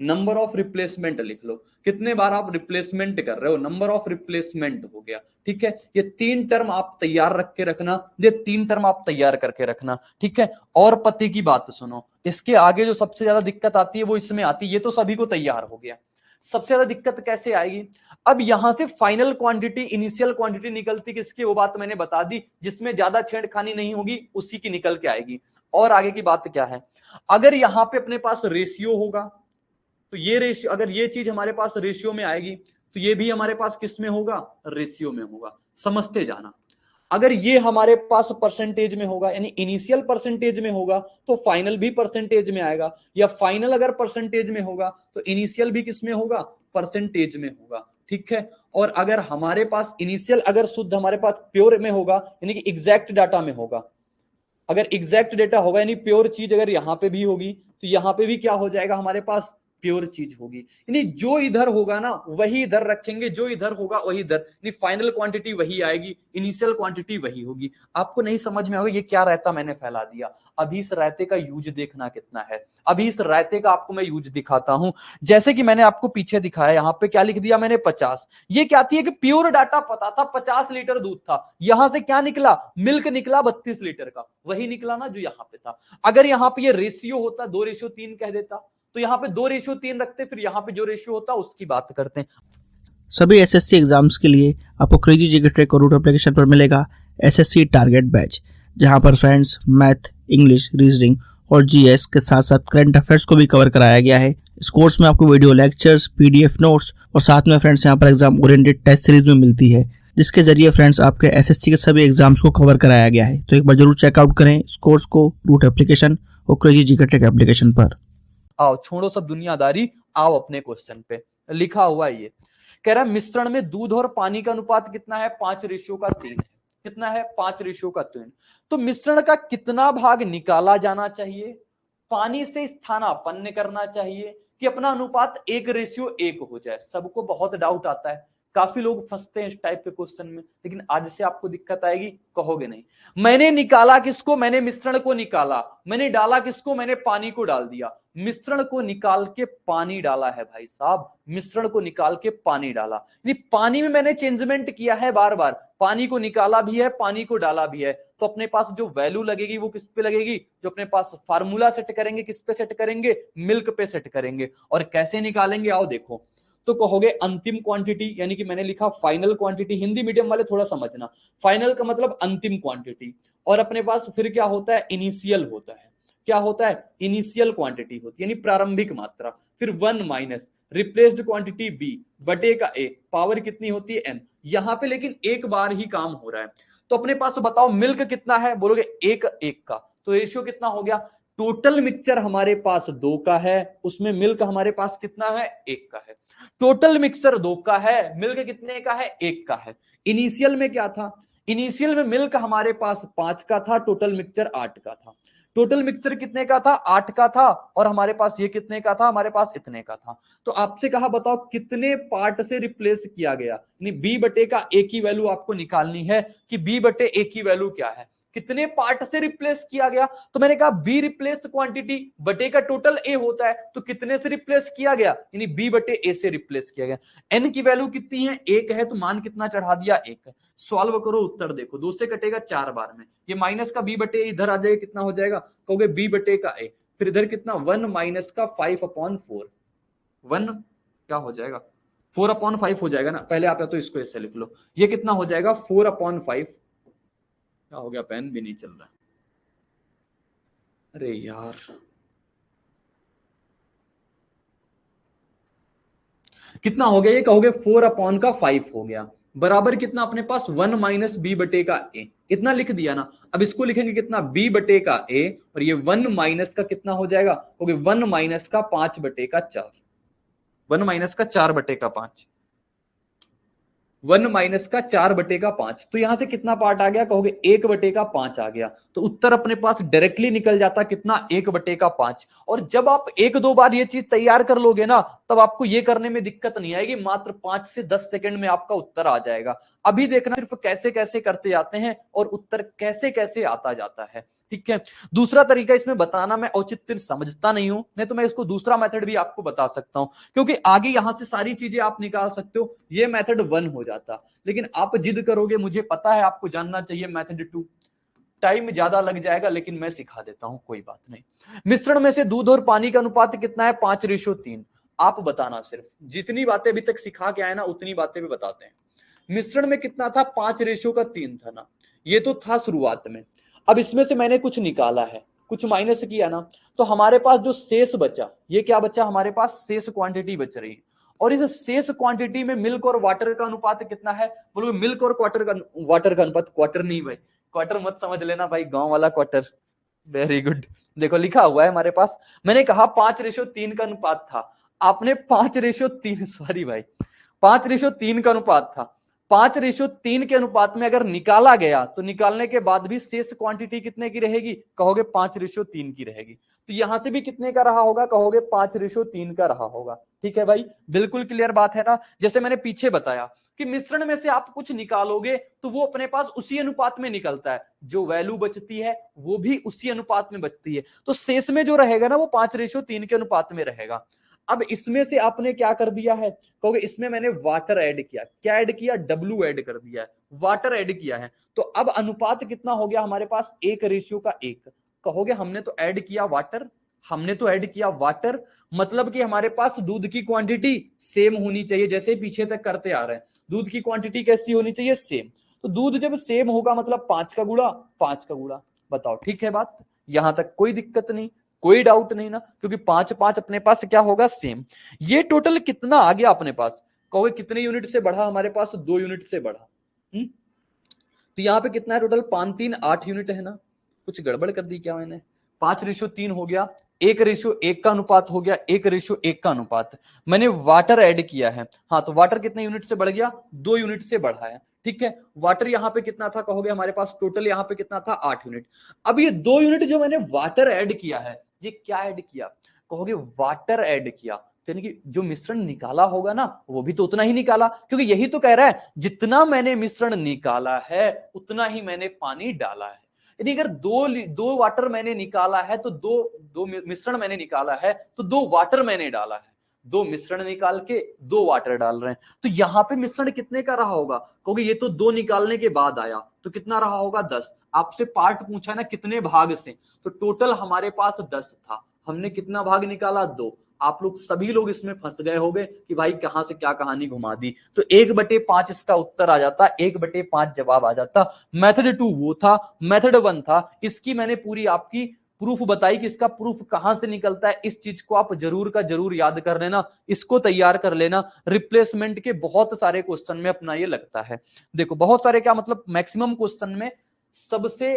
number of replacement लिख लो, कितने बार आप रिप्लेसमेंट कर रहे हो, नंबर ऑफ रिप्लेसमेंट हो गया, ठीक है। ये 3 टर्म आप तैयार रख के रखना, ये 3 टर्म आप तैयार करके रखना, ठीक है। और पति की बात सुनो, इसके आगे जो सबसे ज्यादा दिक्कत आती है वो इसमें आती है, ये तो सभी को तैयार हो गया, सबसे ज्यादा दिक्कत कैसे आएगी। अब यहां से फाइनल क्वांटिटी, इनिशियल क्वांटिटी निकलती किसकी, वो बात मैंने बता दी, जिसमें ज्यादा छेड़खानी नहीं होगी उसी की निकल के आएगी। और आगे की बात क्या है, अगर यहां पे अपने पास रेशियो होगा, तो ये रेशियो, अगर ये चीज हमारे पास रेशियो में आएगी, तो ये भी हमारे पास किस में होगा, रेशियो में होगा, समझते जाना। अगर ये हमारे पास परसेंटेज में होगा, यानी इनिशियल परसेंटेज में होगा, तो फाइनल भी परसेंटेज में आएगा, या फाइनल अगर परसेंटेज में होगा तो इनिशियल भी किस में होगा, परसेंटेज में होगा, ठीक है। और अगर हमारे पास इनिशियल अगर शुद्ध हमारे पास प्योर में होगा, यानी कि एग्जैक्ट डाटा में होगा, अगर एग्जैक्ट डेटा होगा यानी प्योर चीज अगर यहां पे भी होगी, तो यहां पे भी क्या हो जाएगा हमारे पास, प्योर चीज होगी। यानी जो इधर होगा ना वही इधर रखेंगे, जो इधर होगा वही इधर, यानी फाइनल क्वांटिटी वही आएगी, इनिशियल क्वांटिटी वही होगी। आपको नहीं समझ में होगा ये क्या रायता मैंने फैला दिया। अभी इस रायते का यूज देखना कितना है, अभी इस रायते का आपको मैं यूज दिखाता हूं। जैसे कि मैंने आपको पीछे दिखाया, यहां पे क्या लिख दिया मैंने, 50। ये क्या थी कि प्योर डाटा पता था, 50 लीटर दूध था, यहां से क्या निकला, मिल्क निकला 32 लीटर का, वही निकला ना जो यहां पे था। अगर यहां पे ये रेशियो होता, 2:3 कह देता, तो यहां पे 2:3 रखते, फिर यहां पे जो रेशियो होता उसकी बात करते हैं। सभी एसएससी एग्जाम्स के लिए आपको क्रेजी जीके ट्रैक और रूट एप्लीकेशन पर मिलेगा एसएससी टारगेट बैच, जहां पर फ्रेंड्स मैथ, इंग्लिश, रीजनिंग और जीएस के साथ साथ करंट अफेयर्स को भी कवर कराया गया है। इस कोर्स में आपको वीडियो लेक्चर्स, पीडीएफ नोट्स और साथ में फ्रेंड्स यहाँ पर एग्जाम ओरिएंटेड टेस्ट सीरीज में मिलती है, जिसके जरिए फ्रेंड्स आपके एसएससी के सभी एग्जाम्स को कवर कराया गया है। तो एक बार जरूर चेकआउट करें इस कोर्स को रूट एप्लीकेशन और क्रेजी जीके ट्रैक एप्लीकेशन पर। आओ छोड़ो सब दुनियादारी, आओ अपने क्वेश्चन पे। लिखा हुआ ये कह रहा है मिश्रण में दूध और पानी का अनुपात कितना है, 5:3 है। कितना है, 5:3। तो मिश्रण का कितना भाग निकाला जाना चाहिए, पानी से स्थानापन्न करना चाहिए, कि अपना अनुपात 1:1 हो जाए। सबको बहुत डाउट आता है काफी लोग फंसते हैं इस टाइप के क्वेश्चन में, लेकिन आज से आपको दिक्कत आएगी, कहोगे नहीं। मैंने निकाला किसको, मैंने मिश्रण को निकाला, मैंने डाला किसको, मैंने पानी को डाल दिया, मिश्रण को निकाल के पानी डाला है भाई साहब, मिश्रण को निकाल के पानी डाला, यानी पानी में मैंने चेंजमेंट किया है, बार बार पानी को निकाला भी है, पानी को डाला भी है। तो अपने पास जो वैल्यू लगेगी वो किस पे लगेगी, जो अपने पास फार्मूला सेट करेंगे किस पे सेट करेंगे, मिल्क पे सेट करेंगे। और कैसे निकालेंगे आओ देखो। तो कहोगे अंतिम क्वांटिटी, यानी कि मैंने लिखा फाइनल क्वांटिटी, हिंदी मीडियम वाले थोड़ा समझना, फाइनल का मतलब अंतिम क्वांटिटी, और अपने पास फिर क्या होता है, इनिशियल होता है, क्या होता है, इनिशियल क्वांटिटी होती है यानी प्रारंभिक मात्रा, फिर 1 माइनस रिप्लेस्ड क्वांटिटी बी बटे का ए, पावर कितनी होती है एन। यहां पे लेकिन एक बार ही काम हो रहा है। तो अपने पास बताओ मिल्क कितना है, बोलोगे एक एक का, तो रेशियो कितना हो गया, टोटल मिक्सचर हमारे पास 2 का है, उसमें मिल्क हमारे पास कितना है, 1 का है। टोटल मिक्सचर 2 का है, मिल्क कितने का है, 1 का है। इनिशियल में क्या था, इनिशियल में मिल्क हमारे पास 5 का था, टोटल मिक्सचर 8 का था। टोटल मिक्सचर कितने का था, 8 का था, और हमारे पास ये कितने का था, हमारे पास इतने का था। तो आपसे कहा बताओ कितने पार्ट से रिप्लेस किया गया, यानी बी बटे का ए की वैल्यू आपको निकालनी है कि बी बटे ए की वैल्यू क्या है, कितने पार्ट से रिप्लेस किया गया। तो मैंने कहा बी रिप्लेस क्वांटिटी बटे का टोटल ए होता है, तो कितने से रिप्लेस किया गया, यानी बी बटे ए से रिप्लेस किया गया। एन की वैल्यू कितनी है, 1 है, तो मान कितना चढ़ा दिया, 1 है। सॉल्व करो, उत्तर देखो, 2 से कटेगा 4 बार में, ये माइनस का बी बटे इधर आ जाएगा, कितना हो जाएगा, कहोगे बी बटे का ए, फिर इधर कितना 1 माइनस का 5/4, 1 क्या हो जाएगा 4/5 हो जाएगा ना, पहले आप या तो इसको ऐसे लिख लो, ये कितना हो जाएगा 4/5, क्या हो गया, पेन भी नहीं चल रहा, अरे यार कितना हो गया, ये कहोगे 4/5 हो गया, बराबर कितना अपने पास 1 माइनस बी बटे का ए, इतना लिख दिया ना। अब इसको लिखेंगे कितना, बी बटे का ए, और ये 1 माइनस का कितना हो जाएगा, कहोगे 1 माइनस का 5 बटे का 4, 1 माइनस का 4 बटे का 5, 1 माइनस का 4 बटे का 5, तो यहां से कितना पार्ट आ गया, कहोगे 1 बटे का 5 आ गया। तो उत्तर अपने पास डायरेक्टली निकल जाता कितना, 1 बटे का 5। और जब आप 1-2 बार ये चीज तैयार कर लोगे ना, तब आपको ये करने में दिक्कत नहीं आएगी, मात्र 5 से 10 सेकंड में आपका उत्तर आ जाएगा। अभी देखना सिर्फ कैसे कैसे करते जाते हैं और उत्तर कैसे कैसे आता जाता है, ठीक है। दूसरा तरीका इसमें बताना मैं औचित्य समझता नहीं हूं, नहीं तो मैं इसको दूसरा मेथड भी आपको बता सकता हूं, क्योंकि आगे यहां से सारी चीजें आप निकाल सकते हो, ये मेथड 1 हो जाता, लेकिन आप जिद करोगे, मुझे पता है आपको जानना चाहिए मेथड 2, टाइम ज्यादा लग जाएगा, लेकिन मैं सिखा देता हूं, कोई बात नहीं। मिश्रण में से दूध और पानी का अनुपात कितना है, 5:3। आप बताना, सिर्फ जितनी बातें अभी तक सिखा के आए ना उतनी बातें भी बताते हैं। मिश्रण में कितना था, 5:3 था ना, ये तो था शुरुआत में। अब इसमें से मैंने कुछ निकाला है, कुछ माइनस किया ना, तो हमारे पास जो शेष बचा, ये क्या बचा, हमारे पास शेष क्वांटिटी बच रही है। और इस शेष क्वांटिटी में मिल्क और वाटर का अनुपात कितना है, बोलो मिल्क और वाटर का अनुपात, क्वार्टर नहीं भाई, क्वार्टर मत समझ लेना भाई, गांव वाला क्वार्टर, वेरी गुड। देखो लिखा हुआ है हमारे पास, मैंने कहा 5:3 का अनुपात था, आपने 5:3, सॉरी भाई 5:3 का अनुपात था, 5:3 के अनुपात में अगर निकाला गया तो निकालने के बाद भी शेष क्वांटिटी कितने की रहेगी, कहोगे 5:3 की रहेगी। तो यहां से भी कितने का रहा होगा, कहोगे 5:3 का रहा होगा, ठीक है भाई, बिल्कुल क्लियर बात है ना। जैसे मैंने पीछे बताया कि मिश्रण में से आप कुछ निकालोगे तो वो अपने पास उसी अनुपात में निकलता है, जो वैल्यू बचती है वो भी उसी अनुपात में बचती है, तो शेष में जो रहेगा ना वो 5:3 के अनुपात में रहेगा। अब इसमें से आपने क्या कर दिया है, कहोगे इसमें मैंने वाटर ऐड किया, क्या ऐड किया, डब्ल्यू ऐड कर दिया है, वाटर ऐड किया है, तो अब अनुपात कितना हो गया हमारे पास, 1:1। कहोगे हमने तो ऐड किया वाटर, हमने तो ऐड किया वाटर, मतलब कि हमारे पास दूध की क्वांटिटी सेम होनी चाहिए, जैसे पीछे तक करते आ रहे हैं, दूध की क्वांटिटी कैसी होनी चाहिए, सेम। तो दूध जब सेम होगा मतलब 5 का गुणा 5 का गुणा, बताओ ठीक है बात, यहां तक कोई दिक्कत नहीं, कोई डाउट नहीं ना, क्योंकि 5-5 अपने पास क्या होगा, सेम। ये टोटल कितना आ गया अपने पास, कहोगे कितने यूनिट से बढ़ा, हमारे पास 2 यूनिट से बढ़ा। तो यहाँ पे कितना है टोटल, 5-3 8 यूनिट है ना, कुछ गड़बड़ कर दी क्या मैंने, 5:3 हो गया, 1:1 का अनुपात हो गया, 1:1 का अनुपात, मैंने वाटर ऐड किया है, हाँ तो वाटर कितने यूनिट से बढ़ गया, 2 यूनिट से बढ़ा है, ठीक है। वाटर यहाँ पे कितना था, कहोगे हमारे पास टोटल यहाँ पे कितना था, 8 यूनिट। अब ये 2 यूनिट जो मैंने वाटर ऐड किया है, ये क्या ऐड किया, कहोगे वाटर ऐड किया, तो यानी कि जो मिश्रण निकाला होगा ना वो भी तो उतना ही निकाला, क्योंकि यही तो कह रहा है जितना मैंने मिश्रण निकाला है उतना ही मैंने पानी डाला है। यदि अगर दो वाटर मैंने निकाला है तो दो मिश्रण मैंने निकाला है तो 2 वाटर मैंने डाला है, 2 मिश्रण निकाल के 2 वाटर डाल रहे हैं, तो यहां पे मिश्रण कितने का रहा होगा? क्योंकि ये तो 2 निकालने के बाद आया, तो कितना रहा होगा? 10। आपसे पार्ट पूछा ना कितने भाग से, तो टोटल हमारे पास 10 था, हमने कितना भाग निकाला? 2। आप लोग सभी लोग इसमें फंस गए होंगे कि भाई कहां से क्या कहानी घुमा दी, तो 1/5 इसका उत्तर आ जाता, 1/5 जवाब आ जाता। मेथड 2 वो था, मेथड 1 था, इसकी मैंने पूरी आपकी प्रूफ बताई कि इसका प्रूफ कहां से निकलता है। इस चीज को आप जरूर का जरूर याद कर लेना, इसको तैयार कर लेना, रिप्लेसमेंट के बहुत सारे क्वेश्चन में अपना ये लगता है। देखो बहुत सारे क्या मतलब मैक्सिमम क्वेश्चन में सबसे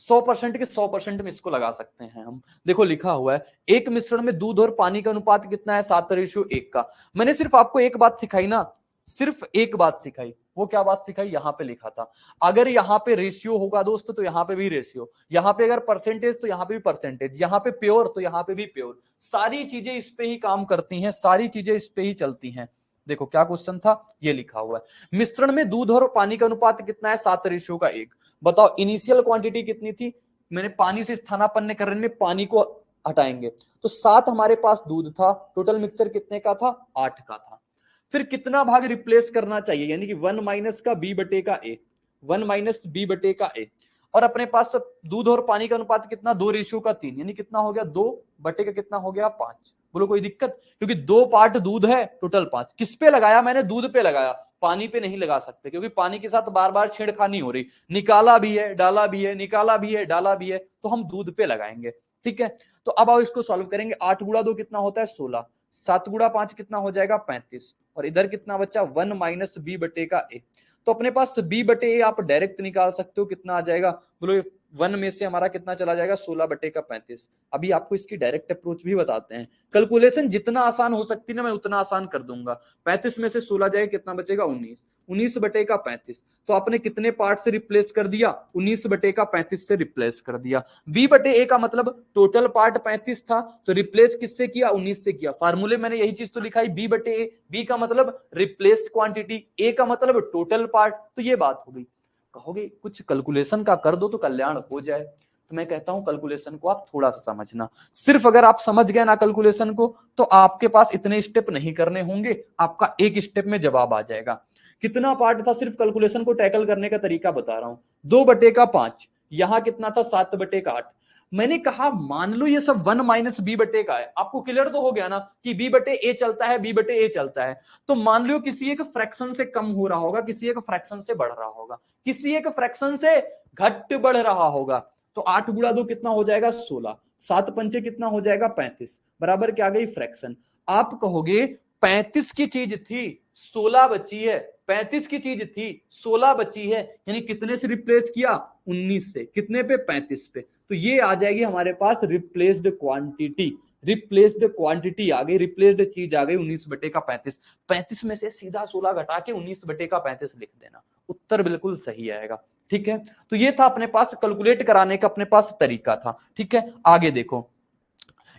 100% के 100% में इसको लगा सकते हैं हम। देखो लिखा हुआ है एक मिश्रण में दूध और पानी का अनुपात कितना है? 7:1 का। मैंने सिर्फ आपको एक बात सिखाई ना, सिर्फ एक बात सिखाई, वो क्या बात सिखाई? यहां पे लिखा था अगर यहां पे रेशियो होगा दोस्त तो यहां पे भी रेशियो, यहां पे अगर परसेंटेज तो यहां पे भी परसेंटेज, यहां पे प्योर तो यहां पे भी प्योर, सारी चीजें इस पे ही काम करती हैं, सारी चीजें इस पे ही चलती हैं। देखो क्या क्वेश्चन था, ये लिखा हुआ है मिश्रण में दूध और पानी का अनुपात कितना है? 7:1। बताओ इनिशियल क्वांटिटी कितनी थी? मैंने पानी से स्थानापन्न करने में पानी को हटाएंगे तो 7 हमारे पास दूध था, टोटल मिक्सचर कितने का था? 8 का था। फिर कितना भाग रिप्लेस करना चाहिए? यानी कि 1 माइनस का बी बटे का ए, 1 माइनस बी बटे का ए, और अपने पास दूध और पानी का अनुपात कितना? 2:3, यानी कितना हो गया? 2 बटे का कितना हो गया? 5। बोलो कोई दिक्कत? क्योंकि 2 पार्ट दूध है, टोटल 5। किस पे लगाया मैंने? दूध पे लगाया, पानी पे नहीं लगा सकते क्योंकि पानी के साथ बार बार छेड़खानी हो रही, निकाला भी है डाला भी है, निकाला भी है डाला भी है, तो हम दूध पे लगाएंगे। ठीक है, तो अब आओ इसको सॉल्व करेंगे। 8 गुणा 2 कितना होता है? 16। 7 गुणा 5 कितना हो जाएगा? 35। और इधर कितना बचा? 1 माइनस बी बटे का ए। तो अपने पास बी बटे ए आप डायरेक्ट निकाल सकते हो, कितना आ जाएगा? बोलो 1 में से हमारा कितना चला जाएगा? 16 बटे का 35। अभी आपको इसकी डायरेक्ट अप्रोच भी बताते हैं। कैलकुलेशन जितना आसान हो सकती है ना मैं उतना आसान कर दूंगा। 35 में से 16 जाएगा, कितना बचेगा? 19। 19 बटे का 35, तो आपने कितने पार्ट से रिप्लेस कर दिया? 19 बटे का 35 से रिप्लेस कर दिया। बी बटे ए का मतलब टोटल पार्ट 35 था, तो रिप्लेस किससे किया? 19 से किया। फार्मूले मैंने यही चीज तो लिखा है, बी बटे ए, बी का मतलब रिप्लेस्ड क्वांटिटी, ए का मतलब टोटल पार्ट, तो ये बात हो गई। कहोगे कुछ कैलकुलेशन का कर दो तो कल्याण हो जाए, तो मैं कहता हूं कैलकुलेशन को आप थोड़ा सा समझना। सिर्फ अगर आप समझ गए ना कैलकुलेशन को तो आपके पास इतने स्टेप नहीं करने होंगे, आपका एक स्टेप में जवाब आ जाएगा। कितना पार्ट था? सिर्फ कैलकुलेशन को टैकल करने का तरीका बता रहा हूं। 2 बटे का 5, यहां कितना था? 7 बटे का 8। मैंने कहा मान लो ये सब 1 माइनस बी बटे का है, आपको क्लियर तो हो गया ना कि बी बटे ए चलता है, बी बटे ए चलता है। तो मान लो किसी एक फ्रैक्शन से कम हो रहा होगा, किसी एक फ्रैक्शन से बढ़ रहा होगा, किसी एक फ्रैक्शन से घट बढ़ रहा होगा, तो 8 गुणा 2 कितना हो जाएगा? 16। 7 पंचे कितना हो जाएगा? 35, बराबर क्या गई? फ्रैक्शन। आप कहोगे 35 की चीज थी 16 बची है, 35 की चीज थी 16 बची है, यानी कितने से रिप्लेस किया? 19 से। कितने पे? 35 पे। तो ये आ जाएगी हमारे पास रिप्लेस्ड क्वांटिटी, रिप्लेस्ड क्वांटिटी आ गई, रिप्लेस्ड चीज आ गई 19 बटे का 35। 35 में से सीधा 16 घटा के 19 बटे का 35 लिख देना, उत्तर बिल्कुल सही आएगा। ठीक है, तो ये था अपने पास कैलकुलेट कराने का अपने पास तरीका था। ठीक है, आगे देखो,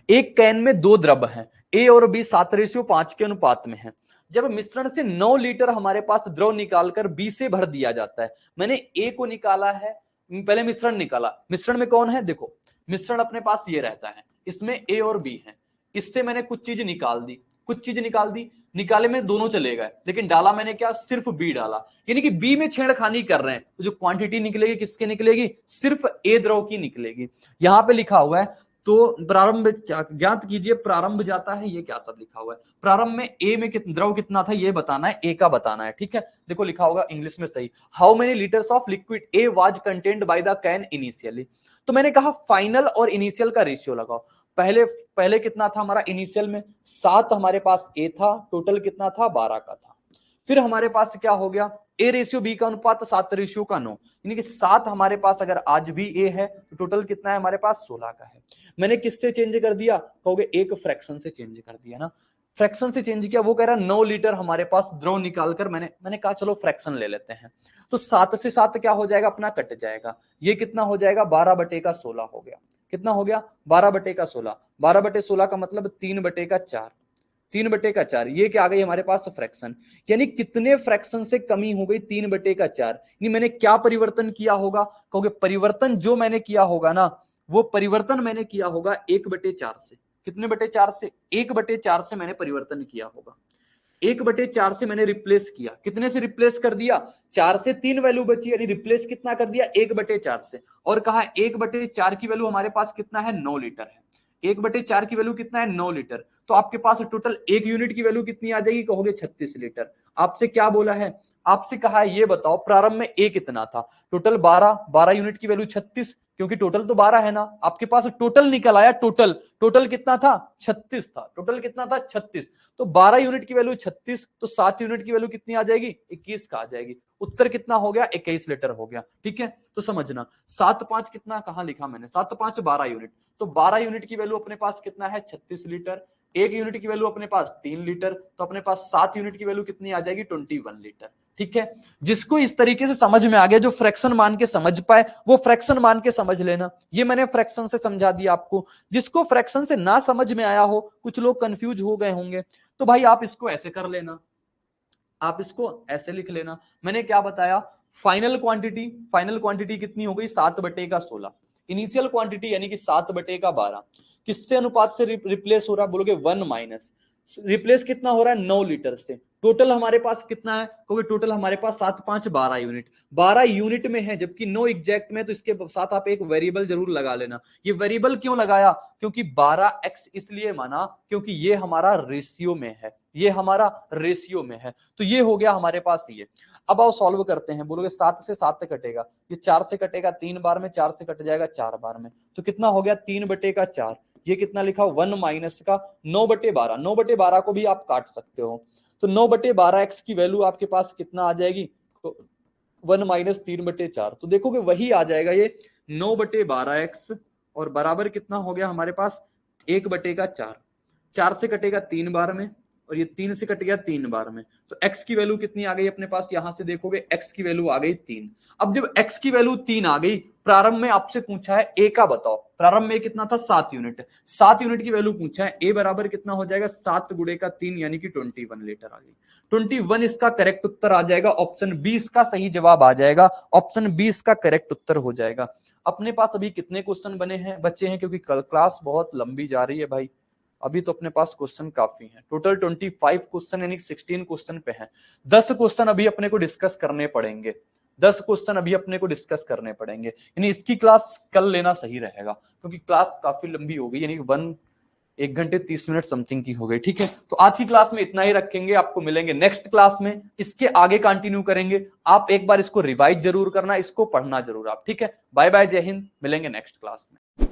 एक कैन में 2 द्रव हैं, ए और बी 7:5 के अनुपात में है। जब मिश्रण से 9 लीटर हमारे पास द्रव निकालकर बी से भर दिया जाता है। मैंने ए को निकाला है, पहले मिश्रण निकाला। मिश्रण में कौन है? देखो मिश्रण अपने पास ये रहता है, इसमें ए और बी है। इससे मैंने कुछ चीज निकाल दी, कुछ चीज निकाल दी, निकाले में दोनों चले गए, लेकिन डाला मैंने क्या? सिर्फ बी डाला। यानी कि बी में छेड़खानी कर रहे हैं, तो जो क्वांटिटी निकलेगी किसकी निकलेगी? सिर्फ ए द्रव की निकलेगी। यहां पे लिखा हुआ है तो प्रारंभ क्या ज्ञात कीजिए, प्रारंभ जाता है, ये क्या सब लिखा हुआ है? प्रारंभ में ए में द्रव कितना था ये बताना है, ए का बताना है। ठीक है, देखो लिखा होगा इंग्लिश में सही, how many litres of liquid A was contained by the can initially. तो मैंने कहा फाइनल और इनिशियल का रेशियो लगाओ। पहले कितना था हमारा? इनिशियल में 7 हमारे पास ए था, टोटल कितना था? 12 का था। फिर हमारे पास क्या हो गया? ए रेशियो बी का अनुपात 7:9, यानी कि 7 हमारे पास अगर आज भी ए है तो टोटल कितना है हमारे पास? 16 का है। मैंने किससे चेंज कर दिया? कहोगे एक फ्रैक्शन से चेंज कर दिया ना, फ्रैक्शन से चेंज किया। वो कह रहा है 9 लीटर हमारे पास द्रव निकालकर मैंने कहा चलो फ्रैक्शन ले लेते हैं, तो 7 से 7 क्या हो जाएगा? अपना कट जाएगा। ये कितना हो जाएगा? 12 बटे का 16 हो गया। कितना हो गया? 12 बटे का 16। 12 बटे 16 का मतलब 3 बटे का 4। 3/4, ये क्या आ गई हमारे पास फ्रैक्शन, यानी कितने फ्रैक्शन से कमी हो गई 3/4, यानी मैंने क्या परिवर्तन किया होगा, कहोगे परिवर्तन जो मैंने किया होगा ना, वो परिवर्तन मैंने किया होगा 1/4 से, कितने बटे 4 से, 1/4 से मैंने परिवर्तन किया होगा, 1/4 से मैंने रिप्लेस किया, कितने से रिप्लेस कर दिया, 4 से 3 वैल्यू बची, यानी रिप्लेस कितना कर दिया 1/4 से, और कहा 1/4 की वैल्यू हमारे पास कितना है 9 लीटर है, 1/4 की वैल्यू कितना है 9 लीटर, तो आपके पास टोटल एक यूनिट की वैल्यू कितनी आ जाएगी, कहोगे 36 लीटर। आपसे क्या बोला है, आपसे कहा है ये बताओ प्रारंभ में ए कितना था, टोटल 12 यूनिट की वैल्यू 36, क्योंकि टोटल तो 12 है ना, आपके पास टोटल निकल आया, टोटल कितना था 36 था, टोटल कितना था 36, तो 12 यूनिट की वैल्यू 36, तो 7 यूनिट की वैल्यू कितनी आ जाएगी 21 का आ जाएगी, उत्तर कितना हो गया 21 लीटर हो गया। ठीक है, तो समझना 7×5 कितना, कहां लिखा मैंने, 7×5 12 यूनिट, तो 12 यूनिट की वैल्यू अपने पास कितना है 36 लीटर, एक यूनिट की वैल्यू अपने पास 3 लीटर, तो अपने पास 7 यूनिट की वैल्यू कितनी आ जाएगी 21 लीटर। ठीक है, जिसको इस तरीके से समझ में आ गया, जो फ्रैक्शन मान के समझ पाए वो फ्रैक्शन मान के समझ लेना, ये मैंने फ्रैक्शन से समझा दिया आपको। जिसको फ्रैक्शन से ना समझ में आया हो, कुछ लोग कंफ्यूज हो गए होंगे, तो भाई आप इसको ऐसे कर लेना, आप इसको ऐसे लिख लेना, मैंने क्या बताया, फाइनल क्वांटिटी कितनी हो गई 7/16, इनिशियल क्वांटिटी यानी कि 7/12, किससे अनुपात से रिप्लेस हो रहा है, बोलोगे 1 माइनस, रिप्लेस कितना हो रहा है 9 लीटर से, टोटल हमारे पास कितना है, क्योंकि टोटल हमारे पास 7×5 12 यूनिट, 12 यूनिट में है जबकि 9 एग्जैक्ट में, तो इसके साथ आप एक वेरिएबल जरूर लगा लेना। ये वेरिएबल क्यों लगाया, क्योंकि 12x इसलिए माना क्योंकि ये हमारा रेशियो में है, ये हमारा रेशियो में है, तो ये हो गया हमारे पास ये। अब आओ सॉल्व करते हैं, बोलोगे 7 से 7 कटेगा, ये 4 से कटेगा 3 बार में, 4 से कट जाएगा 4 बार में, तो कितना हो गया 3/4, ये कितना लिखा 1 माइनस का 9/12, 9/12 को भी आप काट सकते हो, तो 9/12x की वैल्यू आपके पास कितना आ जाएगी 1 माइनस 3/4, तो देखोगे वही आ जाएगा ये 9/12x, और बराबर कितना हो गया हमारे पास 1/4, 4 से कटेगा 3 बार में, और ये 3 से कट गया 3 बार में, तो x की वैल्यू कितनी आ गई अपने पास, यहां से देखोगे x की वैल्यू आ गई 3। अब जब x की वैल्यू 3 आ गई, प्रारंभ में आपसे पूछा है a का बताओ, प्रारंभ में कितना था 7 यूनिट, 7 यूनिट की वैल्यू पूछा है, a बराबर कितना हो जाएगा 7 गुणे का 3 यानी कि 21 लीटर आ गई, 21 इसका करेक्ट उत्तर आ जाएगा, ऑप्शन बी इसका सही जवाब आ जाएगा, ऑप्शन बी इसका करेक्ट उत्तर हो जाएगा। अपने पास अभी कितने क्वेश्चन बचे हैं, क्योंकि कल क्लास बहुत लंबी जा रही है भाई, अभी तो अपने पास क्वेश्चन काफी हैं, टोटल 25 क्वेश्चन यानी 16 क्वेश्चन पे हैं, 10 क्वेश्चन अभी अपने को डिस्कस करने पड़ेंगे, 10 क्वेश्चन अभी अपने को डिस्कस करने पड़ेंगे, यानी इसकी क्लास कल लेना सही रहेगा, क्योंकि क्लास काफी लंबी हो गई, यानी 1 घंटे 30 मिनट समथिंग की हो गई। ठीक है, तो आज की क्लास में इतना ही रखेंगे, आपको मिलेंगे नेक्स्ट क्लास में, इसके आगे कंटिन्यू करेंगे, आप एक बार इसको रिवाइज जरूर करना, इसको पढ़ना जरूर आप। ठीक है, बाय बाय, जय हिंद, मिलेंगे नेक्स्ट क्लास में।